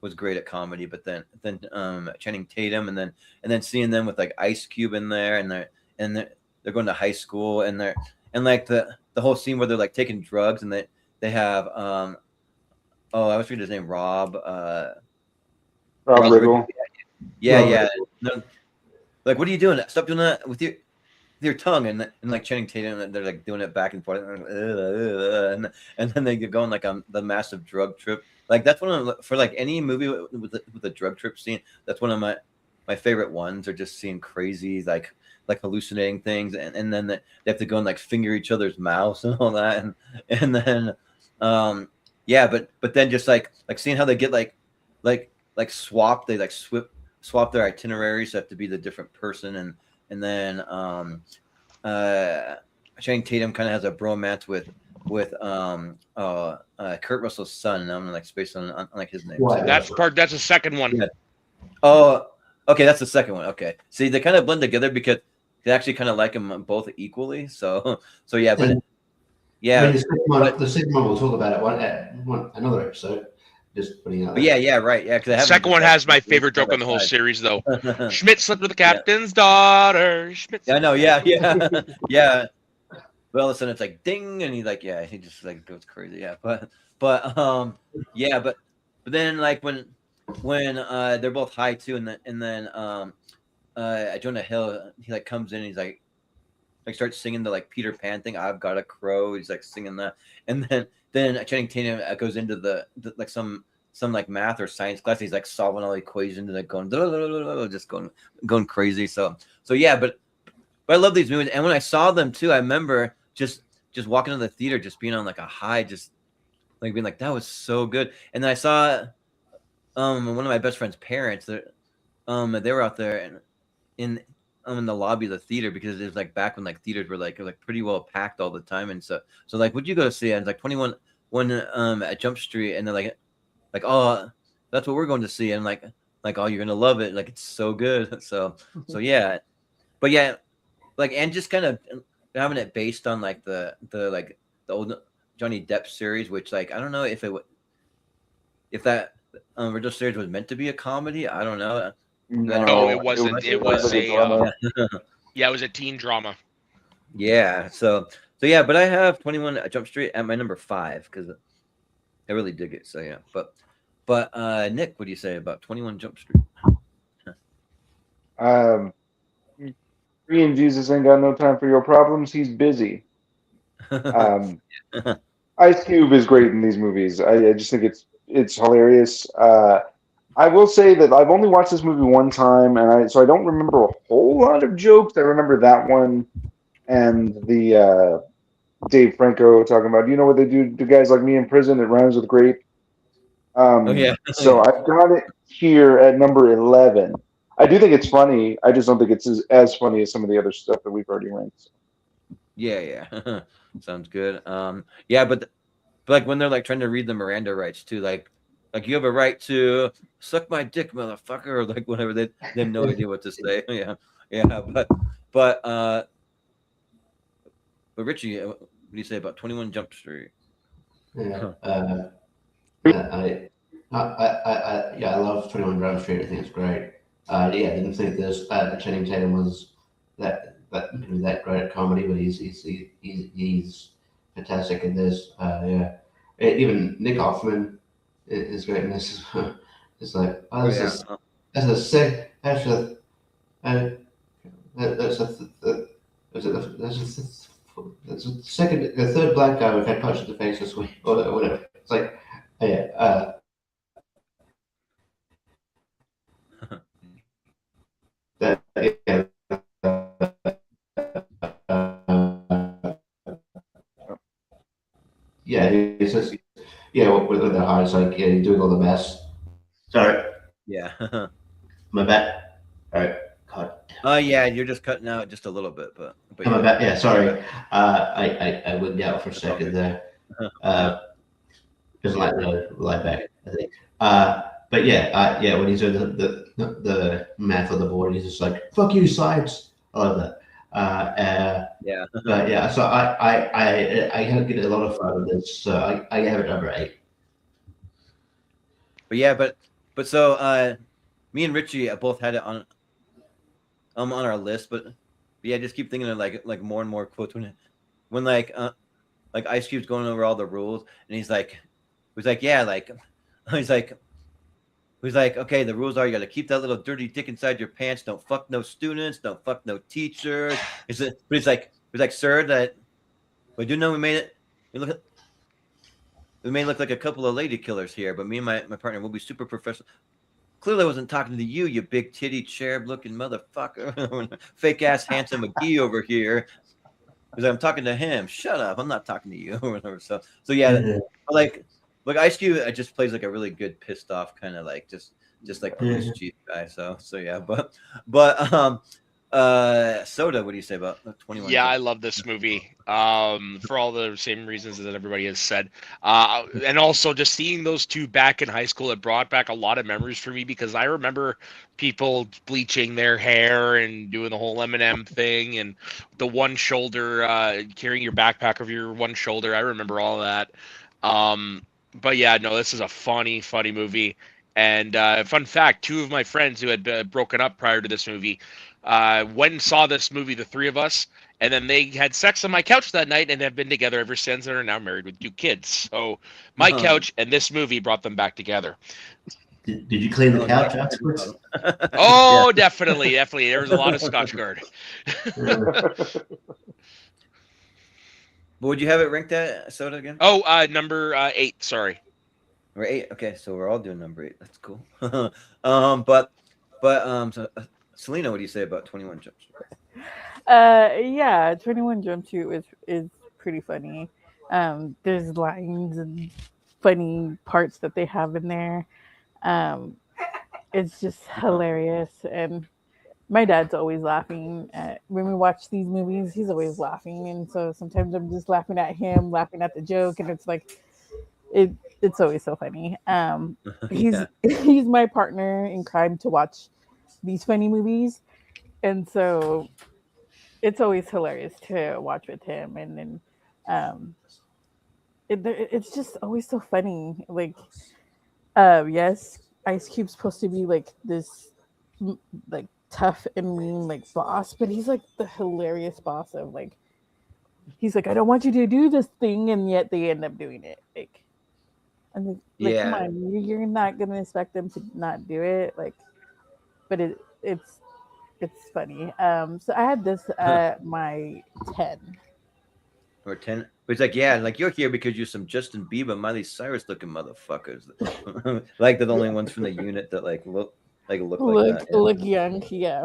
was great at comedy, but then Channing Tatum, and then seeing them with like Ice Cube in there, and they're going to high school, and like the whole scene where they're like taking drugs, and they have I was reading his name, Rob Riggle. Yeah. No, like, what are you doing? Stop doing that with your tongue, and like Channing Tatum, and they're like doing it back and forth, and then they get going like on the massive drug trip. Like that's one of for like any movie with a drug trip scene. That's one of my favorite ones. Are just seeing crazy like hallucinating things, and then they have to go and like finger each other's mouths and all that, and then yeah, but then just like seeing how they get like swap, they like swap their itineraries, so have to be the different person, and then Channing Tatum kind of has a bromance with Kurt Russell's son, and I'm like spaced on like his name. Right. That's the second one. Yeah. Oh, okay, that's the second one. Okay, see, they kind of blend together because they actually kind of like them both equally. So yeah, but yeah, I mean, the second one we'll talk about it another episode. Just putting out. But yeah, right, yeah. Because The second one has my favorite joke on the whole series, though. Schmidt slept with the captain's daughter. Schmidt. Yeah, I know. Yeah. Yeah. Well, all of a sudden it's like ding, and he just like goes crazy. Yeah, but yeah, but then like when they're both high too, and then Jonah Hill, he like comes in, and he's like starts singing the like Peter Pan thing. I've got a crow. He's like singing that, and then then Channing Tatum goes into the like some like math or science class. He's like solving all equations and like going just going crazy. So yeah, but I love these movies. And when I saw them too, I remember just walking to the theater, just being on like a high, just like being like, that was so good. And then I saw one of my best friend's parents. They were out there in the lobby of the theater, because it was like back when like theaters were like pretty well packed all the time. And so like, would you go to see it? And it's like 21 at Jump Street, and they're like, oh, that's what we're going to see. And like, oh, you're gonna love it. Like, it's so good. So yeah, but yeah, like, and just kind of having it based on like the old Johnny Depp series, which like, I don't know if that original series was meant to be a comedy. I don't know. No, it wasn't. It was a drama. yeah, it was a teen drama. Yeah. So yeah, but I have 21 Jump Street at my number 5 because I really dig it. So yeah, but Nick, what do you say about 21 Jump Street? Korean Jesus ain't got no time for your problems. He's busy. Ice Cube is great in these movies. I just think it's hilarious. I will say that I've only watched this movie one time, and so I don't remember a whole lot of jokes. I remember that one and the Dave Franco talking about, you know what they do to guys like me in prison? It rhymes with grape. So I've got it here at number 11. I do think it's funny. I just don't think it's as funny as some of the other stuff that we've already ranked. Yeah. Sounds good. Yeah, but like when they're like trying to read the Miranda rights too, like you have a right to suck my dick, motherfucker, or like whatever. They have no idea what to say. Yeah. But Richie, what do you say about 21 Jump Street? Yeah. I love 21 Jump Street. I think it's great. I didn't think this Channing Tatum was that great at comedy, but he's fantastic in this. Even Nick Offerman is great in this. It's like, that's the third black guy we've had punched in the face this week, or whatever. It's like, he's just with the heart. It's like, he's doing all the best. Sorry. Yeah. My bad. All right. God. Yeah, you're just cutting out just a little bit, but My bad. Yeah, sorry. I wigged out for a second there. Just lie back, I think. But when he's doing the math on the board, he's just like, "Fuck you, science." I love that. But yeah, so I get a lot of fun with this. So I have it number 8. But yeah, but so me and Richie both had it on our list, but yeah, just keep thinking of like more and more quotes when like Ice Cube's going over all the rules, and he's like, okay, the rules are you got to keep that little dirty dick inside your pants. Don't fuck no students. Don't fuck no teachers. But he's like, sir, that we do know we made it. We may look like a couple of lady killers here, but me and my partner will be super professional. Clearly, I wasn't talking to you big titty cherub looking motherfucker. Fake ass handsome McGee over here. Because I'm talking to him. Shut up. I'm not talking to you. So yeah, like Ice Cube just plays like a really good pissed off kind of like just like police chief guy. So yeah, but Soda, what do you say about 21? Yeah, I love this movie for all the same reasons that everybody has said. And also just seeing those two back in high school, it brought back a lot of memories for me, because I remember people bleaching their hair and doing the whole Eminem thing and the one shoulder, carrying your backpack over your one shoulder. I remember all of that. But yeah, no, this is a funny movie. And fun fact, 2 of my friends who had broken up prior to this movie went and saw this movie, the 3 of us, and then they had sex on my couch that night and have been together ever since and are now married with 2 kids. So my couch and this movie brought them back together. Did you clean the couch afterwards? Oh, definitely. There was a lot of Scotch Guard. But would you have it ranked at Soda again? Oh, number 8. Sorry. We're 8. Okay, so we're all doing number 8. That's cool. But so, Selena, what do you say about 21 Jump Street? Yeah, 21 Jump Street is pretty funny. There's lines and funny parts that they have in there. Um, it's just hilarious, and my dad's always laughing at when we watch these movies. He's always laughing, and so sometimes I'm just laughing at him, laughing at the joke, and it's like it's always so funny. He's Yeah. he's my partner in crime to watch these funny movies, and so it's always hilarious to watch with him. And then um, it's just always so funny. Like, yes, Ice Cube's supposed to be like this, like tough and mean like boss, but he's like the hilarious boss of like. He's like, I don't want you to do this thing, and yet they end up doing it. Like, I'm like, come Yeah. on, you're not gonna expect them to not do it. Like, but it's funny. So I had this my 10. Or 10. But it's like, yeah, like you're here because you're some Justin Bieber, Miley Cyrus looking motherfuckers. Like they're the only ones from the unit that like look like that. Yeah. Look young, yeah.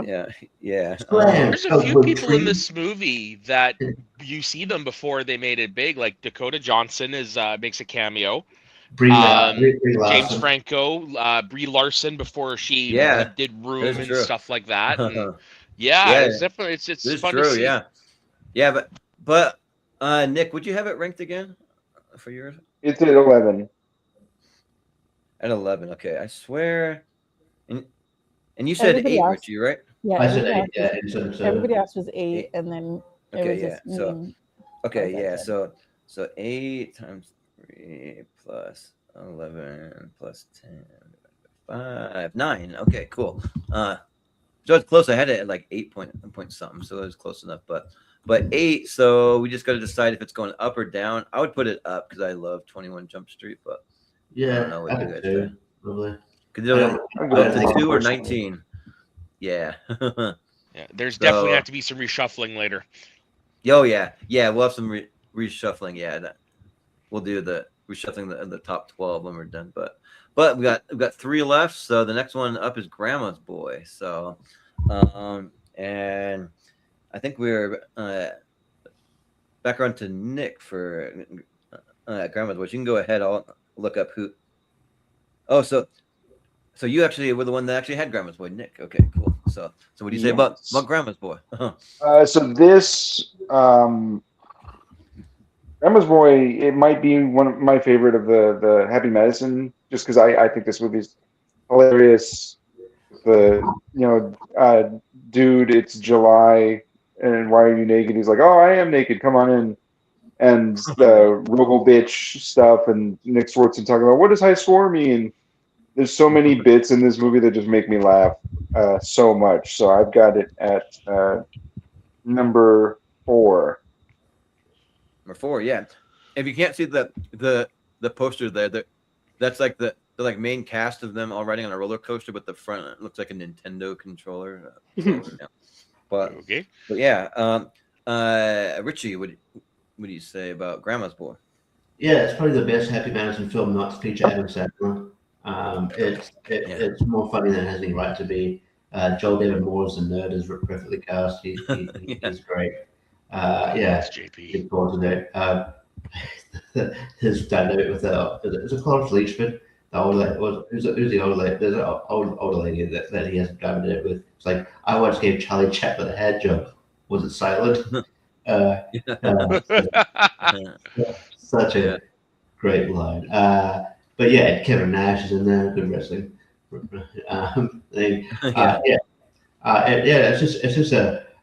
Yeah. There's a few people in this movie that you see them before they made it big. Like Dakota Johnson makes a cameo. Brie James Larson. Franco, Brie Larson before she Yeah, did Room and true. stuff like that. And Yeah, it's definitely it's This is fun true. to see. Yeah. But Nick, would you have it ranked again for yours? It's at 11. At 11. Okay, I swear. And you said Everybody 8, else- Richie, right? Yeah, I said everybody 8. else Yeah, was- so everybody else was 8, and then it Okay, was yeah. just So me. okay, Okay, yeah. good. So 8 times 3 plus 11 plus 10 5 9. Okay, cool. So it's close. I had it at like 8 point something, so it was close enough. But 8. So we just got to decide if it's going up or down. I would put it up because I love 21 Jump Street, but yeah, I don't know what you guys say. probably. Could it I'm go good up at to 2 or personally. 19? Yeah. Yeah, there's So- definitely have to be some reshuffling later. Oh yeah. We'll have some reshuffling. Yeah, we'll do the reshuffling the top 12 when we're done. But we've got 3 left. So the next one up is Grandma's Boy. So, and I think we're back around to Nick for Grandma's Boy. You can go ahead. I'll look up who. Oh, so you actually were the one that actually had Grandma's Boy, Nick. Okay, cool. So what do you say about Grandma's Boy? So this Grandma's Boy, it might be one of my favorite of the Happy Madison, just because I think this movie's hilarious. Dude, it's July, and why are you naked? He's like, oh, I am naked. Come on in. And the Robo Bitch stuff, and Nick Swartzen talking about what does high score mean. There's so many bits in this movie that just make me laugh so much. So I've got it at number 4. Number 4, yeah. If you can't see the poster there, that's like the like main cast of them all riding on a roller coaster, but the front looks like a Nintendo controller. Yeah. But Okay. yeah, Richie, what do you say about Grandma's Boy? Yeah, it's probably the best Happy Madison film not to feature Adam Sandler. It's more funny than it has any right to be. Joel David Moore as the nerd is perfectly cast. He's great. That's JP. Look forward to that. His dynamic with is it called Leachman? The old lady, who's the old lady? There's an older lady that he has a dynamic with. It's like, I once gave Charlie Chaplin a hand job. Was it silent? Such a great line. But yeah, Kevin Nash is in there. Good wrestling. It's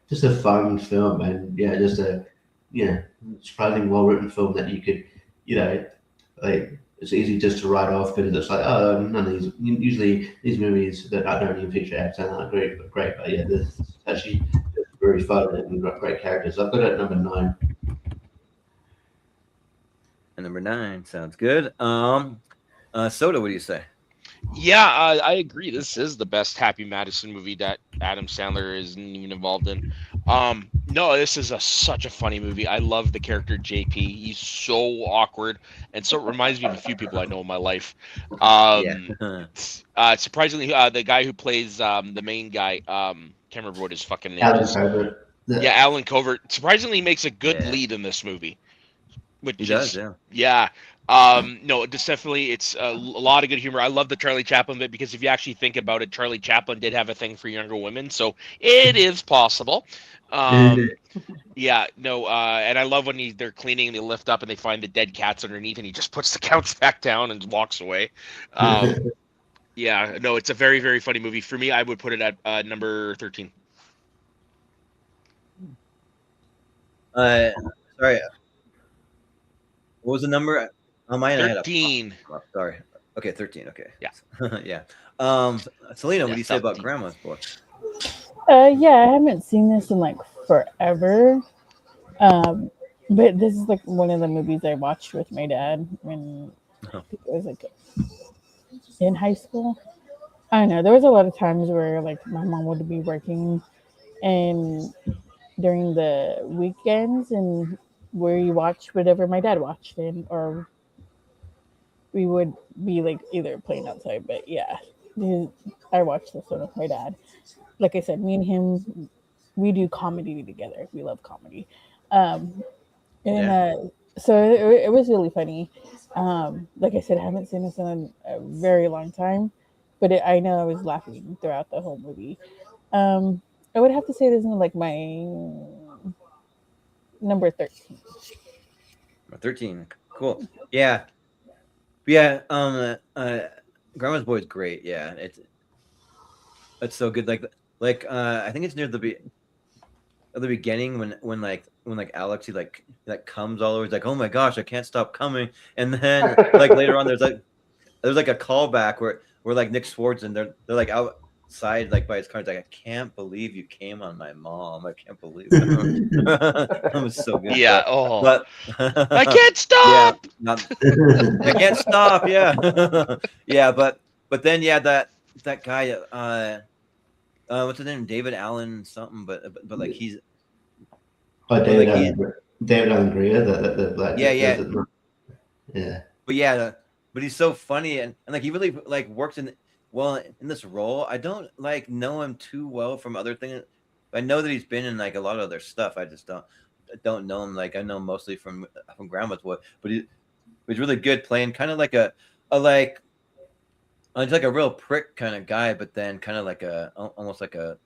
just a fun film, and just a surprisingly well written film that you could like. It's easy just to write off because it's like, oh, none of these. Usually these movies that don't even feature actors aren't great. But yeah, this is actually very fun and great characters. I've got it at number 9. And number 9 sounds good. Soda, what do you say? Yeah, I agree. This is the best Happy Madison movie that Adam Sandler isn't even involved in. No, this is such a funny movie. I love the character JP. He's so awkward, and so it reminds me of a few people I know in my life. Yeah. Surprisingly, the guy who plays the main guy, can't remember what his fucking name Alan is. Covert. Yeah, Alan Covert. Surprisingly, makes a good Yeah. lead in this movie, He which does, is yeah. yeah. No, it's definitely it's a lot of good humor. I love the Charlie Chaplin bit because if you actually think about it, Charlie Chaplin did have a thing for younger women, so it is possible. Um, yeah, no, and I love when they're cleaning and they lift up and they find the dead cats underneath, and he just puts the counts back down and walks away. Yeah, no, it's a very very funny movie. For me, I would put it at number 13. Sorry. What was the number? On mine, I had a 13. pop. Sorry. Okay, 13. Okay. Yeah. Yeah. Selena, what Yeah, do you say about 13. Grandma's Boy? Yeah, I haven't seen this in like forever. Um, but this is like one of the movies I watched with my dad when I think it was like in high school. I don't know. There was a lot of times where like my mom would be working and during the weekends and where you watch whatever my dad watched and or we would be like either playing outside. But yeah, I watched this one with my dad. Like I said, me and him, we do comedy together. We love comedy. Um, and Yeah. so it was really funny. Like I said, I haven't seen this in a very long time, but I know I was laughing throughout the whole movie. I would have to say this is like my number 13. 13. Cool. Yeah. Yeah. Grandma's Boy is great. Yeah. It's so good. Like I think it's near at the beginning when Alex he like comes all over. He's like, oh my gosh, I can't stop coming. And then like later on, there's like a callback where like Nick Swartz and they're like outside like by his car. He's like, I can't believe you came on my mom. I can't believe it. That was so good. Yeah. Oh, But I can't yeah, stop. I can't stop. Yeah, yeah. But then yeah, that guy. What's his name? David Allen something. But like he's Oh, but like he. David Allen Greer, the black. Yeah, yeah. Yeah. But yeah, but he's so funny and like he really like works in this role. I don't like know him too well from other things. I know that he's been in like a lot of other stuff. I just don't know him. Like I know mostly from Grandma's Boy, but he's really good playing kind of like a like he's like a real prick kind of guy, but then kind of like almost like a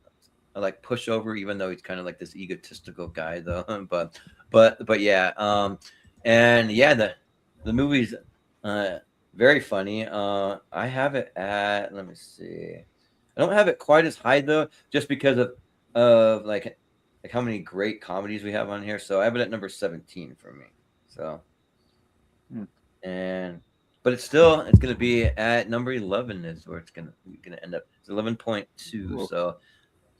like pushover, even though he's kind of like this egotistical guy though. but yeah, and yeah, the movie's very funny. I have it at, let me see. I don't have it quite as high though, just because of like how many great comedies we have on here. So I have it at number 17 for me. So but it's gonna be at number 11 is where it's gonna end up. It's 11.2.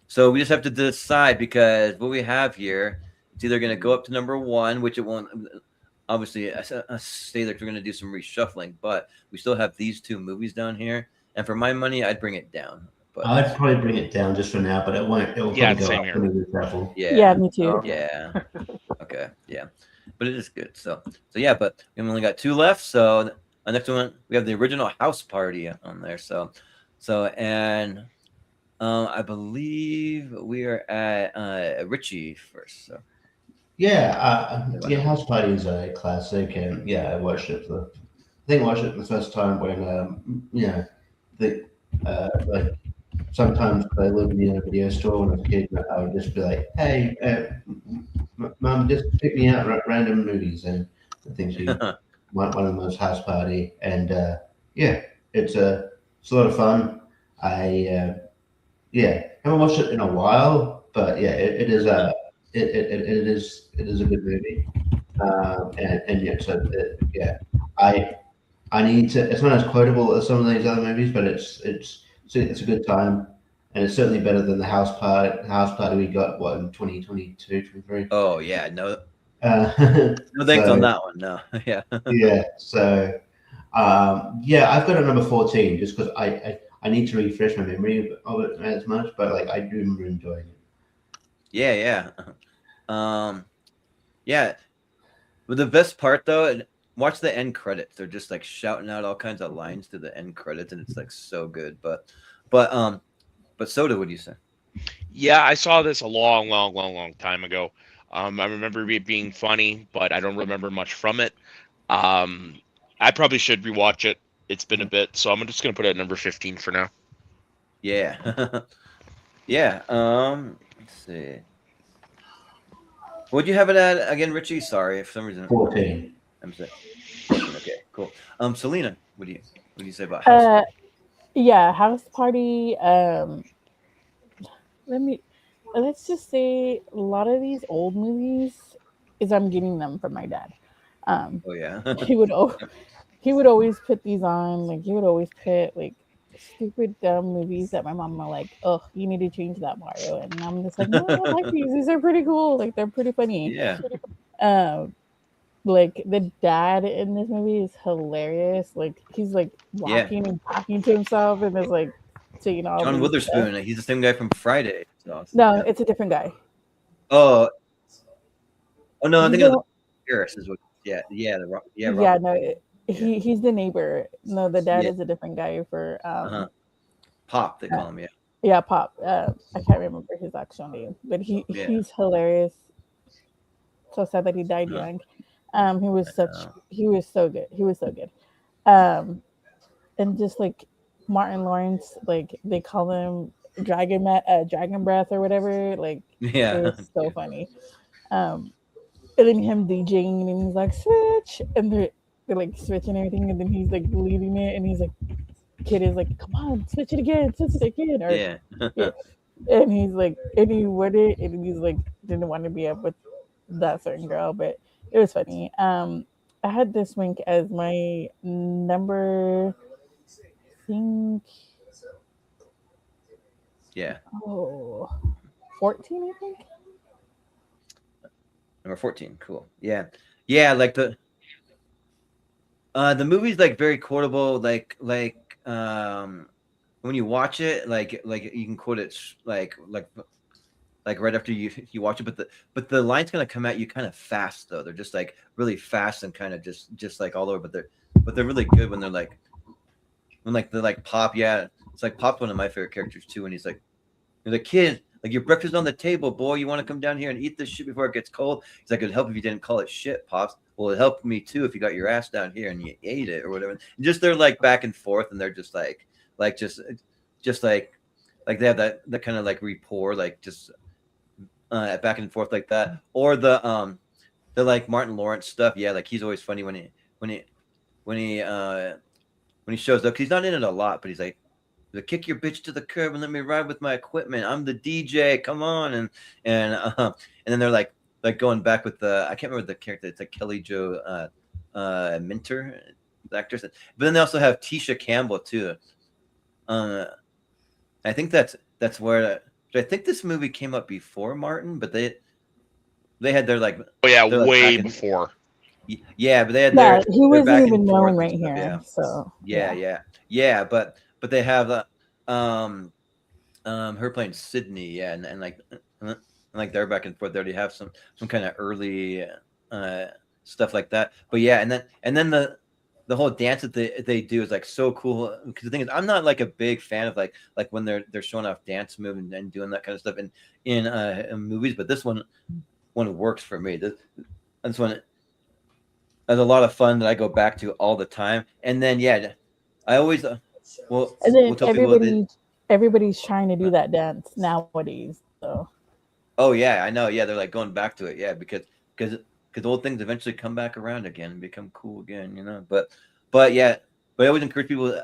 So we just have to decide because what we have here, it's either gonna go up to number 1, which it won't. Obviously, I say that we're going to do some reshuffling, but we still have these two movies down here. And for my money, I'd bring it down. But I'd probably bring it down just for now, but it won't. It will Yeah, probably go same up here. when we reshuffle. Yeah, me too. Yeah. Okay. Yeah. But it is good. So yeah. But we only got 2 left. So the next one we have the original House Party on there. So and I believe we are at Richie first. So. Yeah, House Party is a classic, and yeah, I watched it I watched it the first time when like sometimes I lived in a video store when I was a kid, I would just be like, hey, mom, just pick me out random movies, and I think she one of them was House Party, and yeah, it's a lot of fun. I haven't watched it in a while, but yeah, it is a it is a good movie, and yeah, so yeah, I need to. It's not as quotable as some of these other movies, but it's a good time, and it's certainly better than the House Party we got in 2022, 23. Oh yeah, no Uh, thanks so, on that one. No, yeah. yeah, so Yeah, I've got a number 14 just because I need to refresh my memory of it as much, but like I do remember enjoying it. Yeah. Yeah. But the best part though, watch the end credits. They're just like shouting out all kinds of lines to the end credits, and it's like so good. But Soda, what do you say? Yeah, I saw this a long time ago. I remember it being funny, but I don't remember much from it. Um, I probably should rewatch it. It's been a bit, so I'm just gonna put it at number 15 for now. Yeah. Yeah. Let's see. What'd you have it at again, Richie? Sorry, for some reason 14. I'm saying 14. Okay, cool. Selena, what do you say about House? Yeah, House Party. Let me let's just say a lot of these old movies is I'm getting them from my dad. Um, Oh yeah. he would al- he would always put these on. Like he would always put like stupid dumb movies that my mom were like, "Oh, you need to change that, Mario." And I'm just like, "No, I like these. These are pretty cool. Like they're pretty funny." Yeah. Um, like the dad in this movie is hilarious. Like he's like Yeah. walking and talking to himself and is like saying all John these stuff. Witherspoon. He's the same guy from Friday. It's awesome. No, Yeah. it's a different guy. Oh no, I He's think it was the Harris is what. Yeah. yeah, Robert. no, Yeah. he's the neighbor. No, the dad Yeah. is a different guy for Uh-huh. Pop, they call him. Yeah. yeah, Pop. I can't remember his actual name, but Yeah. he's hilarious. So sad that he died Uh-huh. young. He was Uh, he was so good. He was so good. Um, and just like Martin Lawrence, like they call him Dragon Breath or whatever. Like it yeah. was so funny. Um, and then him DJing and he's like switch, and they're like switching everything, and then he's like leading it, and he's like, kid is like, come on, switch it again, or Yeah. yeah, and he's like, and he wouldn't, and he's like, didn't want to be up with that certain girl, but it was funny. I had this wink as my number, I think, Yeah. 14, I think. Number 14. Cool. Yeah. Yeah. Like the movie's like very quotable. When you watch it, like you can quote it like right after you watch it, but the line's gonna come at you kind of fast though. They're just like really fast and kind of just like all over, but they're really good when they're like Pop. Yeah, it's like Pop's one of my favorite characters too. And he's like, you're the kid, like your breakfast on the table, boy. You want to come down here and eat this shit before it gets cold? He's like, it'd help if you didn't call it shit, Pops. Well, it helped me too if you got your ass down here and you ate it or whatever. And just they're like back and forth, and they're just just like they have that kind of like rapport, like just back and forth like that. Or the like Martin Lawrence stuff. Yeah, like he's always funny when he when he uh when he shows up. 'Cause he's not in it a lot, but he's like, kick your bitch to the curb and let me ride with my equipment. I'm the DJ. Come on. And then they're like going back with I can't remember the character. It's like Kelly Jo Minter, the actress. But then they also have Tisha Campbell too. I think that's where I think this movie came up before Martin, but they had their like, Oh yeah, they're, like, way back in- before. yeah, but they had Yeah, he their wasn't back even and forth known and right stuff, here. yeah. So Yeah, but they have her playing Sydney, yeah, and like they're back and forth. They already have some kind of early stuff like that. But yeah, and then the whole dance that they do is like so cool. Because the thing is, I'm not like a big fan of like when they're showing off dance moves and doing that kind of stuff in movies. But this one works for me. This one is a lot of fun that I go back to all the time. And then yeah, I always and then we'll tell people everybody's trying to do that dance nowadays. So oh yeah, I know. Yeah, they're like going back to it. Yeah, because old things eventually come back around again and become cool again, you know. But yeah, but I always encourage people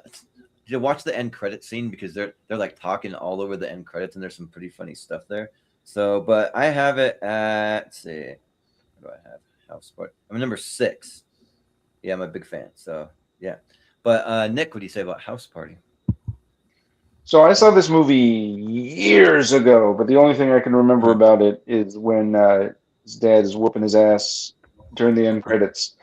to watch the end credit scene because they're like talking all over the end credits and there's some pretty funny stuff there. So, but I have it at, let's see, what do I have? House Party. I'm number 6. Yeah, I'm a big fan. So yeah, but Nick, what do you say about House Party? So I saw this movie years ago, but the only thing I can remember about it is when his dad is whooping his ass during the end credits.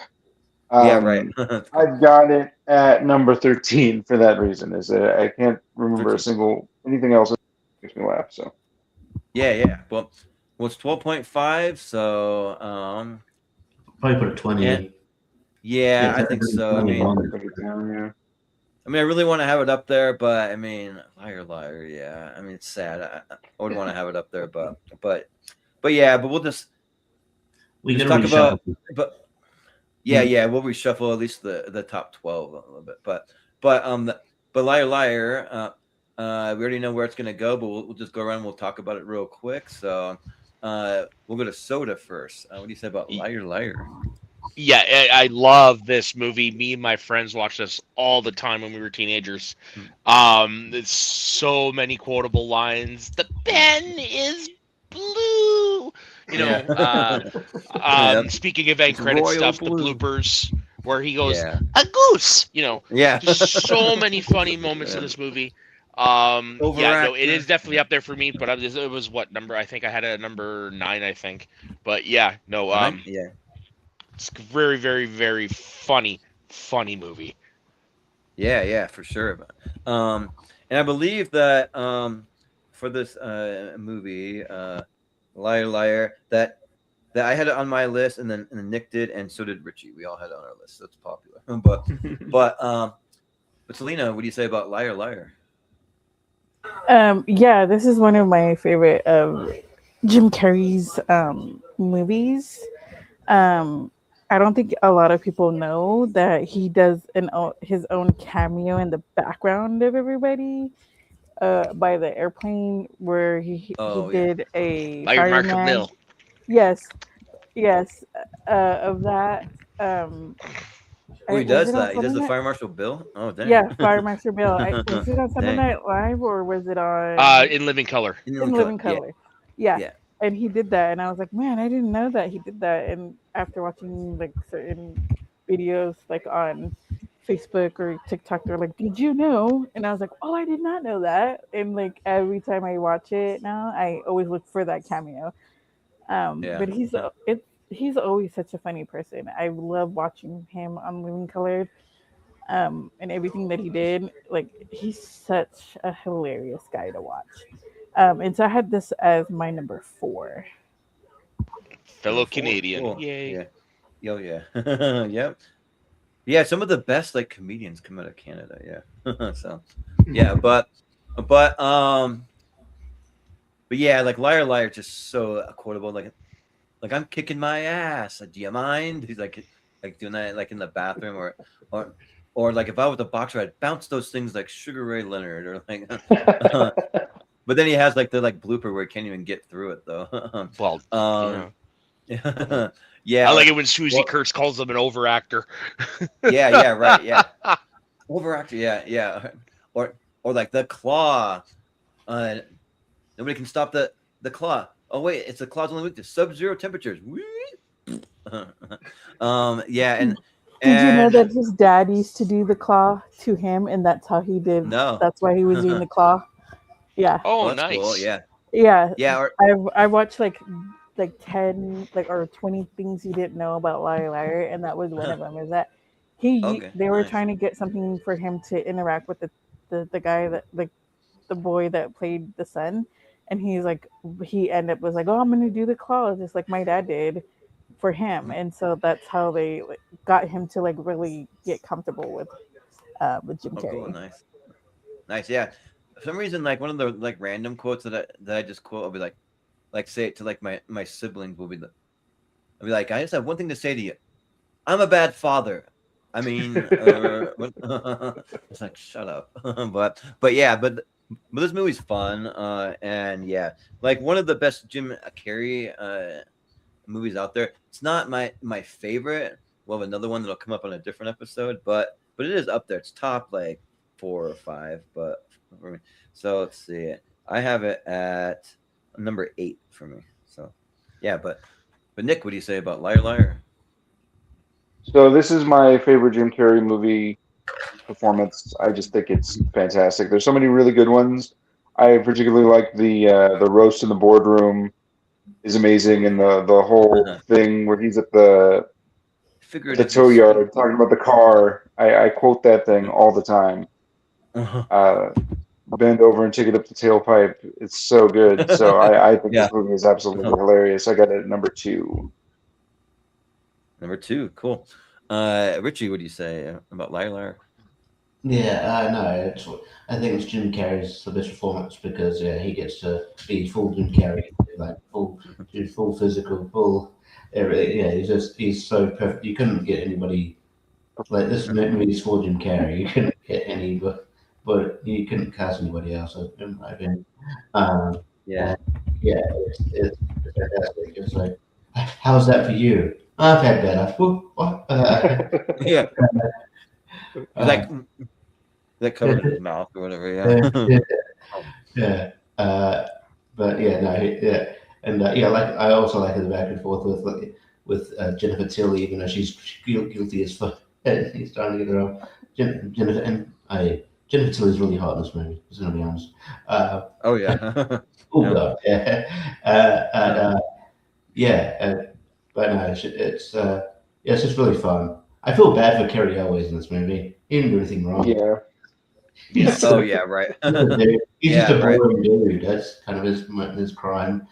Yeah, right. I've got it at number 13 for that reason. Is that I can't remember 13. anything else that makes me laugh. So Yeah. Well, it's 12.5. So, Probably put a 20. and yeah, I think so. I mean, put it down. Yeah. I really want to have it up there, but I mean, liar. Yeah, I mean, it's sad. I would want to have it up there, but yeah, but we'll just We talk gotta about, reshuffle. but yeah, we'll reshuffle at least the top 12 a little bit, but liar. We already know where it's gonna go, but we'll just go around. And we'll talk about it real quick. So, we'll go to soda first. What do you say about liar? Yeah, I love this movie. Me and my friends watched this all the time when we were teenagers. There's so many quotable lines. The pen is blue. You know, Yep. speaking of end credit Royal stuff, blue. the bloopers where he goes, Yeah. a goose. You know, Yeah. just so many funny moments in this movie. Yeah, no, it is Overactor. definitely up there for me. But it was what number? I think I had it at number 9. I think. But yeah, no. Yeah. It's very, very, very funny movie. Yeah, for sure. And I believe that for this movie, Liar, that I had it on my list, and then Nick did, and so did Richie. We all had it on our list. So it's popular. But Selena, what do you say about Liar? Yeah, this is one of my favorite Jim Carrey's movies. I don't think a lot of people know that he does his own cameo in the background of everybody by the airplane where he did a Larry Marshall fireman. Bill. Yes, of that. He does that. He does the Night? Fire Marshal Bill. Oh, dang. Yeah, Fire Marshal Bill. Was it on Sunday Dang. Night Live or was it on In Living Color. In Living Color? Yeah. And he did that, and I was like, man, I didn't know that he did that. And after watching like certain videos like on Facebook or TikTok, they're like, did you know? And I was like, oh, I did not know that. And like every time I watch it now, I always look for that cameo. But he's always such a funny person. I love watching him on Living Color, and everything that he did. Like he's such a hilarious guy to watch. And so I had this as my number 4. Fellow Canadian. Cool. Yay. Yeah. Yep. Yeah, some of the best like comedians come out of Canada. Yeah. So yeah, but yeah, like Liar, just so quotable. Like I'm kicking my ass. Do you mind? He's like doing that like in the bathroom or like if I was a boxer, I'd bounce those things like Sugar Ray Leonard or like. But then he has like the blooper where he can't even get through it though. Well, yeah. I like it when Susie Kurtz calls him an overactor. Yeah, right. Yeah, overactor. Yeah. Or like the claw. Nobody can stop the claw. Oh wait, it's the claw's only weak to sub-zero temperatures. Yeah, and did you know that his dad used to do the claw to him, and that's how he did? No, that's why he was doing the claw. Yeah. Oh, that's nice. Cool. Yeah. Yeah. I watched like 10 or 20 things you didn't know about Liar, and that was one of them. Is that they were trying to get something for him to interact with the guy that like the boy that played the son, and he ended up was like, oh, I'm gonna do the claw just like my dad did for him, and so that's how they got him to like really get comfortable with Jim Carrey. Cool. Nice. Yeah. For some reason, like one of the like random quotes that I just quote, I'll be like say it to like my siblings. I'll be like, I just have one thing to say to you. I'm a bad father. I mean, it's like shut up. but this movie's fun. And yeah, like one of the best Jim Carrey movies out there. It's not my favorite. We'll have another one that'll come up on a different episode, but it is up there. It's top like 4 or 5, but. So let's see. I have it at number 8 for me. So yeah, but Nick, what do you say about Liar? So this is my favorite Jim Carrey movie performance. I just think it's fantastic. There's so many really good ones. I particularly like the roast in the boardroom is amazing, and the whole thing where he's at the figured The if tow it's yard, talking about the car. I quote that thing all the time. Bend over and take it up the tailpipe. It's so good. So I think yeah. this movie is absolutely hilarious. I got it at number 2. Number 2, cool. Richie, what do you say about Liar Liar? Yeah, no, I think it's Jim Carrey's the best performance because he gets to be full Jim Carrey, like full physical, full everything. Yeah, he's so perfect. You couldn't get anybody like this movie is for Jim Carrey. You couldn't get any, but you couldn't cast anybody else, in my opinion. Um, Yeah. and yeah, it's fantastic. It's like, how's that for you? I've had better. What? Yeah. He's Uh, that covered in his mouth or whatever. yeah, Yeah. yeah, yeah. But yeah, no, yeah, and yeah, like I also like the back and forth with Jennifer Tilly, even though she's guilty as fuck. He's trying to get her off. Jennifer and Jennifer Tilly's really hot in this movie. Just gonna be honest. Oh yeah. Oh Yeah. god, yeah, yeah. But no, yeah, it's just really fun. I feel bad for Carrie Elways in this movie. He didn't do anything wrong. Yeah. He's Oh yeah, right. he's Yeah, just a right. boring dude. That's kind of his crime.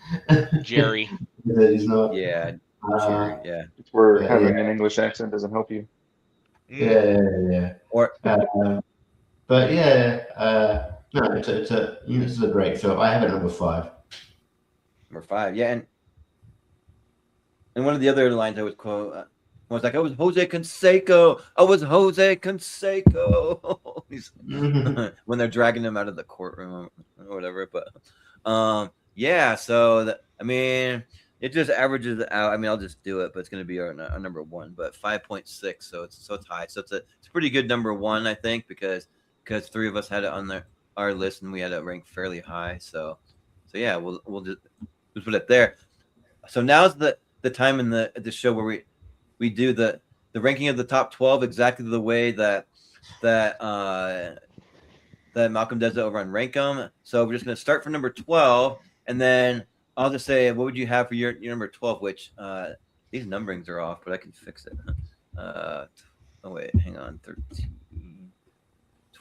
Jerry. That he's not. Yeah. Uh, Yeah. It's where yeah, having an English accent doesn't help you. yeah. Or But yeah, no, this is a great film. I have it number 5. number 5. Yeah, and one of the other lines I would quote was like, "I was Jose Canseco. I was Jose Canseco." When they're dragging him out of the courtroom or whatever. But yeah. So I mean, it just averages out. I mean, I'll just do it, but it's going to be our number 1. But 5.6, so it's high. So it's a pretty good number 1, I think, because 3 of us had it on our list and we had it ranked fairly high. So yeah, we'll just put it there. So now's the time in the show where we do the ranking of the top 12 exactly the way that Malcolm does it over on Rankum. So we're just going to start from number 12, and then I'll just say, what would you have for your number 12? Which these numberings are off, but I can fix it. Oh wait, hang on, 13,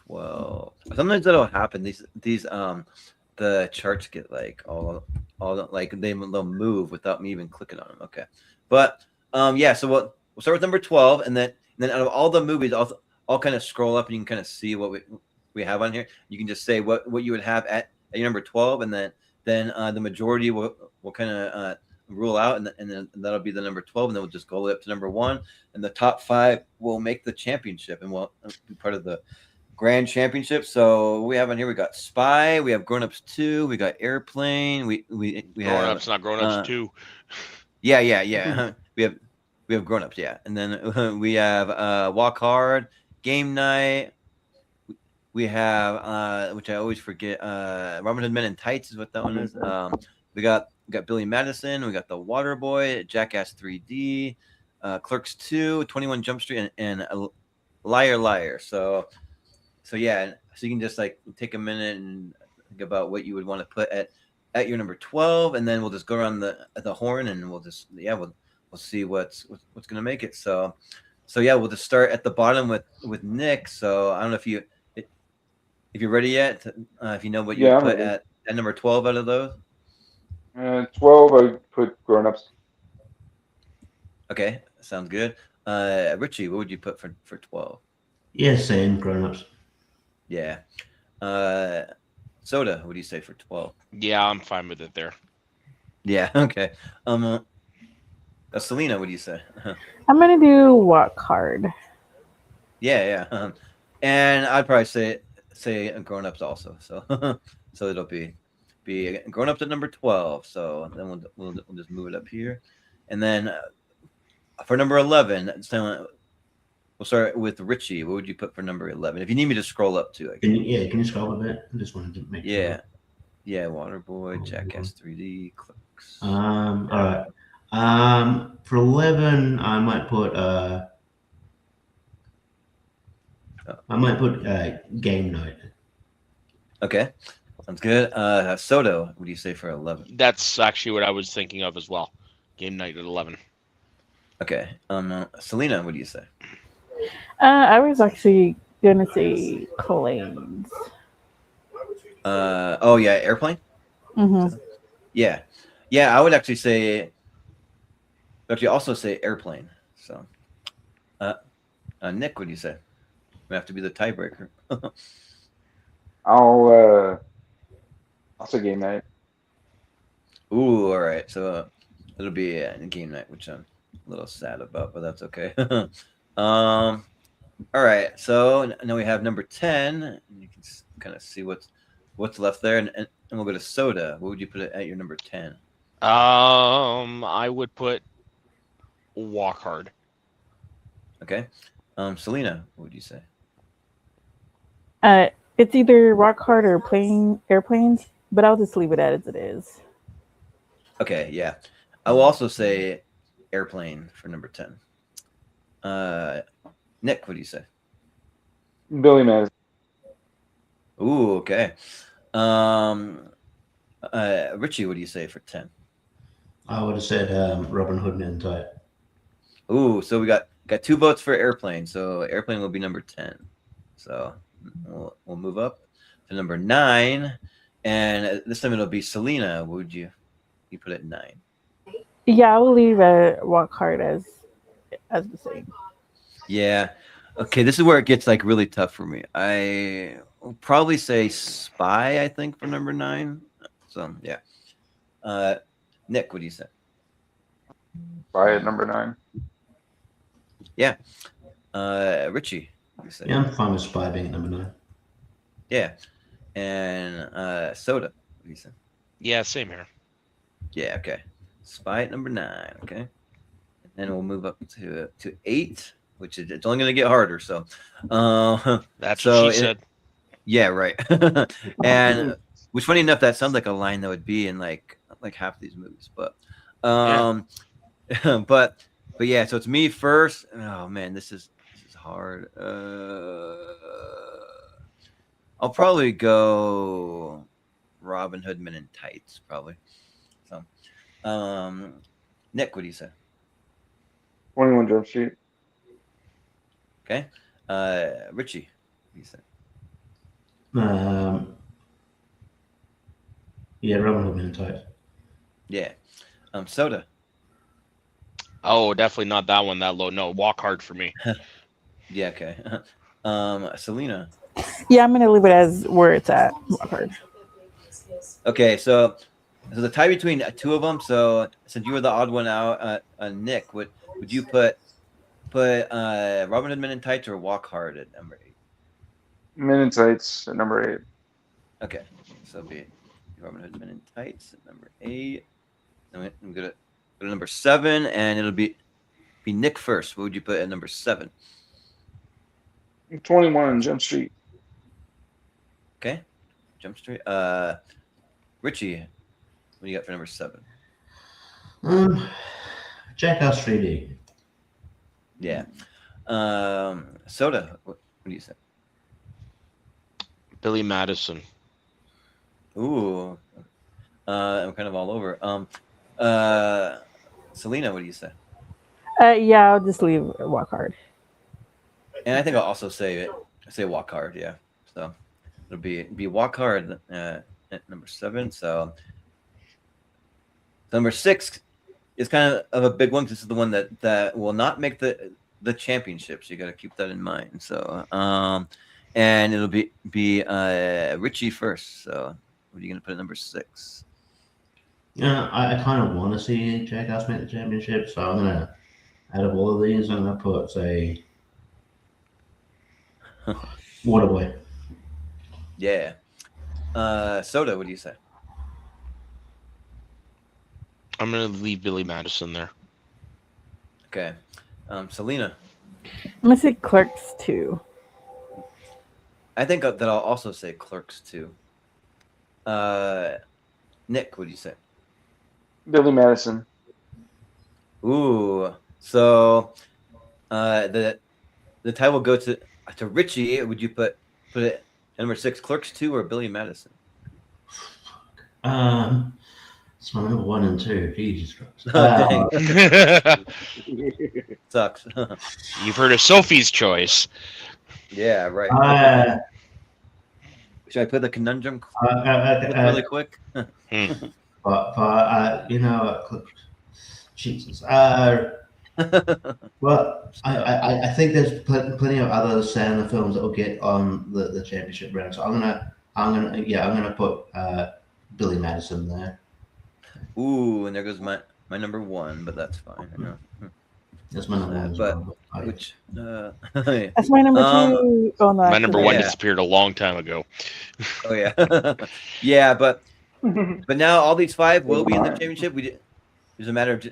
12. Sometimes that'll happen. These the charts get like all like they'll move without me even clicking on them. Okay, but yeah, so we'll start with number 12, and then out of all the movies, I'll kind of scroll up and you can kind of see what we have on here. You can just say what you would have at your number 12, and then the majority will kind of rule out, and then that'll be the number 12, and then we'll just go up to number 1, and the top 5 will make the championship, and we'll be part of the grand championship. So we have on here, we got Spy, we have Grown Ups 2, we got Airplane, we Grown have Ups, not Grown Ups 2. yeah. we have Grown Ups, yeah, and then we have Walk Hard, Game Night. We have which I always forget, Robin Hood Men in Tights is what that one is. We got Billy Madison, we got The Water Boy, Jackass 3D, Clerks 2, 21 Jump Street, and Liar Liar. So yeah, so you can just like take a minute and think about what you would want to put at your number 12, and then we'll just go around the horn, and we'll just we'll see what's gonna make it. So yeah, we'll just start at the bottom with Nick. So I don't know if you're ready yet, if you know what you Yeah, I'm put ready. at number 12 out of those. 12, I put Grown Ups. Okay, sounds good. Richie, what would you put for 12? Yeah, same Grown Ups. Yeah. Soda, what do you say for 12? Yeah, I'm fine with it there. Yeah, okay. Selena, what do you say? I'm gonna do Walk Hard. Yeah. And I'd probably say Grown Ups also. So so it'll be Grown Ups at number 12. So then we'll just move it up here, and then for number 11, so we'll start with Richie. What would you put for number 11? If you need me to scroll up too, I can. Can you scroll a bit? I just wanted to make sure. Yeah, Waterboy, Jackass 3D, Clerks. All right. For 11, I might put Game Night. Okay, sounds good. Soto, what do you say for 11? That's actually what I was thinking of as well. Game Night at 11. Okay. Selena, what do you say? I was actually gonna say planes. Oh yeah, airplane. Mm-hmm. Yeah, yeah. I would actually say. Actually, also say airplane. So, uh, Nick, what do you say? We have to be the tiebreaker. I'll say game night. Ooh, all right. So it'll be a game night, which I'm a little sad about, but that's okay. All right. So now we have number 10, and you can kind of see what's left there, and we'll go to soda. What would you put it at your number 10? I would put walk hard. Okay. Selena, what would you say? It's either rock hard or plane airplanes, but I'll just leave it as it is. Okay, yeah. I will also say airplane for number 10. Nick, what do you say? Billy Madison. Ooh, okay. Richie, what do you say for 10? I would have said Robin Hood Men in Tight. Ooh, so we got 2 votes for airplane. So airplane will be number 10. So we'll move up to number 9, and this time it'll be Selena. What would you put at 9? Yeah, I will leave rock hard as the same. Yeah. Okay, this is where it gets like really tough for me. I will probably say Spy, I think, for number 9. So yeah. Nick, what do you say? By at number 9. Yeah. Richie, what do you say? Yeah, I'm fine with Spy being at number 9. Yeah. And Soda, what do you say? Yeah, same here. Yeah, okay. Spy at number 9, okay. And then we'll move up to 8, which is it's only going to get harder. So, That's so what she said. Yeah, right. And which, funny enough, that sounds like a line that would be in like half these movies. But, but yeah. So it's me first. Oh man, this is hard. I'll probably go Robin Hood Men in Tights, probably. So, Nick, what do you say? 21 Jump Street. Okay. Richie, what do you say? Yeah, Robin Hood Men in Tight. Yeah. Soda. Oh, definitely not that one that low. No, walk hard for me. Yeah. Okay. Selena. Yeah, I'm gonna leave it as where it's at. Rock hard. Okay, so the tie between 2 of them. So since you were the odd one out, Nick, would you put Robin Hood Men in Tights or Walk Hard at number 8? Men in Tights at number 8. Okay, so it'll be Robin Hood Men in Tights at number 8. Then I'm gonna go to number 7, and it'll be Nick first. What would you put at number 7? 21 Jump Street. Okay, Jump Street. Richie, what do you got for number 7? Jackass 3D. Yeah. Soda, what do you say? Billy Madison. Ooh, I'm kind of all over. Selena, what do you say? Yeah, I'll just leave walk hard. And I think I'll also say Walk Hard. Yeah, so it'll be Walk Hard at number 7. So number 6 is kind of a big one. This is the one that will not make the championships. You got to keep that in mind. So and it'll be Richie first. So what are you gonna put at number 6? Yeah, I kind of want to see Jackass make the championship, so I'm gonna, out of all of these, I'm gonna put say Waterboy. Yeah. Soda, what do you say? I'm gonna leave Billy Madison there. Okay. Selena. I'm gonna say Clerks 2. I think that I'll also say Clerks 2. Nick, what do you say? Billy Madison. Ooh. So the tie will go to Richie. Would you put it at number 6, Clerks 2, or Billy Madison? It's my number 1 and 2. Jesus Christ. Dang. Sucks. You've heard of Sophie's Choice. Yeah, right. Should I put the conundrum really quick? But you know, Jesus. Well, I think there's plenty of other Sandler films that will get on the championship round. So I'm gonna put Billy Madison there. Ooh, and there goes my number 1, but that's fine. I know. That's my number 1 as But well. which That's my number 2. Oh, no, My actually, number no. 1 Yeah. disappeared a long time ago. Oh yeah, yeah, but now all these 5 will be in the championship. It's a matter of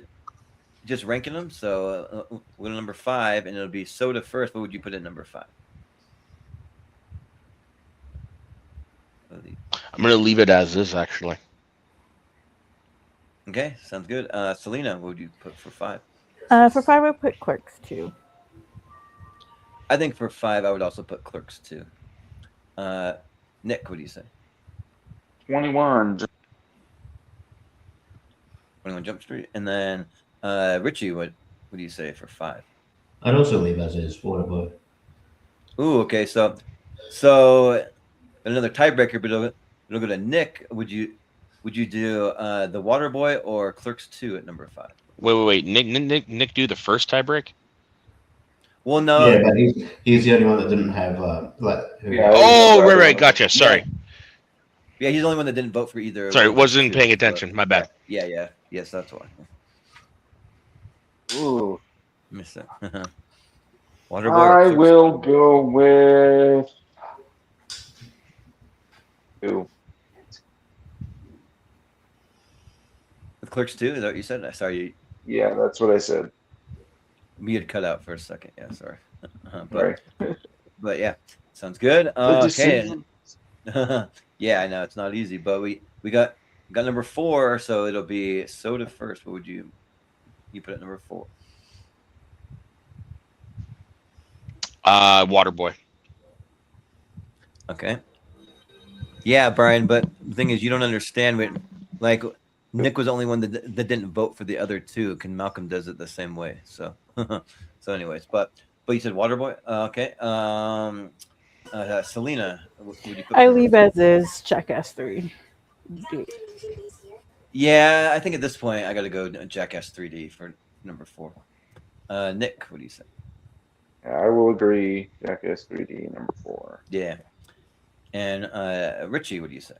just ranking them. So we're at number 5, and it'll be Soda first. What would you put at number 5? I'm gonna leave it as is, actually. Okay, sounds good. Selena, what would you put for 5? For 5, I put Clerks 2. I think for 5, I would also put Clerks 2. Nick, what do you say? 21. 21 Jump Street, and then Richie, what do you say for 5? I'd also leave as is Waterboy. Ooh, okay, so another tiebreaker, but it'll go to Nick. Would you do the Waterboy or Clerks 2 at number 5? Wait. Nick, do the first tiebreak. Well, no. Yeah, but he's the only one that didn't have Yeah. Oh, right. Gotcha. Sorry. Yeah, he's the only one that didn't vote for either. Sorry, one of the wasn't 2, paying so- attention. My bad. Yeah. Yes, that's why. Ooh. Missed it. Waterboy. or I Clerks will 2? go with 2. With Clerks 2, is that what you said? Sorry, Yeah, that's what I said. you had cut out for a second. Yeah, sorry. Right. But yeah, sounds good. The Okay. decision. Yeah, I know it's not easy, but we got number 4, so it'll be Soda first. What would you put at number 4? Waterboy. Okay. Yeah, Brian, but the thing is, you don't understand what, like, Nick was the only one that didn't vote for the other 2. And Malcolm does it the same way. So, so anyways, but you said Waterboy. Okay. Selena, what would you put? I for leave number as is Jackass 3. Yeah, I think at this point I got to go Jackass 3D for number 4. Nick, what do you say? Yeah, I will agree. Jackass 3D number 4. Yeah. And Richie, what do you say?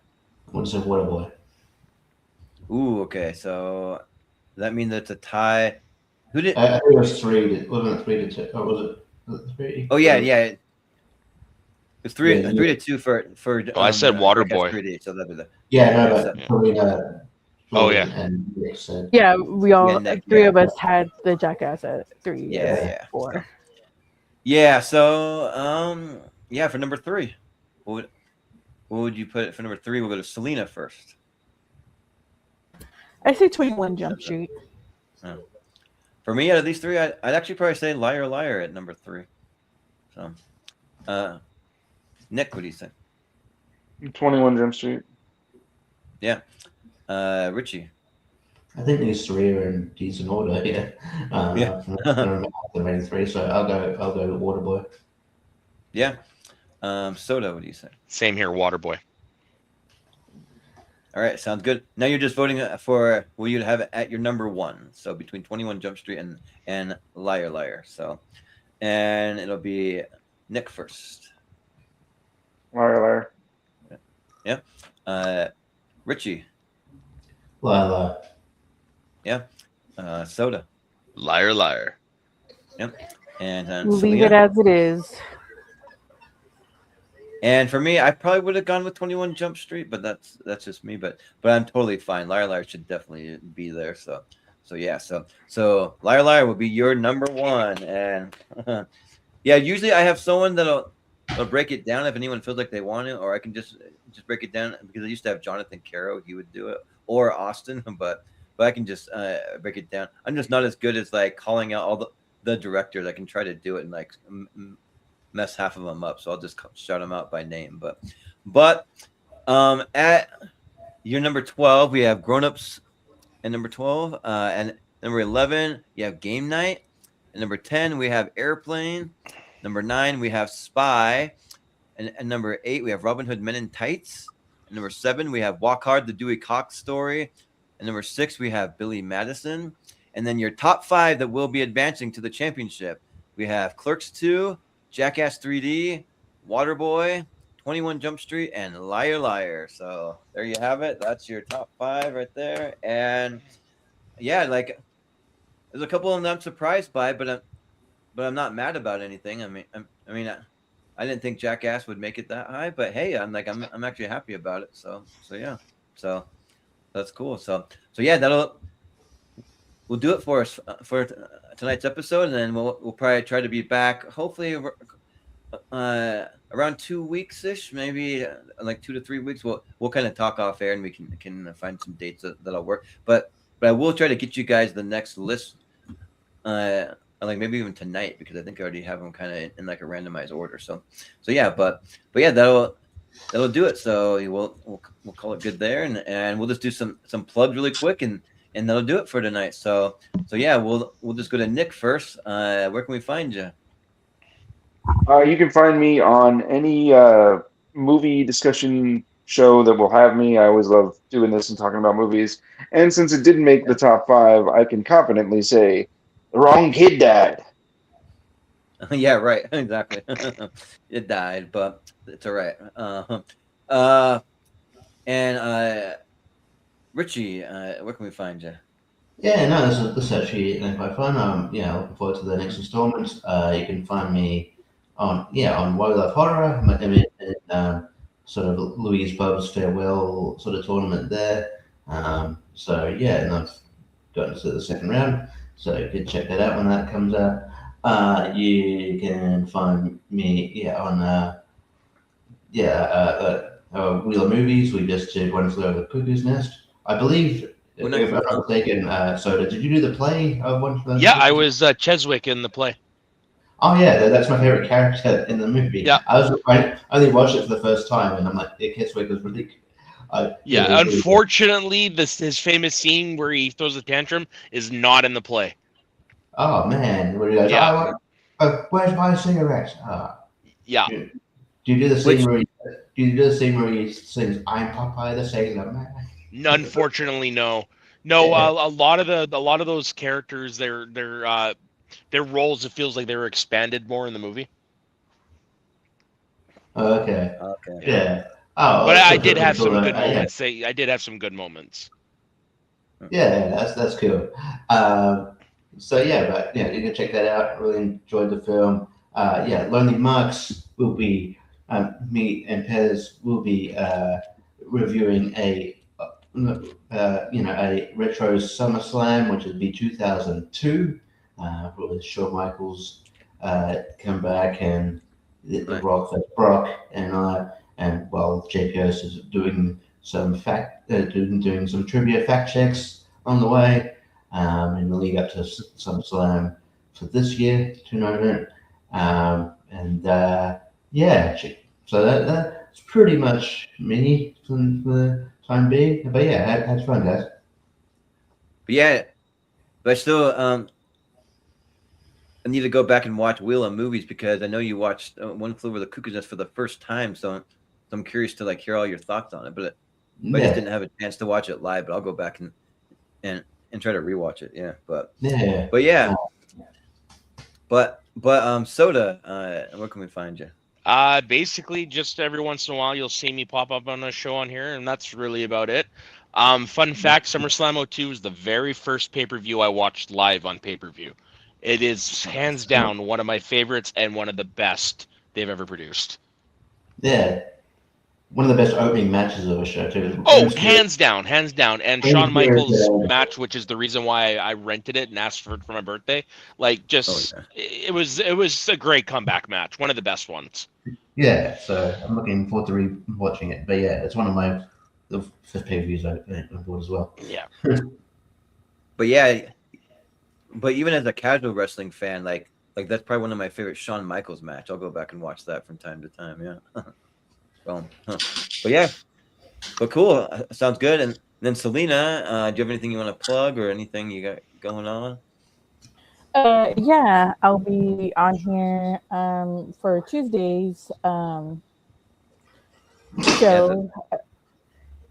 What is it, Waterboy? Ooh, okay. So that means it's a tie. Who did? I think it was 3. Wasn't it 3 to 2? Or was it 3? Oh yeah. It's 3 Yeah, 3 to 2 for. I said Waterboy. Jackass 3D, so that'd be the. Yeah, no, Yeah, but so- Selena. Oh, yeah. And Nick said. Yeah, we all, Yeah, Nick, 3 yeah. of us had the Jackass at 3. Yeah. 4. Yeah. So yeah, for number 3, what would you put for number 3? We'll go to Selena first. I say 21 Jump Street. For me, out of these 3, I'd actually probably say Liar Liar at number 3. So, Nick, what do you think? 21 Jump Street. Yeah. Richie. I think these 3 are in decent order here. Yeah. The remaining 3, so I'll go Waterboy. Yeah. Soda, what do you say? Same here, Waterboy. All right, sounds good. Now you're just voting for will you have it at your number 1. So between 21 Jump Street and Liar Liar. So, and it'll be Nick first. Liar. Richie. Liar. Soda. Liar. And Leave Selena. it as it is. And for me, I probably would have gone with 21 Jump Street, but that's just me. But I'm totally fine. Liar Liar should definitely be there. So yeah. So Liar Liar will be your number 1. And yeah, usually I have someone that'll break it down if anyone feels like they want it, or I can just break it down because I used to have Jonathan Caro. He would do it, or Austin, but I can just break it down. I'm just not as good as like calling out all the directors. I can try to do it and like mess half of them up, so I'll just shout them out by name. But at your number 12, we have Grown Ups and number 12. And number 11, you have Game Night. And number 10, we have Airplane. Number 9, we have Spy. And number 8, we have Robin Hood Men in Tights. And number 7, we have Walk Hard, the Dewey Cox Story. And number 6, we have Billy Madison. And then your top 5 that will be advancing to the championship. We have Clerks 2, Jackass 3D, Waterboy, 21 Jump Street, and Liar Liar. So there you have it. That's your top 5 right there. And yeah, like there's a couple of them I'm surprised by, but I'm not mad about anything. I didn't think Jackass would make it that high, but hey, I'm actually happy about it. So yeah, so that's cool. So yeah, we'll do it for us for tonight's episode, and then we'll probably try to be back hopefully around 2 weeks ish, maybe like 2 to 3 weeks. We'll kind of talk off air, and we can find some dates that'll work. But I will try to get you guys the next list. Like maybe even tonight, because I think I already have them kind of in like a randomized order. So yeah, but yeah, that'll do it. So we'll call it good there, and we'll just do some plugs really quick, and that'll do it for tonight. So yeah, we'll just go to Nick first. Where can we find you? You can find me on any movie discussion show that will have me. I always love doing this and talking about movies. And since it didn't make the top 5, I can confidently say the wrong kid died. Yeah, right. Exactly. It died, but it's all right. And Richie, where can we find you? Yeah, no, this is actually quite fun. Yeah, looking forward to the next installment. You can find me on Why We Love Horror. Sort of Louise Bub's farewell sort of tournament there. So yeah, and I've gotten to the second round, so you can check that out when that comes out. You can find me on Wheel of Movies. We just did One Flew Over the Cuckoo's Nest. I believe, if I'm not mistaken, Soda, did you do the play of One Flew Over the Yeah, Cuckoo's I was Cheswick in the play. Oh yeah, that's my favorite character in the movie. Yeah. I only watched it for the first time, and I'm like, Kisswick was ridiculous. Unfortunately, his famous scene where he throws a tantrum is not in the play. Oh man, where he goes, Yeah. where's my cigarette? Yeah. Do you do the scene where he sings "I'm Popeye the Sailor Man"? Unfortunately, no. No, Yeah. a lot of those characters, their roles, it feels like they were expanded more in the movie. Okay. Yeah. Oh, but I did have some good moments. Yeah. I did have some good moments. Yeah, that's cool. So yeah, but yeah, you can check that out. Really enjoyed the film. Lonely Marks will be me and Pez will be reviewing a retro SummerSlam, which would be 2002, with Shawn Michaels come back and the Rock versus Brock, and while JPS is doing some doing some trivia fact checks on the way in the lead up to SummerSlam for this year, 2009. So that's pretty much me for the time being. But yeah, had fun, guys. But yeah, but still, I need to go back and watch Wheel of Movies, because I know you watched One Flew Over the Cuckoo's Nest for the first time, so I'm curious to hear all your thoughts on it. But I just didn't have a chance to watch it live. But I'll go back and try to rewatch it. Yeah, but Soda, where can we find you? Basically, just every once in a while you'll see me pop up on a show on here, and that's really about it. Fun fact: SummerSlam 02 is the very first pay-per-view I watched live on pay-per-view. It is hands down one of my favorites and one of the best they've ever produced. Yeah, one of the best opening matches of a show too. Oh, hands down. And Shawn Michaels' match, which is the reason why I rented it and asked for it for my birthday. It was a great comeback match, one of the best ones. Yeah, so I'm looking forward to re-watching it. But yeah, it's one of the first pay-per-views I bought as well. Yeah. But even as a casual wrestling fan, like that's probably one of my favorite Shawn Michaels match. I'll go back and watch that from time to time. Yeah. But cool. Sounds good. then Selena, do you have anything you want to plug or anything you got going on? Yeah, I'll be on here for Tuesday's show,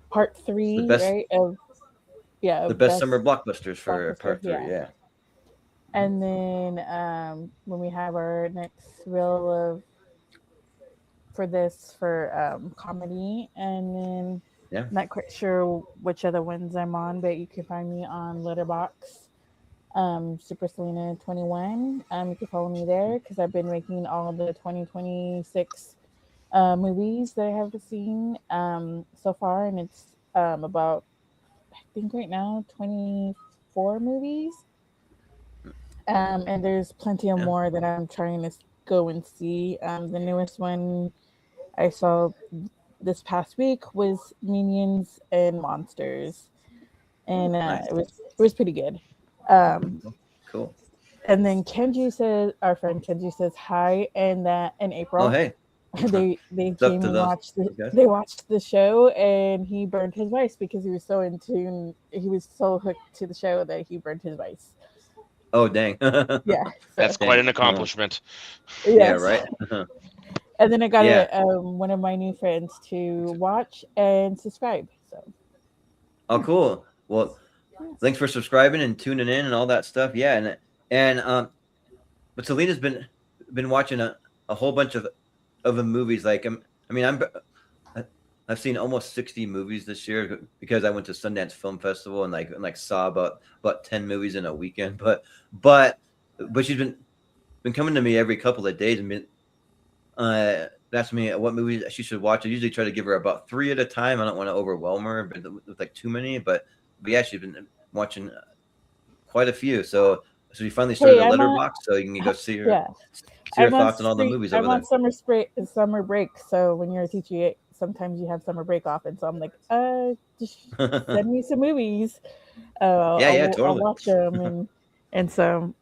part The 3, best, right? Of the of best best summer blockbusters for blockbuster, part 3. yeah. Yeah. And then when we have our next reel of for comedy, and then Yeah. not quite sure which other ones I'm on, but you can find me on Letterbox, Super Selena 21. You can follow me there because I've been making all the 2026 movies that I have seen so far, and it's about, I think right now, 24 movies. And there's plenty of Yeah. more that I'm trying to go and see. The newest one I saw this past week was Minions and Monsters, and Nice. it was pretty good. Um, Cool. and then Kenji says, our friend Kenji says hi, and that in Oh, April hey. they It's up came to and those guys. they watched the show, and he burned his vice because he was so in tune. He was so hooked to the show that he burned his vice. Oh, dang. Yeah, That's so quite an accomplishment. Yeah, yes. right. And then I got Yeah. one of my new friends to watch and subscribe. So Oh, cool. Well, yes. thanks for subscribing and tuning in and all that stuff. Yeah, but Selena's been watching a whole bunch of the movies. Like, I mean, I've seen almost 60 movies this year because I went to Sundance Film Festival and like saw about 10 movies in a weekend. But she's been coming to me every couple of days and been asking me what movies she should watch. I usually try to give her about 3 at a time. I don't want to overwhelm her with like too many, but yeah, she's been watching quite a few. So you finally started Hey, a I'm on. letterbox, so you can go see her Yeah, your thoughts on all the movies over I'm on there. summer break. So when you're a teacher, sometimes you have summer break off, and so I'm like, just send me some movies. Yeah, I'll totally. watch them, and so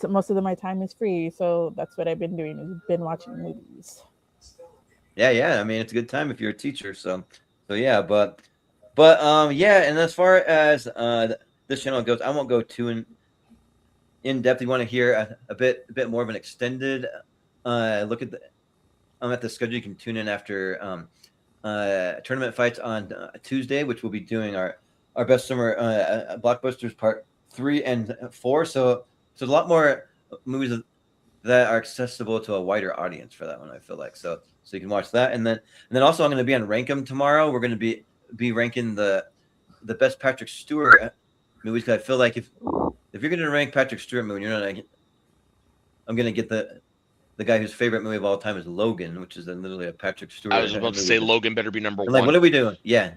most of my time is free. So that's what I've been doing, is been watching movies. Yeah. I mean, it's a good time if you're a teacher. So yeah, but yeah. And as far as this channel goes, I won't go too in depth. You want to hear a bit more of an extended look at the schedule. You can tune in after tournament fights on Tuesday, which we'll be doing our best summer blockbusters part 3 and 4. So a lot more movies that are accessible to a wider audience for that one. I feel like so you can watch that, and then also I'm going to be on Rankem tomorrow. We're going to be ranking the best Patrick Stewart movies, because I feel like if you're going to rank Patrick Stewart movie, you're not. I'm going to get the guy whose favorite movie of all time is Logan, which is literally a Patrick Stewart. I was about to say Logan better be number 1. Like, what are we doing? Yeah.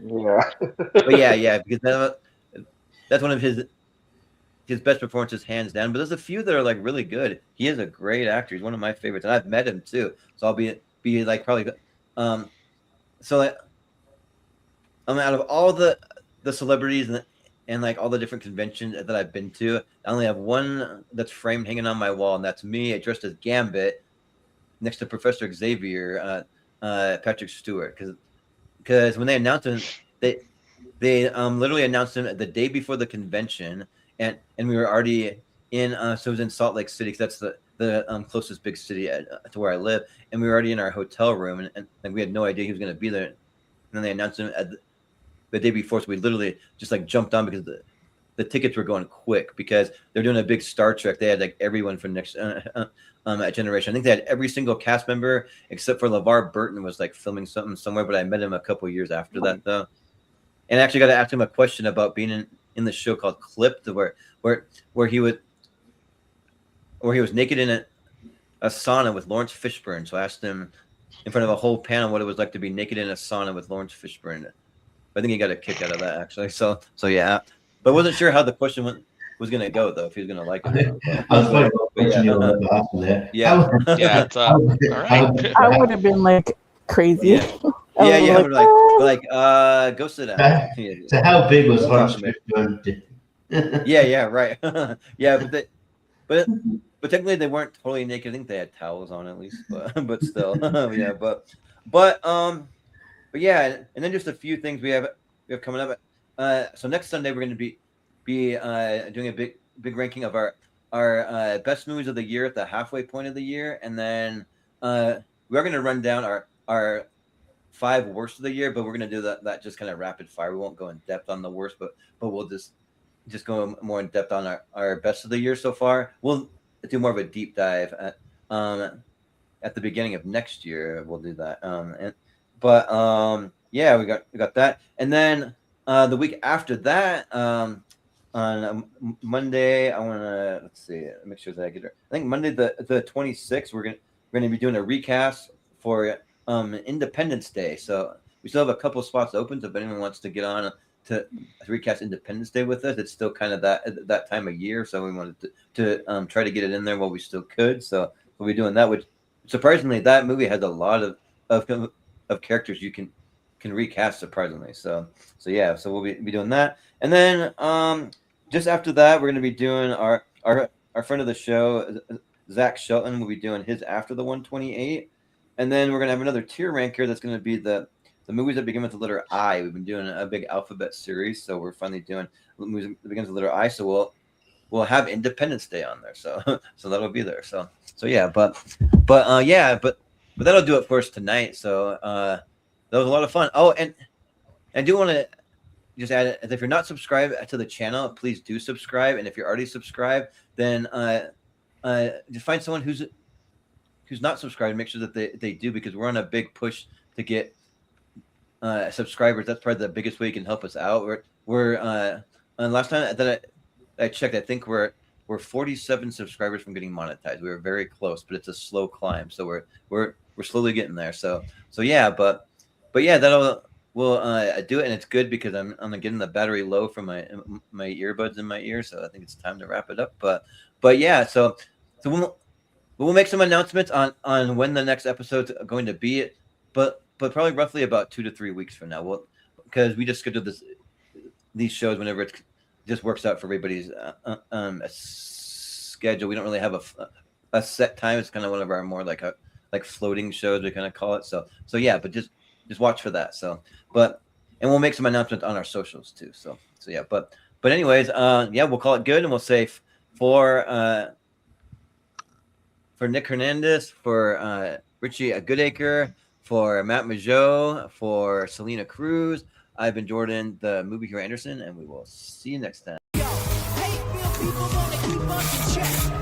But yeah, because that's one of his best performances, hands down. But there's a few that are like really good. He is a great actor. He's one of my favorites, and I've met him too. So I'll be like probably so like out of all the celebrities and like all the different conventions that I've been to, I only have one that's framed hanging on my wall, and that's me dressed as Gambit next to Professor Xavier, Patrick Stewart, because when they announced him, they literally announced him the day before the convention, and we were already in so it was in Salt Lake City, because that's the closest big city to where I live, and we were already in our hotel room, and like we had no idea he was going to be there, and then they announced him the day before, so we literally just like jumped on, because the tickets were going quick, because they're doing a big Star Trek. They had like everyone from next generation. I think they had every single cast member except for LeVar Burton was like filming something somewhere, but I met him a couple years after that though. And I actually got to ask him a question about being in the show called Clipped, where he was naked in a sauna with Lawrence Fishburne. So I asked him in front of a whole panel what it was like to be naked in a sauna with Lawrence Fishburne. I think he got a kick out of that, actually. So yeah, but I wasn't sure how the question was going to go, though, if he was going to like it or not. I was wondering what question you were asking there. Yeah. Yeah, it's, all right. I would have been like crazy. Yeah. Yeah. Like, go sit down. So how big was Don't Lawrence talk to Fishburne? Yeah, right. Yeah, but technically they weren't totally naked. I think they had towels on at least, but still, yeah. But yeah, and then just a few things we have coming up. so next Sunday we're going to be doing a big ranking of our best movies of the year at the halfway point of the year, and then we're going to run down our 5 worst of the year, but we're going to do that just kind of rapid fire. We won't go in depth on the worst, but we'll just go more in depth on our best of the year so far. We'll do more of a deep dive at the beginning of next year. We'll do that. Yeah, we got that, and then the week after that, on Monday, I want to make sure that I get it. I think Monday the 26th, we're gonna be doing a recast for Independence Day. So we still have a couple spots open. So if anyone wants to get on to recast Independence Day with us, it's still kind of that time of year. So we wanted to try to get it in there while we still could. So we'll be doing that. Which surprisingly, that movie has a lot of characters you can recast. Surprisingly, so yeah. So we'll be doing that, and then just after that, we're going to be doing our friend of the show, Zach Shelton, will be doing his After the 128. And then we're going to have another tier ranker that's going to be the movies that begin with the letter I. We've been doing a big alphabet series, so we're finally doing movies that begins with the letter I. So we'll have Independence Day on there. So that'll be there. So yeah, but that'll do it for us tonight. So that was a lot of fun. Oh, and I do want to just add, if you're not subscribed to the channel, please do subscribe. And if you're already subscribed, then just find someone who's not subscribed and make sure that they do, because we're on a big push to get subscribers. That's probably the biggest way you can help us out. We're and last time that I checked, I think we're 47 subscribers from getting monetized. We were very close, but it's a slow climb. So we're slowly getting there. So yeah, but yeah, we'll do it, and it's good because I'm getting the battery low from my earbuds in my ear. So I think it's time to wrap it up. But yeah, so we'll make some announcements on when the next episode's going to be, but probably roughly about 2 to 3 weeks from now. Because we just schedule these shows whenever it just works out for everybody's schedule. We don't really have a set time. It's kind of one of our more like floating shows, we kind of call it. So yeah, but just watch for that. And we'll make some announcements on our socials too. So yeah, but anyways, yeah, we'll call it good, and we'll say for Nick Hernandez, for Richie Goodacre, for Matt Mageau, for Selena Cruz, I've been Jordan, the movie hero Anderson, and we will see you next time. Yo, hate real people wanna keep us in check.